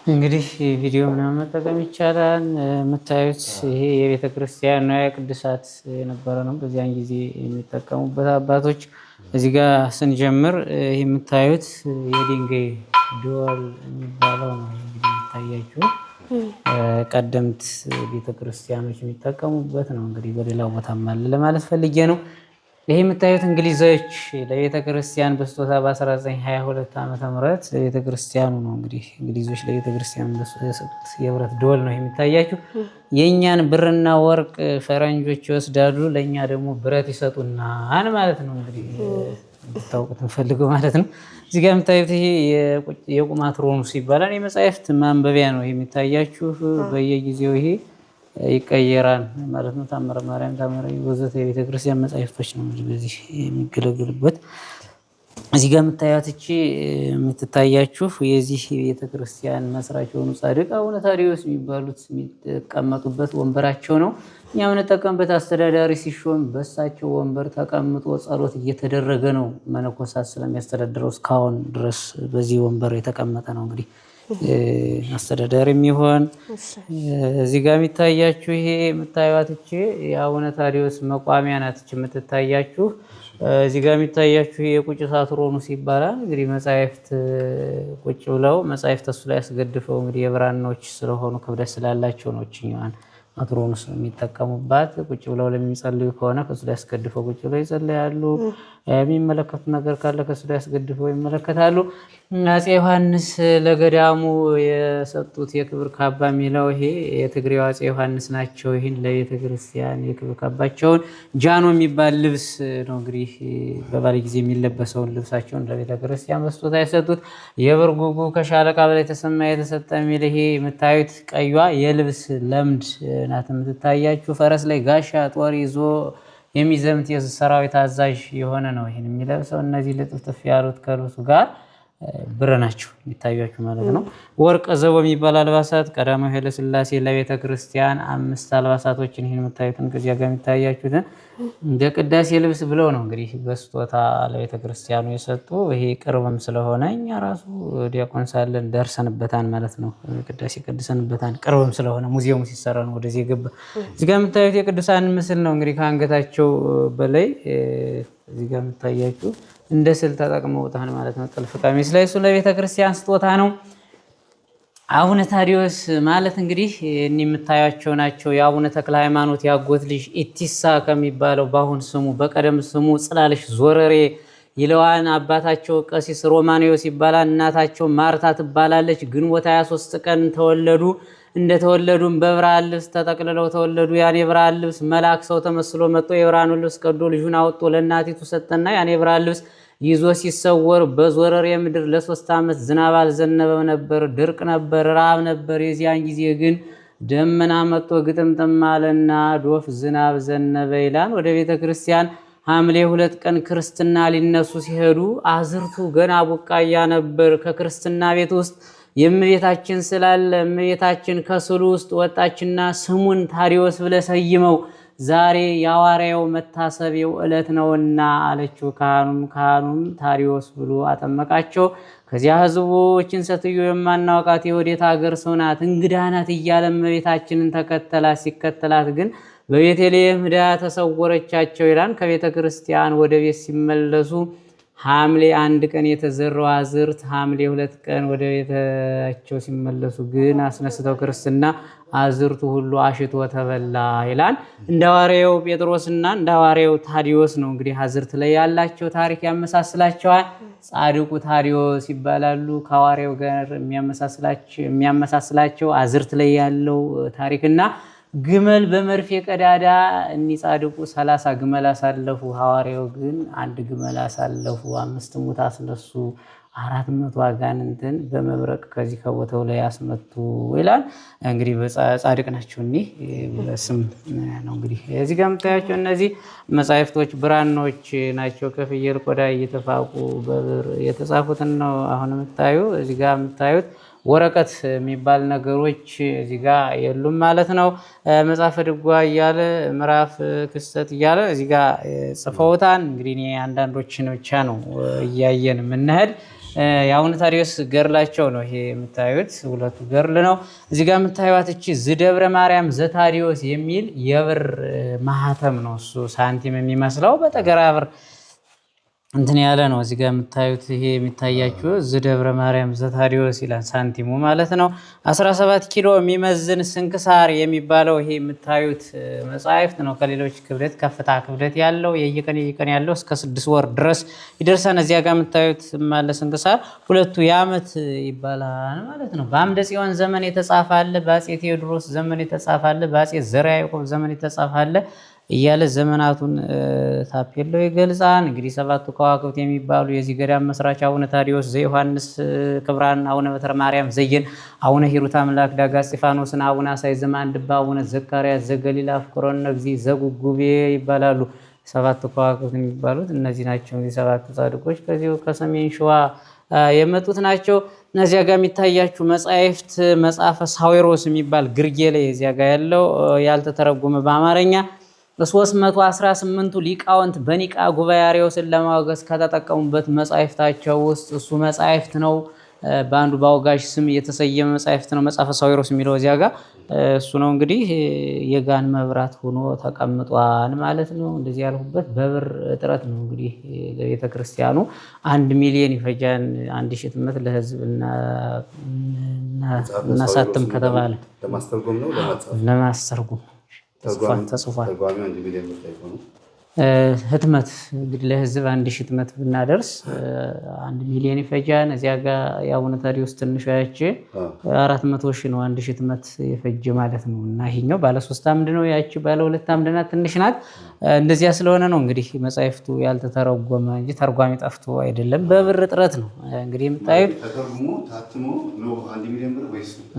እንግዲህ ቪዲዮ ምናምን መጠቀም ይቻላል። የምታዩት ይሄ የቤተ ክርስቲያን ንዋየ ቅድሳት የነበረ ነው በዚያን ጊዜ የሚጠቀሙበት አባቶች። እዚህ ጋር ስንጀምር ይሄ የምታዩት የድንጋይ ደወል የሚባለው ነው እንግዲህ የሚታያችሁ ቀደምት ቤተ ክርስቲያኖች የሚጠቀሙበት ነው። እንግዲህ በሌላው ቦታም አለ ለማለት ፈልጌ ነው። ይሄ የምታዩት እንግሊዞች ለቤተ ክርስቲያን በስጦታ በ1922 ዓመተ ምህረት ለቤተ ክርስቲያኑ ነው እንግዲህ እንግሊዞች ለቤተ ክርስቲያኑ የሰጡት የብረት ደወል ነው የሚታያችሁ። የኛን ብርና ወርቅ ፈረንጆች ይወስዳሉ፣ ለኛ ደግሞ ብረት ይሰጡናል ማለት ነው። እንግዲህ እንድታውቁት እንፈልገው ማለት ነው። እዚህ ጋር የምታዩት ይሄ የቁማትሮኑስ ይባላል። የመጻሕፍት ማንበቢያ ነው የሚታያችሁ። በየጊዜው ይሄ ይቀየራል ማለት ነው። ታምረ ማርያም፣ ታምረ ወዘተ የቤተ ክርስቲያን መጻሕፍቶች ነው በዚህ የሚገለገሉበት። እዚህ ጋር የምታያት እቺ የምትታያችሁ የዚህ ቤተ ክርስቲያን መስራች የሆኑ ጻድቅ አቡነ ታዲዮስ የሚባሉት የሚቀመጡበት ወንበራቸው ነው። እኛ የምንጠቀምበት አስተዳዳሪ ሲሾም በሳቸው ወንበር ተቀምጦ ጸሎት እየተደረገ ነው። መነኮሳት ስለሚያስተዳድረው እስካሁን ድረስ በዚህ ወንበር የተቀመጠ ነው እንግዲህ አስተዳዳሪ የሚሆን። እዚህ ጋር የሚታያችሁ ይሄ የምታዩት እቺ የአቡነ ታዲዮስ መቋሚያ ናት የምትታያችሁ። እዚህ ጋር የሚታያችሁ የቁጭሳትሮኑስ ይባላል። እንግዲህ መጻሕፍት ቁጭ ብለው መጻሕፍት እሱ ላይ ያስገድፈው እንግዲህ የብራናዎች ስለሆኑ ክብደት ስላላቸው ነው እቺኛዋን አትሮኑስ የሚጠቀሙባት። ቁጭ ብለው ለሚጸልዩ ከሆነ ከሱ ላይ ያስገድፈው ቁጭ ብለው ይጸልያሉ። የሚመለከቱ ነገር ካለ ከሱ ላይ ያስገድፈው ይመለከታሉ። አፄ ዮሐንስ ለገዳሙ የሰጡት የክብር ካባ የሚለው ይሄ የትግሬው አፄ ዮሐንስ ናቸው። ይህን ለቤተ ክርስቲያን የክብር ካባቸውን ጃኖ የሚባል ልብስ ነው እንግዲህ በባለ ጊዜ የሚለበሰውን ልብሳቸውን ለቤተ ክርስቲያን በስጦታ የሰጡት። የብርጉጉ ከሻለቃ በላይ ተሰማ የተሰጠ የሚል ይሄ የምታዩት ቀዩዋ የልብስ ለምድ ናት የምትታያችሁ። ፈረስ ላይ ጋሻ ጦር ይዞ የሚዘምት የሰራዊት አዛዥ የሆነ ነው ይሄን የሚለብሰው። እነዚህ ልጥፍጥፍ ያሉት ከልብሱ ጋር ብር ናቸው የሚታያችሁ ማለት ነው። ወርቀ ዘቦ የሚባል አልባሳት ቀዳማዊ ኃይለ ሥላሴ ለቤተ ክርስቲያን 5 አልባሳቶችን ይሄን የምታዩትን ከዚያ ጋር የሚታያችሁትን እንደ ቅዳሴ ልብስ ብለው ነው እንግዲህ በስጦታ ለቤተ ክርስቲያኑ የሰጡ። ይሄ ቅርብም ስለሆነ እኛ ራሱ ዲያቆን ሳለን ደርሰንበታን ማለት ነው። ቅዳሴ ቀድሰንበታን ቅርብም ስለሆነ ሙዚየሙ ሲሰራ ነው ወደዚህ የገባ። እዚህ ጋር የምታዩት የቅዱሳን ምስል ነው እንግዲህ ከአንገታቸው በላይ እዚህ ጋር የምታያችሁ እንደ ስል ተጠቅመውታል ማለት ነው። ጥልፍ ቀሚስ ላይ እሱ ለቤተ ክርስቲያን ስጦታ ነው። አቡነ ታዲዮስ ማለት እንግዲህ እኒ የምታያቸው ናቸው። የአቡነ ተክለ ሃይማኖት ያጎት ልጅ ኢቲሳ ከሚባለው በአሁን ስሙ በቀደም ስሙ ጽላለሽ ዞረሬ ይለዋን አባታቸው ቀሲስ ሮማኒዮስ ይባላል። እናታቸው ማርታ ትባላለች። ግንቦት 23 ቀን ተወለዱ። እንደተወለዱም በብርሃን ልብስ ተጠቅልለው ተወለዱ። ያን የብርሃን ልብስ መልአክ ሰው ተመስሎ መጥቶ የብርሃኑ ልብስ ቀዶ ልጁን አውጥቶ ለእናቲቱ ሰጠና ያን የብርሃን ልብስ ይዞ ሲሰወር በዞረሬ ምድር ለ3 ዓመት ዝናብ አልዘነበም ነበር፣ ድርቅ ነበር፣ ረሃብ ነበር። የዚያን ጊዜ ግን ደመና መጥቶ ግጥምጥም አለና ዶፍ ዝናብ ዘነበ ይላል። ወደ ቤተ ክርስቲያን ሐምሌ 2 ቀን ክርስትና ሊነሱ ሲሄዱ አዝርቱ ገና ቡቃያ ነበር። ከክርስትና ቤት ውስጥ የእመቤታችን ስላለ እመቤታችን ከስሉ ውስጥ ወጣችና ስሙን ታዲዮስ ብለህ ሰይመው ዛሬ የሐዋርያው መታሰቢያው ዕለት ነውና አለችው። ካህኑም ታዲዮስ ብሎ አጠመቃቸው። ከዚያ ሕዝቦችን ሴትዮ የማናውቃት የወዴት ሀገር ሰው ናት እንግዳ ናት እያለ እመቤታችንን ተከተላት። ሲከተላት ግን በቤተልሔም ሄዳ ተሰወረቻቸው ይላል። ከቤተ ክርስቲያን ወደ ቤት ሲመለሱ ሐምሌ 1 ቀን የተዘራው አዝርት ሐምሌ 2 ቀን ወደ ቤታቸው ሲመለሱ ግን አስነስተው ክርስትና አዝርቱ ሁሉ አሽቶ ተበላ ይላል። እንደ ሐዋርያው ጴጥሮስና እንደ ሐዋርያው ታዲዮስ ነው እንግዲህ አዝርት ላይ ያላቸው ታሪክ ያመሳስላቸዋል። ጻድቁ ታዲዮስ ይባላሉ። ከሐዋርያው ጋር የሚያመሳስላቸው አዝርት ላይ ያለው ታሪክና ግመል በመርፌ ቀዳዳ እኒ ጻድቁ 30 ግመል አሳለፉ። ሐዋርያው ግን 1 ግመል አሳለፉ። 5 ሙት አስነሱ። 400 አጋንንትን በመብረቅ ከዚህ ከቦታው ላይ ያስመቱ ይላል። እንግዲህ ጻድቅ ናቸው እኒህ በስም ነው። እንግዲህ እዚህ ጋር የምታያቸው እነዚህ መጻሕፍቶች ብራናዎች ናቸው። ከፍየል ቆዳ እየተፋቁ በብር የተጻፉትን ነው አሁን የምታዩ። እዚህ ጋር የምታዩት ወረቀት የሚባል ነገሮች እዚህ ጋር የሉም ማለት ነው። መጽሐፈ ድጓ እያለ ምዕራፍ ክስተት እያለ እዚህ ጋር ጽፈውታል። እንግዲህ እኔ አንዳንዶችን ብቻ ነው እያየን የምንሄድ። የአቡነ ታዲዮስ ገርላቸው ነው ይሄ የምታዩት፣ ሁለቱ ገርል ነው። እዚህ ጋር የምታዩት እቺ ዝደብረ ማርያም ዘታዲዮስ የሚል የብር ማህተም ነው። እሱ ሳንቲም የሚመስለው በጠገራ ብር እንትን ያለ ነው። እዚህ ጋር የምታዩት ይሄ የሚታያችሁ ዝደብረ ማርያም ዘታዲዮስ ይላል ሳንቲሙ ማለት ነው። 17 ኪሎ የሚመዝን ስንክሳር የሚባለው ይሄ የምታዩት መጽሐፍት ነው። ከሌሎች ክብደት ከፍታ ክብደት ያለው የየቀን ያለው እስከ 6 ወር ድረስ ይደርሳል። እዚያ ጋር የምታዩት ማለት ስንክሳር ሁለቱ የዓመት ይባላል ማለት ነው። በአምደ ጽዮን ዘመን የተጻፈ አለ፣ በአፄ ቴዎድሮስ ዘመን የተጻፈ አለ፣ በአፄ ዘርዓ ያዕቆብ ዘመን የተጻፈ አለ እያለ ዘመናቱን ታፔላው ይገልጻል። እንግዲህ 7ቱ ከዋክብት የሚባሉ የዚህ ገዳም መስራች አቡነ ታዲዮስ ዘዮሐንስ ክብራን፣ አቡነ በትረ ማርያም ዘየን፣ አቡነ ሂሩት አምላክ ዳጋ እስጢፋኖስን፣ አቡነ አሳይ ዘማንድባ፣ አቡነ ዘካርያስ ዘገሊላ ፍቅሮነ እግዚእ ዘጉጉቤ ይባላሉ። 7ቱ ከዋክብት የሚባሉት እነዚህ ናቸው። እንግዲህ 7ቱ ጻድቆች ከዚሁ ከሰሜን ሸዋ የመጡት ናቸው። እነዚያ ጋር የሚታያችሁ መጻሕፍት መጽሐፈ ሳዊሮስ የሚባል ግርጌ ላይ እዚያ ጋር ያለው ያልተተረጎመ በአማርኛ 318ቱ ሊቃውንት በኒቃ ጉባኤ አርዮስን ለማውገዝ ከተጠቀሙበት መጻሕፍታቸው ውስጥ እሱ መጻሕፍት ነው። በአንዱ በአውጋዥ ስም የተሰየመ መጻሕፍት ነው። መጽሐፈ ሳዊሮስ የሚለው እዚያ ጋር እሱ ነው። እንግዲህ የጋን መብራት ሆኖ ተቀምጧል ማለት ነው። እንደዚህ ያልሁበት በብር እጥረት ነው። እንግዲህ ለቤተ ክርስቲያኑ 1 ሚሊዮን ይፈጃል። 1000 ህትመት ለህዝብ እናሳትም ከተባለ ለማስተርጎም ተጽፏል። ህትመት እንግዲህ ለህዝብ 1000 ህትመት ብናደርስ 1 ሚሊዮን ይፈጃል። እዚያ ጋር የአቡነ ታዲዮስ ትንሿ ያቺ 400,000 ነው 1000 ህትመት የፈጀ ማለት ነው። እና ይሄኛው ባለ 3 አምድ ነው፣ ያቺ ባለ 2 አምድ ናት፣ ትንሽ ናት። እንደዚያ ስለሆነ ነው እንግዲህ መጻሕፍቱ ያልተተረጎመ እንጂ ተርጓሚ ጠፍቶ አይደለም፣ በብር እጥረት ነው። እንግዲህ የምታዩት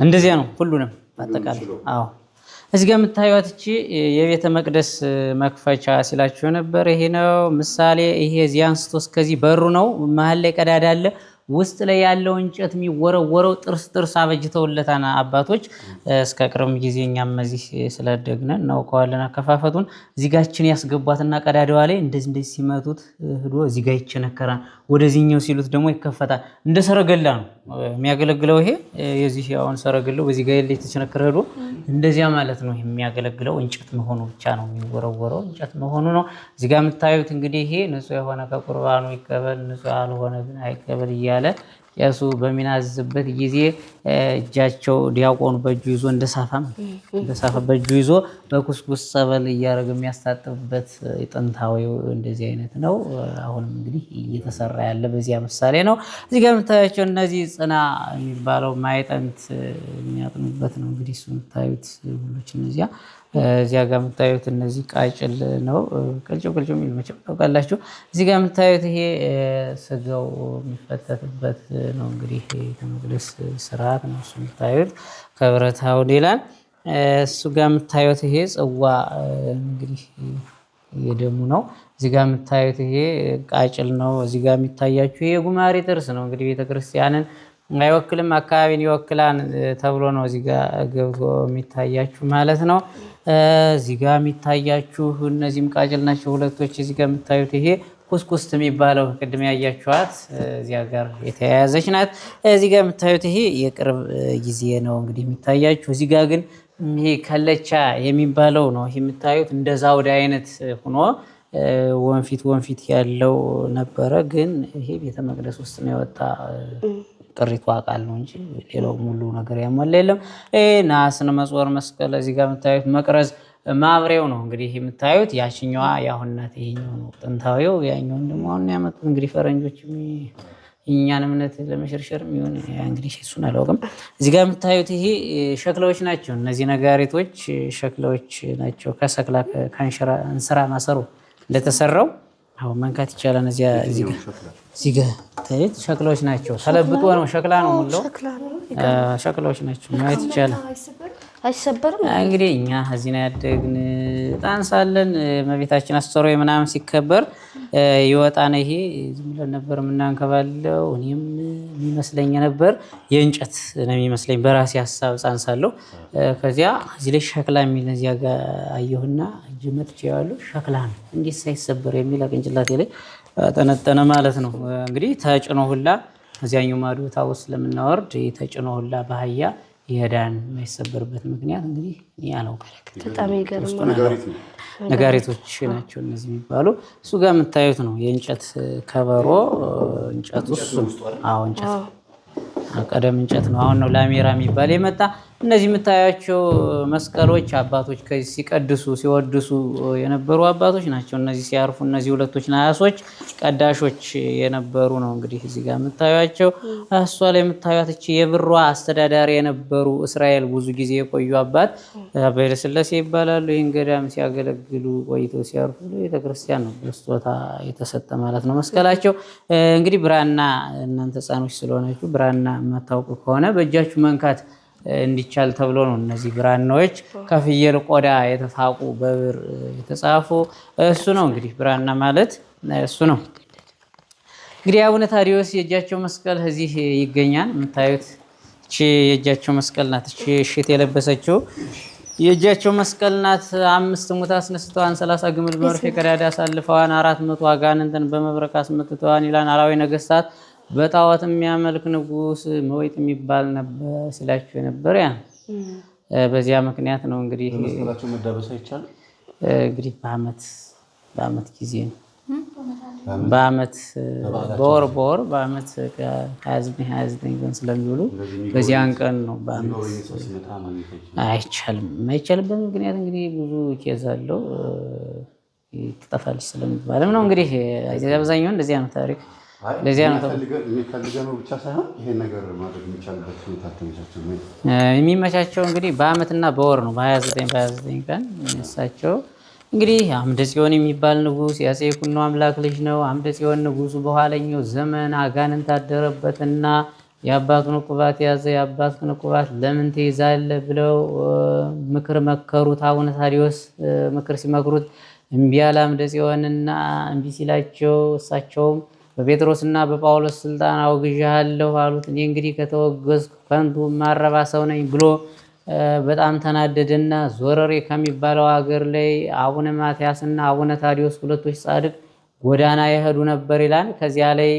እንደዚያ ነው ሁሉንም አጠቃላይ። አዎ እዚህ ጋር የምታዩት እቺ የቤተ መቅደስ መክፈቻ ሲላችሁ ነበር። ይሄ ነው ምሳሌ። ይሄ እዚህ አንስቶ እስከዚህ በሩ ነው። መሀል ላይ ቀዳዳ አለ። ውስጥ ላይ ያለው እንጨት የሚወረወረው ጥርስ አበጅተውለታል አባቶች። እስከ ቅርብ ጊዜ እኛም እዚህ ስለደግነ እናውቀዋለን አከፋፈቱን። እዚህ ጋችን ያስገቧትና ቀዳዳዋ ላይ እንደዚህ ሲመቱት ሄዶ እዚህ ጋር ይቸነከራል። ወደዚህኛው ሲሉት ደግሞ ይከፈታል። እንደ ሰረገላ ነው የሚያገለግለው። ይሄ የዚህ አሁን ሰረገላው በዚህ ጋር ላይ የተቸነከረ ሄዶ እንደዚያ ማለት ነው የሚያገለግለው። እንጨት መሆኑ ብቻ ነው የሚወረወረው እንጨት መሆኑ ነው። እዚህ ጋር የምታዩት እንግዲህ ይሄ ንጹህ የሆነ ከቁርባኑ ይቀበል፣ ንጹህ ያልሆነ ግን አይቀበል እያለ ቄሱ በሚናዝበት ጊዜ እጃቸው ዲያቆኑ በእጁ ይዞ እንደሳፋም በእጁ ይዞ በኩስኩስ ጸበል እያደረገ የሚያስታጥብበት ጥንታዊው እንደዚህ አይነት ነው። አሁንም እንግዲህ እየተሰራ ያለ በዚያ ምሳሌ ነው። እዚህ ጋር የምታያቸው እነዚህ ጽና የሚባለው ማይጠንት የሚያጥኑበት ነው። እንግዲህ እሱ የምታዩት ሁሎች እዚያ ጋር የምታዩት እነዚህ ቃጭል ነው። ቅልጭው የሚል መቼም ታውቃላችሁ። እዚህ ጋር የምታዩት ይሄ ስጋው የሚፈተትበት ነው። እንግዲህ ከመቅደስ ስርዓት ነው እሱ የምታዩት ከብረት አውድ ይላል። እሱ ጋር የምታዩት ይሄ ጽዋ እንግዲህ የደሙ ነው። እዚህ ጋር የምታዩት ይሄ ቃጭል ነው። እዚህ ጋር የሚታያችሁ ይሄ ጉማሬ ጥርስ ነው። እንግዲህ ቤተክርስቲያንን አይወክልም አካባቢን ይወክላል ተብሎ ነው እዚህ ጋር ገብቶ የሚታያችሁ ማለት ነው። እዚህ ጋር የሚታያችሁ እነዚህም ቃጭል ናቸው ሁለቶች። እዚህ ጋር የምታዩት ይሄ ኩስኩስት የሚባለው ቅድም ያያችኋት እዚያ ጋር የተያያዘች ናት። እዚህ ጋር የምታዩት ይሄ የቅርብ ጊዜ ነው እንግዲህ የሚታያችሁ። እዚህ ጋር ግን ይሄ ከለቻ የሚባለው ነው። ይሄ የምታዩት እንደ ዛውድ አይነት ሆኖ ወንፊት ያለው ነበረ። ግን ይሄ ቤተ መቅደስ ውስጥ ነው የወጣ ቅሪቱ አቃል ነው እንጂ ሌላው ሙሉ ነገር ያሟላ የለም። ናስነ መጾር መስቀል እዚህ ጋር የምታዩት መቅረዝ ማብሬው ነው እንግዲህ የምታዩት። ያችኛዋ ያሁንናት ይሄኛው ነው ጥንታዊው። ያኛውን ደግሞ አሁን ያመጡት እንግዲህ ፈረንጆች እኛን እምነት ለመሸርሸር የሚሆን እንግዲህ እሱን አላውቅም። እዚህ ጋር የምታዩት ይሄ ሸክላዎች ናቸው። እነዚህ ነጋሪቶች ሸክላዎች ናቸው። ከሸክላ እንስራ ማሰሮ እንደተሰራው አሁን መንካት ይቻላል። እዚህ ጋር ታየት ሸክላዎች ናቸው። ተለብጦ ነው ሸክላ ነው ሙሉ ሸክላዎች ናቸው። ማየት ይቻላል። አይሰበርም። እንግዲህ እኛ እዚህ ነው ያደግን። ጣን ሳለን መቤታችን አስተሮይ ምናምን ሲከበር ይወጣ ነው። ይሄ ዝም ብለን ነበር የምናንከባለው። እኔም የሚመስለኝ ነበር የእንጨት ነው የሚመስለኝ በራሴ ሀሳብ ጣን ሳለው። ከዚያ እዚህ ላይ ሸክላ የሚል እዚያ ጋር አየሁና እጅ መጥቼ ያለው ሸክላ ነው እንዴት ሳይሰበር የሚል ቅንጭላቴ ላይ ጠነጠነ ማለት ነው። እንግዲህ ተጭኖ ሁላ እዚያኛው ማዶ ታውስ ስለምናወርድ ተጭኖ ሁላ ባህያ ይሄዳን የማይሰበርበት ምክንያት እንግዲህ ያለው በጣም ይገርማል። ነጋሪቶች ናቸው እነዚህ የሚባሉ። እሱ ጋር የምታዩት ነው የእንጨት ከበሮ። እንጨቱ እሱ እንጨት ቀደም እንጨት ነው። አሁን ነው ላሜራ የሚባል የመጣ። እነዚህ የምታያቸው መስቀሎች አባቶች ከዚህ ሲቀድሱ ሲወድሱ የነበሩ አባቶች ናቸው። እነዚህ ሲያርፉ እነዚህ ሁለቶች ናያሶች ቀዳሾች የነበሩ ነው። እንግዲህ እዚህ ጋር የምታዩቸው እሷ ላይ የምታዩት እቺ የብሯ አስተዳዳሪ የነበሩ እስራኤል ብዙ ጊዜ የቆዩ አባት አባ ኃይለ ሥላሴ ይባላሉ። ይህን ገዳም ሲያገለግሉ ቆይተው ሲያርፉ ቤተክርስቲያን ነው በስጦታ የተሰጠ ማለት ነው መስቀላቸው። እንግዲህ ብራና እናንተ ሕፃኖች ስለሆናችሁ ብራና የማታውቁ ከሆነ በእጃችሁ መንካት እንዲቻል ተብሎ ነው እነዚህ ብራናዎች ከፍየል ቆዳ የተፋቁ በብር የተጻፉ። እሱ ነው እንግዲህ ብራና ማለት እሱ ነው። እንግዲህ አቡነ ታዲዮስ የእጃቸው መስቀል እዚህ ይገኛል። የምታዩት እቺ የእጃቸው መስቀል ናት። እቺ እሽት የለበሰችው የእጃቸው መስቀል ናት። 5 ሙት አስነስተዋን 30 ግምል በመርፌ ቀዳዳ አሳልፈዋን 400 አጋንንትን በመብረቅ አስመትተዋን ይላል። አላዊ ነገስታት በጣዖት የሚያመልክ ንጉስ መወይጥ የሚባል ነበር ሲላቸው የነበር ያ በዚያ ምክንያት ነው። እንግዲህ መስቀላቸው መዳበስ አይቻልም። እንግዲህ በአመት ጊዜ ነው። በአመት በወር በአመት 29 ቀን ስለሚውሉ በዚያን ቀን ነው በአመት አይቻልም። የማይቻልበት ምክንያት እንግዲህ ብዙ ኬዝ አለው ትጠፋለች ስለሚባልም ነው። እንግዲህ አብዛኛውን እንደዚያ ነው ታሪክ ለዚያ ነው የሚፈልገው ብቻ ሳይሆን ይሄን ነገር ማድረግ የሚቻልበት ሁኔታ ተመቻቸው ነው የሚመቻቸው። እንግዲህ በአመትና በወር ነው በ29 ቀን እሳቸው እንግዲህ አምደ ጽዮን የሚባል ንጉስ የአፄ ይኩኖ አምላክ ልጅ ነው። አምደ ጽዮን ንጉሱ በኋለኛው ዘመን አጋንንት አደረበትና የአባቱን ቁባት ያዘ። የአባቱን ቁባት ለምን ትይዛለህ ብለው ምክር መከሩት። አቡነ ታዲዮስ ምክር ሲመክሩት እምቢ አለ አምደ ጽዮንና እምቢ ሲላቸው እሳቸውም በጴጥሮስና በጳውሎስ ስልጣን አውግዣለሁ አሉት። እኔ እንግዲህ ከተወገዝኩ ከንቱ ማረባ ሰው ነኝ ብሎ በጣም ተናደደና ዞረሬ ከሚባለው ሀገር ላይ አቡነ ማትያስና አቡነ ታዲዮስ ሁለቶች ጻድቅ ጎዳና የሄዱ ነበር ይላል። ከዚያ ላይ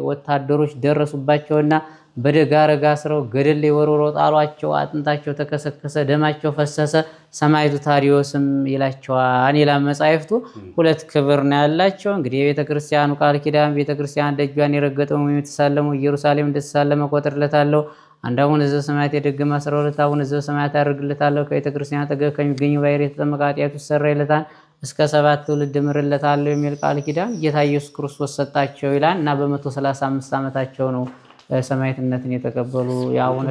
ወታደሮች ደረሱባቸውና በደጋረጋ ስረው ገደል ላይ ወርውረው ጣሏቸው። አጥንታቸው ተከሰከሰ፣ ደማቸው ፈሰሰ። ሰማዕቱ ታዲዮስም ይላቸዋል ይላል መጻሕፍቱ። ሁለት ክብር ነው ያላቸው። እንግዲህ የቤተክርስቲያኑ ቃል ኪዳን ቤተክርስቲያን ደጇን የረገጠው የተሳለመው ኢየሩሳሌም እንደተሳለመ ቆጥርለታለሁ። አንድ አቡነ ዘበሰማያት የደገመ 12 አቡነ ዘበሰማያት ያደርግለታለሁ። ከቤተ ክርስቲያን አጠገብ ከሚገኙ ባሕር የተጠመቀ ኃጢአቱ ይሰረይለታል፣ እስከ 7 ትውልድ እምርለታለሁ የሚል ቃል ኪዳን ጌታ ኢየሱስ ክርስቶስ ሰጣቸው ይላል እና በ135 ዓመታቸው ነው ሰማዕትነትን የተቀበሉ። የአቡነ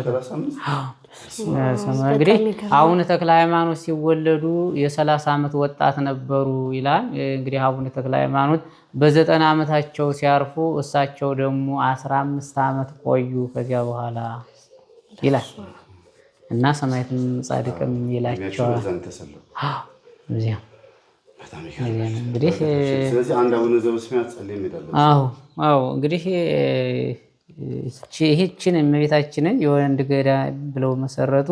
እንግዲህ አቡነ ተክለ ሃይማኖት ሲወለዱ የ30 ዓመት ወጣት ነበሩ ይላል። እንግዲህ አቡነ ተክለ ሃይማኖት በ90 ዓመታቸው ሲያርፉ እሳቸው ደግሞ 15 ዓመት ቆዩ ከዚያ በኋላ ይላል እና ሰማዕትም ጻድቅም ይላቸዋል። እዚያ እንግዲህ ስለዚህ አንድ አቡነ ዘበሰማያት ጸልይ እንሄዳለን። አዎ እንግዲህ ይህችን እመቤታችንን የወንድ ገዳም ብለው መሰረቱ።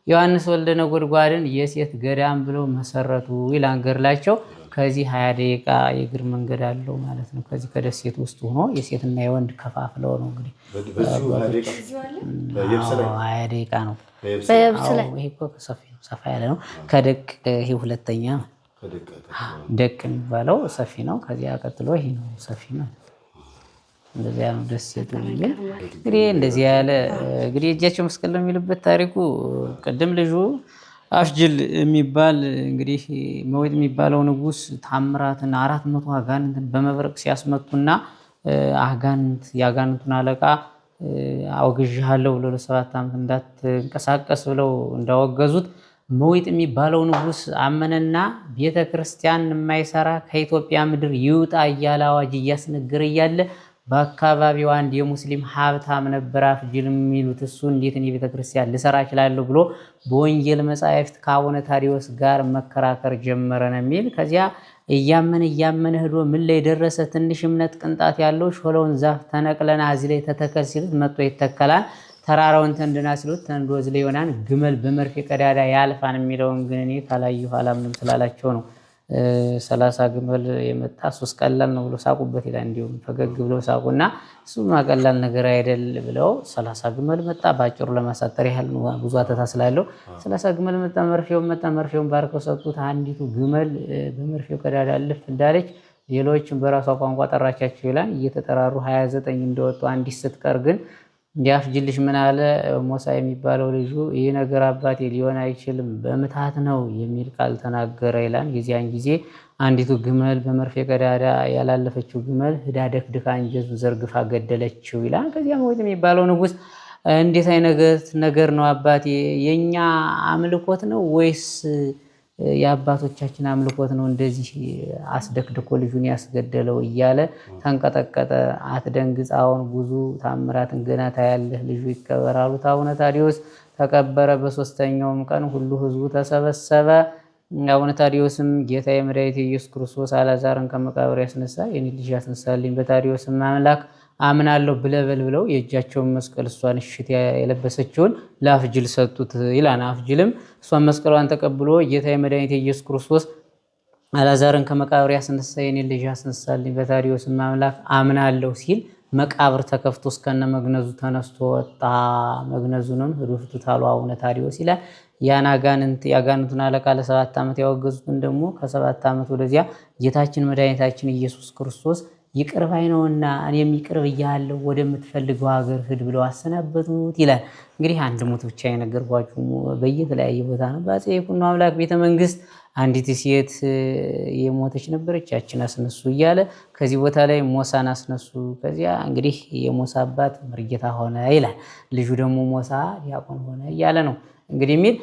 ዮሐንስ ወልደ ነጎድጓድን የሴት ገዳም ብለው መሰረቱ ይላል ገድላቸው። ከዚህ 20 ደቂቃ የእግር መንገድ አለው ማለት ነው። ከዚህ ከደሴት ውስጥ ሆኖ የሴትና የወንድ ከፋፍለው ነው እንግዲህ 20 ደቂቃ ነው። ይሄ እኮ ሰፋ ያለ ነው። ከደቅ ይሄ ሁለተኛ ደቅ የሚባለው ሰፊ ነው። ከዚያ ቀጥሎ ይሄ ነው ሰፊ ነው። እንደዚያ ነው ደሴቱ። እንግዲህ እንደዚህ ያለ እንግዲህ እጃቸው መስቀል ነው የሚልበት ታሪኩ። ቅድም ልጁ አፍጅል የሚባል እንግዲህ መወጥ የሚባለው ንጉስ ታምራትን 400 አጋንንትን በመብረቅ ሲያስመቱና የአጋንንቱን አለቃ አውግዣለሁ ብሎ ለ7 ዓመት እንዳትንቀሳቀስ ብለው እንዳወገዙት መወጥ የሚባለው ንጉስ አመነና ቤተክርስቲያን የማይሰራ ከኢትዮጵያ ምድር ይውጣ እያለ አዋጅ እያስነገረ እያለ በአካባቢው አንድ የሙስሊም ሀብታም ነበር አፍጅል የሚሉት። እሱ እንዴት እኔ ቤተክርስቲያን ልሰራ እችላለሁ ብሎ በወንጌል መጻሕፍት ከአቡነ ታዲዮስ ጋር መከራከር ጀመረ ነው የሚል። ከዚያ እያመነ ሄዶ ምን ላይ ደረሰ? ትንሽ እምነት ቅንጣት ያለው ሾለውን ዛፍ ተነቅለና እዚህ ላይ ተተከል ሲሉት መጥቶ ይተከላል። ተራራውን ተንድና ሲሉት ተንዶ እዚህ ላይ ይሆናል። ግመል በመርፌ ቀዳዳ ያልፋን የሚለውን ግን እኔ ካላየሁ አላምንም ስላላቸው ነው 30 ግመል የመጣ 3 ቀላል ነው ብሎ ሳቁበት ይላል። እንዲሁም ፈገግ ብለው ሳቁና እሱማ ቀላል ነገር አይደል ብለው 30 ግመል መጣ። ባጭሩ ለማሳጠር ያህል ነው፣ ብዙ አተታ ስላለው 30 ግመል መጣ። መርፌውን ባርከው ሰጡት። አንዲቱ ግመል በመርፌው ቀዳዳ ልፍ እንዳለች ሌሎችን በራሷ ቋንቋ ጠራቻቸው ይላል። እየተጠራሩ 29 እንደወጡ አንዲት ስትቀር ግን ያፍጅልሽ ምን አለ ሞሳ የሚባለው ልጁ ይህ ነገር አባቴ ሊሆን አይችልም በምታት ነው የሚል ቃል ተናገረ ይላል። ጊዜያን ጊዜ አንዲቱ ግመል በመርፌ ቀዳዳ ያላለፈችው ግመል ህዳ ደክድካ እንጀቱ ዘርግፋ ገደለችው ይላል። ከዚያ መወጥ የሚባለው ንጉስ እንዴት አይነት ነገር ነው አባቴ? የኛ አምልኮት ነው ወይስ የአባቶቻችን አምልኮት ነው እንደዚህ አስደክድኮ ልጁን ያስገደለው እያለ ተንቀጠቀጠ። አትደንግጥ፣ አሁን ብዙ ታምራትን ገና ታያለህ፣ ልጁ ይከበራሉ። አቡነ ታዲዮስ ተቀበረ። በ3ኛውም ቀን ሁሉ ህዝቡ ተሰበሰበ። አቡነ ታዲዮስም ጌታ የመድኃኒቴ ኢየሱስ ክርስቶስ አልዓዛርን ከመቃብር ያስነሳ የኔ ልጅ ያስነሳልኝ፣ በታዲዮስም አምላክ አምናለሁ ብለበል ብለው የእጃቸውን መስቀል እሷን እሽት የለበሰችውን ለአፍጅል ሰጡት ይላል። አፍጅልም እሷን መስቀሏን ተቀብሎ ጌታ የመድኃኒቴ ኢየሱስ ክርስቶስ አልዓዛርን ከመቃብር ያስነሳ የኔ ልጅ ያስነሳልኝ፣ በታዲዮስም አምላክ አምናለሁ ሲል መቃብር ተከፍቶ እስከነ መግነዙ ተነስቶ ወጣ። መግነዙንም ሂዱ ፍቱት አሉ አቡነ ታዲዮስ ይላል። የአጋንንቱን አለቃ ለ7 ዓመት ያወገዙትን ደግሞ ከ7 ዓመት ወደዚያ ጌታችን መድኃኒታችን ኢየሱስ ክርስቶስ ይቅር ባይ ነውና እኔም ይቅር ብያለሁ ወደምትፈልገው ሀገር ሂድ ብለው አሰናበቱት ይላል። እንግዲህ አንድ ሞት ብቻ የነገርኳችሁ በየተለያየ ቦታ ነው። በአፄ ይኩኖ አምላክ ቤተ መንግስት አንዲት ሴት የሞተች ነበረች፣ ያችን አስነሱ እያለ ከዚህ ቦታ ላይ ሞሳን አስነሱ። ከዚያ እንግዲህ የሞሳ አባት መርጌታ ሆነ ይላል። ልጁ ደግሞ ሞሳ ዲያቆን ሆነ እያለ ነው እንግዲህ የሚል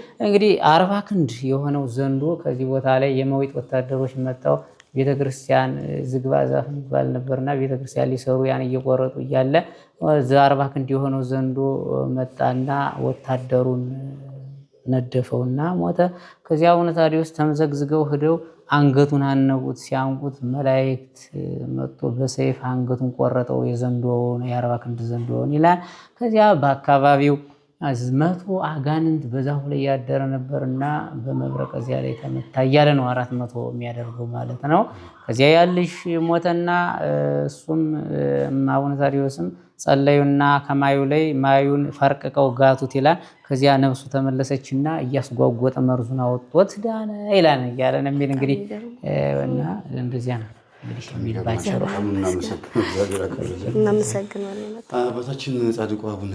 40 ክንድ የሆነው ዘንዶ ከዚህ ቦታ ላይ የመዊት ወታደሮች መጣው ቤተክርስቲያን ዝግባ ዛፍ የሚባል ነበርና ቤተክርስቲያን ሊሰሩ ያን እየቆረጡ እያለ 40 ክንድ የሆነው ዘንዶ መጣና ወታደሩን ነደፈውና ሞተ። ከዚያ አቡነ ታዲዮስ ተመዘግዝገው ሄደው አንገቱን አነቁት። ሲያንቁት መላእክት መጥቶ በሰይፍ አንገቱን ቆረጠው፣ የዘንዶውን የ40 ክንድ ዘንዶውን ይላል። ከዚያ በአካባቢው 100 አጋንንት በዛፉ ላይ ያደረ ነበርና በመብረቅ እዚያ ላይ ተመታ እያለ ነው 400 የሚያደርገው ማለት ነው። ከዚያ ያልሽ ሞተና እሱም አቡነ ታዲዮስም ጸለዩና ከማዩ ላይ ማዩን ፈርቅቀው ጋቱት ይላል። ከዚያ ነፍሱ ተመለሰችና እያስጓጎጠ መርዙን አወጥቶት ዳነ ይላል እያለ ነው የሚል እንግዲህ እና እንደዚያ ነው። እንግዲህ የሚባቸው እናመሰግናለን። አባታችን ጻድቁ አቡነ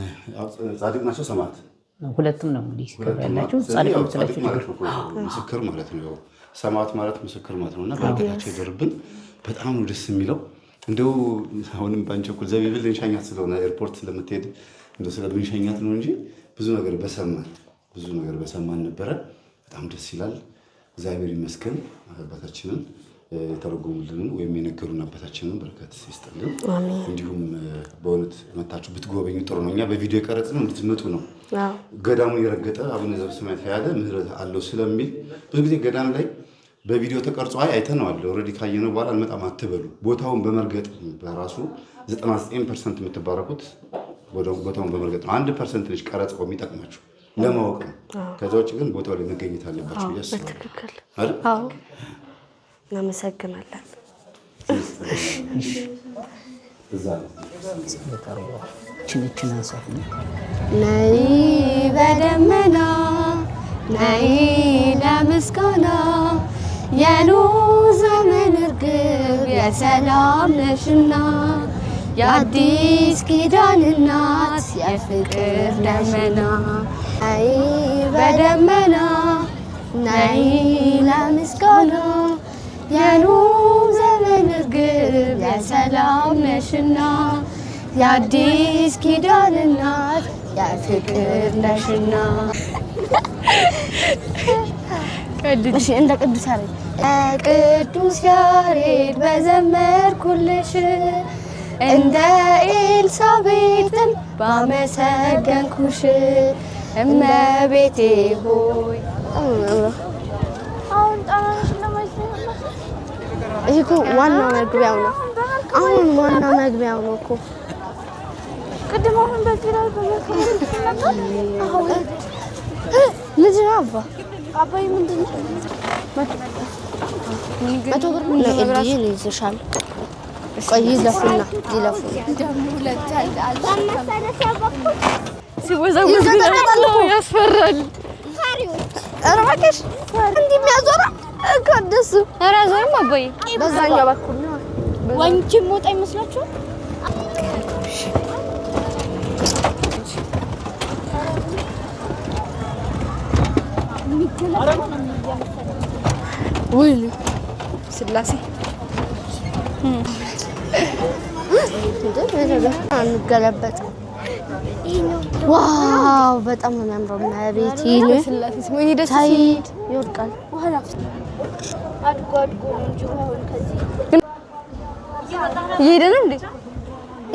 ጻድቅ ናቸው ሰማዕት ሁለቱም ነው እንግዲህ ያላችሁ ጻድቅ ምስክር ማለት ነው። ሰማዕት ማለት ምስክር ማለት ነውና በረከታቸው ይደርብን። በጣም ነው ደስ የሚለው። እንደው አሁንም ባንቸኩል ዘቢብል እንሻኛት ስለሆነ ኤርፖርት ስለምትሄድ እንደው ስለምንሻኛት ነው እንጂ ብዙ ነገር በሰማን ነበረ። በጣም ደስ ይላል። እግዚአብሔር ይመስገን። አባታችንን የተረጎሙልን ወይም የነገሩን አባታችንን በረከት ይስጥልን። እንዲሁም በእውነት መታችሁ ብትጎበኙ ጥሩ ነው። እኛ በቪዲዮ የቀረጽነው እንድትመጡ ነው። ገዳሙን የረገጠ አቡነ ዘበሰማያት ያለ ምህረት አለው ስለሚል ብዙ ጊዜ ገዳም ላይ በቪዲዮ ተቀርጾ አይተነዋል ኦልሬዲ ካየነው በኋላ አልመጣም አትበሉ። ቦታውን በመርገጥ በራሱ 99% የምትባረኩት ቦታውን በመርገጥ ነው። 1% ልጅ ቀረጻው የሚጠቅማችሁ ለማወቅ ነው። ከዛ ውጭ ግን ቦታው ላይ መገኘት አለባችሁ ያስባል አይደል? አዎ እናመሰግናለን። ነይ በደመና ነይ ለምስጋና የኖህ ዘመን እርግብ የሰላም ነሽና የአዲስ ኪዳን እናት የፍቅር ደመና ነይ በደመና ነይ ለምስጋና የኖህ ዘመን እርግብ የሰላም ነሽና የአዲስ ኪዳን እናት የፍቅር ነሽና። እሺ እንደ ቅዱስ ያሬድ ቅዱስ ያሬድ በዘመርኩልሽ እንደ ኤልሳቤጥም ባመሰገንኩሽ እመቤቴ ሆይ። አሁን ጣናሽ ለማይሰማ ይሄ እኮ ዋናው መግቢያው ነው። አሁን ዋናው መግቢያው ነው እኮ ቅድም አሁን በዚህ ላይ ልጅ አባ አባይ ምንድን ነው? መቶ ብር ለእልዬ ይዘሻል። ቆይ ይለፉና ሲወዛወዝ ያስፈራል። ኧረ እባክሽ እንዲህ የሚያዞራ ከደሱ ኧረ ዞርም አባዬ በዛኛው በኩል ነው። ዋኝቼ የምወጣ ይመስላችኋል? ውይ ስላሴ አንገለበጥ። ዋው በጣም ነው የሚያምረው። መቤት ሳይድ ይወድቃል። እየሄደ ነው እንዴ?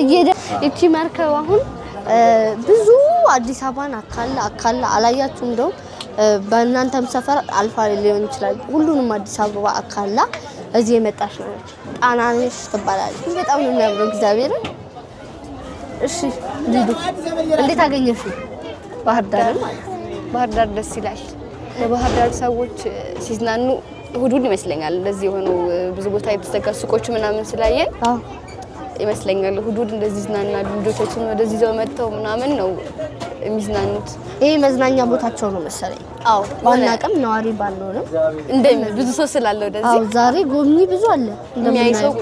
እየሄደ እቺ መርከብ አሁን ብዙ አዲስ አበባን አካላ አላያችሁ? እንደው በእናንተም ሰፈር አልፋ ሊሆን ይችላል። ሁሉንም አዲስ አበባ አካላ እዚህ የመጣች ነው። ጣናነሽ ትባላለች። በጣም ነው የሚያምረው እግዚአብሔር። እሺ ሊዱ እንዴት አገኘሽ? ባህር ዳር ደስ ይላል። የባህር ዳር ሰዎች ሲዝናኑ እሑድ ይመስለኛል እንደዚህ የሆኑ ብዙ ቦታ የተዘጋ ሱቆች ምናምን ስላየን ይመስለኛል እሑድ እንደዚህ ይዝናናሉ። ልጆቻችን ወደዚህ ይዘው መጥተው ምናምን ነው የሚዝናኑት። ይሄ መዝናኛ ቦታቸው ነው መሰለኝ። አዎ ባናውቅም ነዋሪ ባልሆንም ብዙ ሰው ስላለ ወደዚህ አዎ ዛሬ ጎብኚ ብዙ አለ እንደሚያይሰው።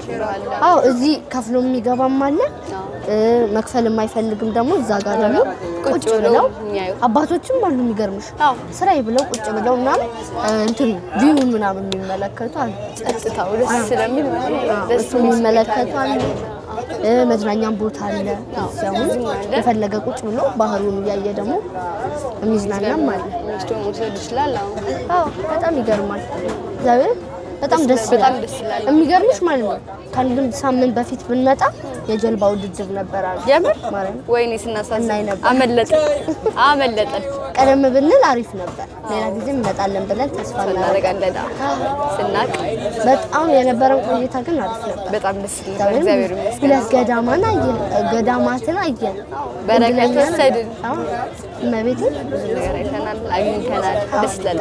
አዎ እዚህ ከፍሎ የሚገባም አለ፣ መክፈል የማይፈልግም ደግሞ እዛ ጋር ደግሞ ቁጭ ብለው አባቶችም አሉ። የሚገርምሽ ስራዬ ብለው ቁጭ ብለው ምናምን እንትን ቪውን ምናምን የሚመለከቱ አሉ። ጸጥታው ደስ ስለሚል ደስ የሚመለከቱ አሉ። መዝናኛም ቦታ አለ። እዛው የፈለገ ቁጭ ብሎ ባህሩን እያየ ደግሞ የሚዝናናም አለ። አዎ በጣም ይገርማል። እግዚአብሔር በጣም ደስ ይላል። የሚገርምሽ ማለት ነው ከአንድ ሳምንት በፊት ብንመጣ የጀልባ ውድድር ነበር አሉ። የምር ማለት ወይኔ ስናሳዝን አመለጠን። ቀደም ብንል አሪፍ ነበር። ሌላ ጊዜ እንመጣለን ብለን ተስፋ እናደርጋለን። ስናቅ በጣም የነበረን ቆይታ ግን አሪፍ ነበር። በጣም ደስ ይላል። እግዚአብሔር ይመስገን። ሁለት ገዳማትን አየን፣ በረከት ወሰድን። እመቤቴን ብዙ ነገር አይተናል፣ አግኝተናል። ደስ ይላል።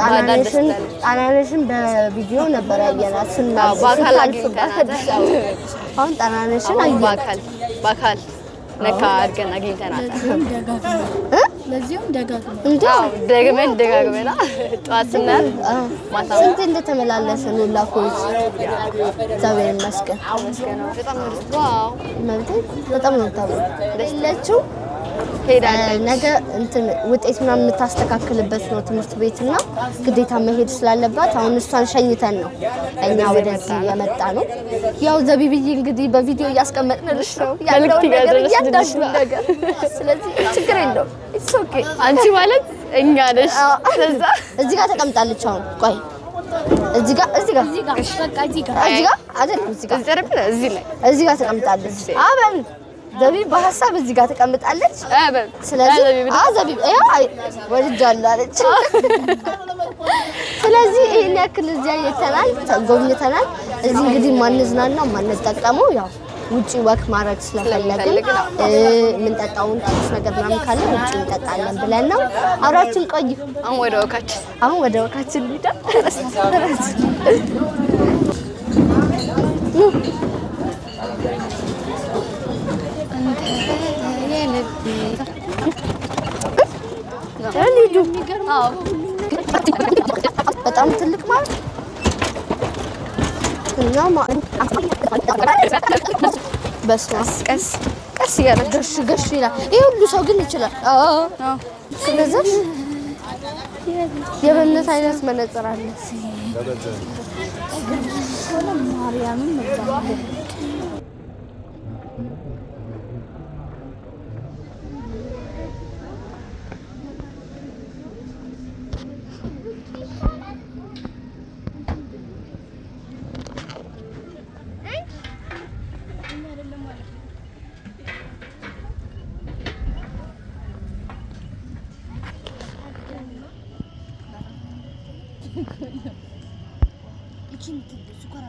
ጣናነሽን በቪዲዮ ነበር ያየናት በአካል አግኝተናል። አሁን ጣናነሽን አየን በአካል ነካ አድርገን አግኝተናል። ለዚያም ደጋግመን ደጋግመን ጠዋት ስናል ማታ ስንት እንደተመላለሰን ላኮች እግዚአብሔር ይመስገን። በጣም ዋው በጣም ነው ታው ለለችው ነገ እንትን ውጤት ምናምን የምታስተካክልበት ነው ትምህርት ቤትና ግዴታ መሄድ ስላለባት አሁን እሷን ሸኝተን ነው እኛ ወደዚህ የመጣ ነው። ያው ዘቢብዬ እንግዲህ በቪዲዮ እያስቀመጥንልሽ ነው ያለው ነገር ስለዚህ ችግር የለውም። ኢትስ ኦኬ። አንቺ ማለት እኛ ነሽ። ስለዛ እዚህ ጋር ተቀምጣለች። አሁን ቆይ እዚህ ጋር በቃ እዚህ ጋር አይደል እዚህ ጋር ተቀምጣለች። አበል ዘቢብ በሐሳብ እዚህ ጋር ተቀምጣለች። ስለዚህ ዘቢብ ወልጃለሁ አለች። ስለዚህ ይሄን ያክል እዚህ አይተናል፣ ጎብኝተናል። እዚህ እንግዲህ ማንዝናናው ማንጠቀመው ያው ውጪ ወክ ማድረግ ስለፈለግን የምንጠጣውን ትንሽ ነገር ምናምን ካለ ውጪ እንጠጣለን ብለን ነው። አብራችን ቆዩ። አሁን ወደ ወካችን ሊዳ በጣም ትልቅ ማለት እና ቀስ እያደረገሽ ገሽ ይላል። ይሄ ሁሉ ሰው ግን ይችላል። ስለዚህ የበነት አይነት መነጽር አለ። ማርያምን İkinci sukar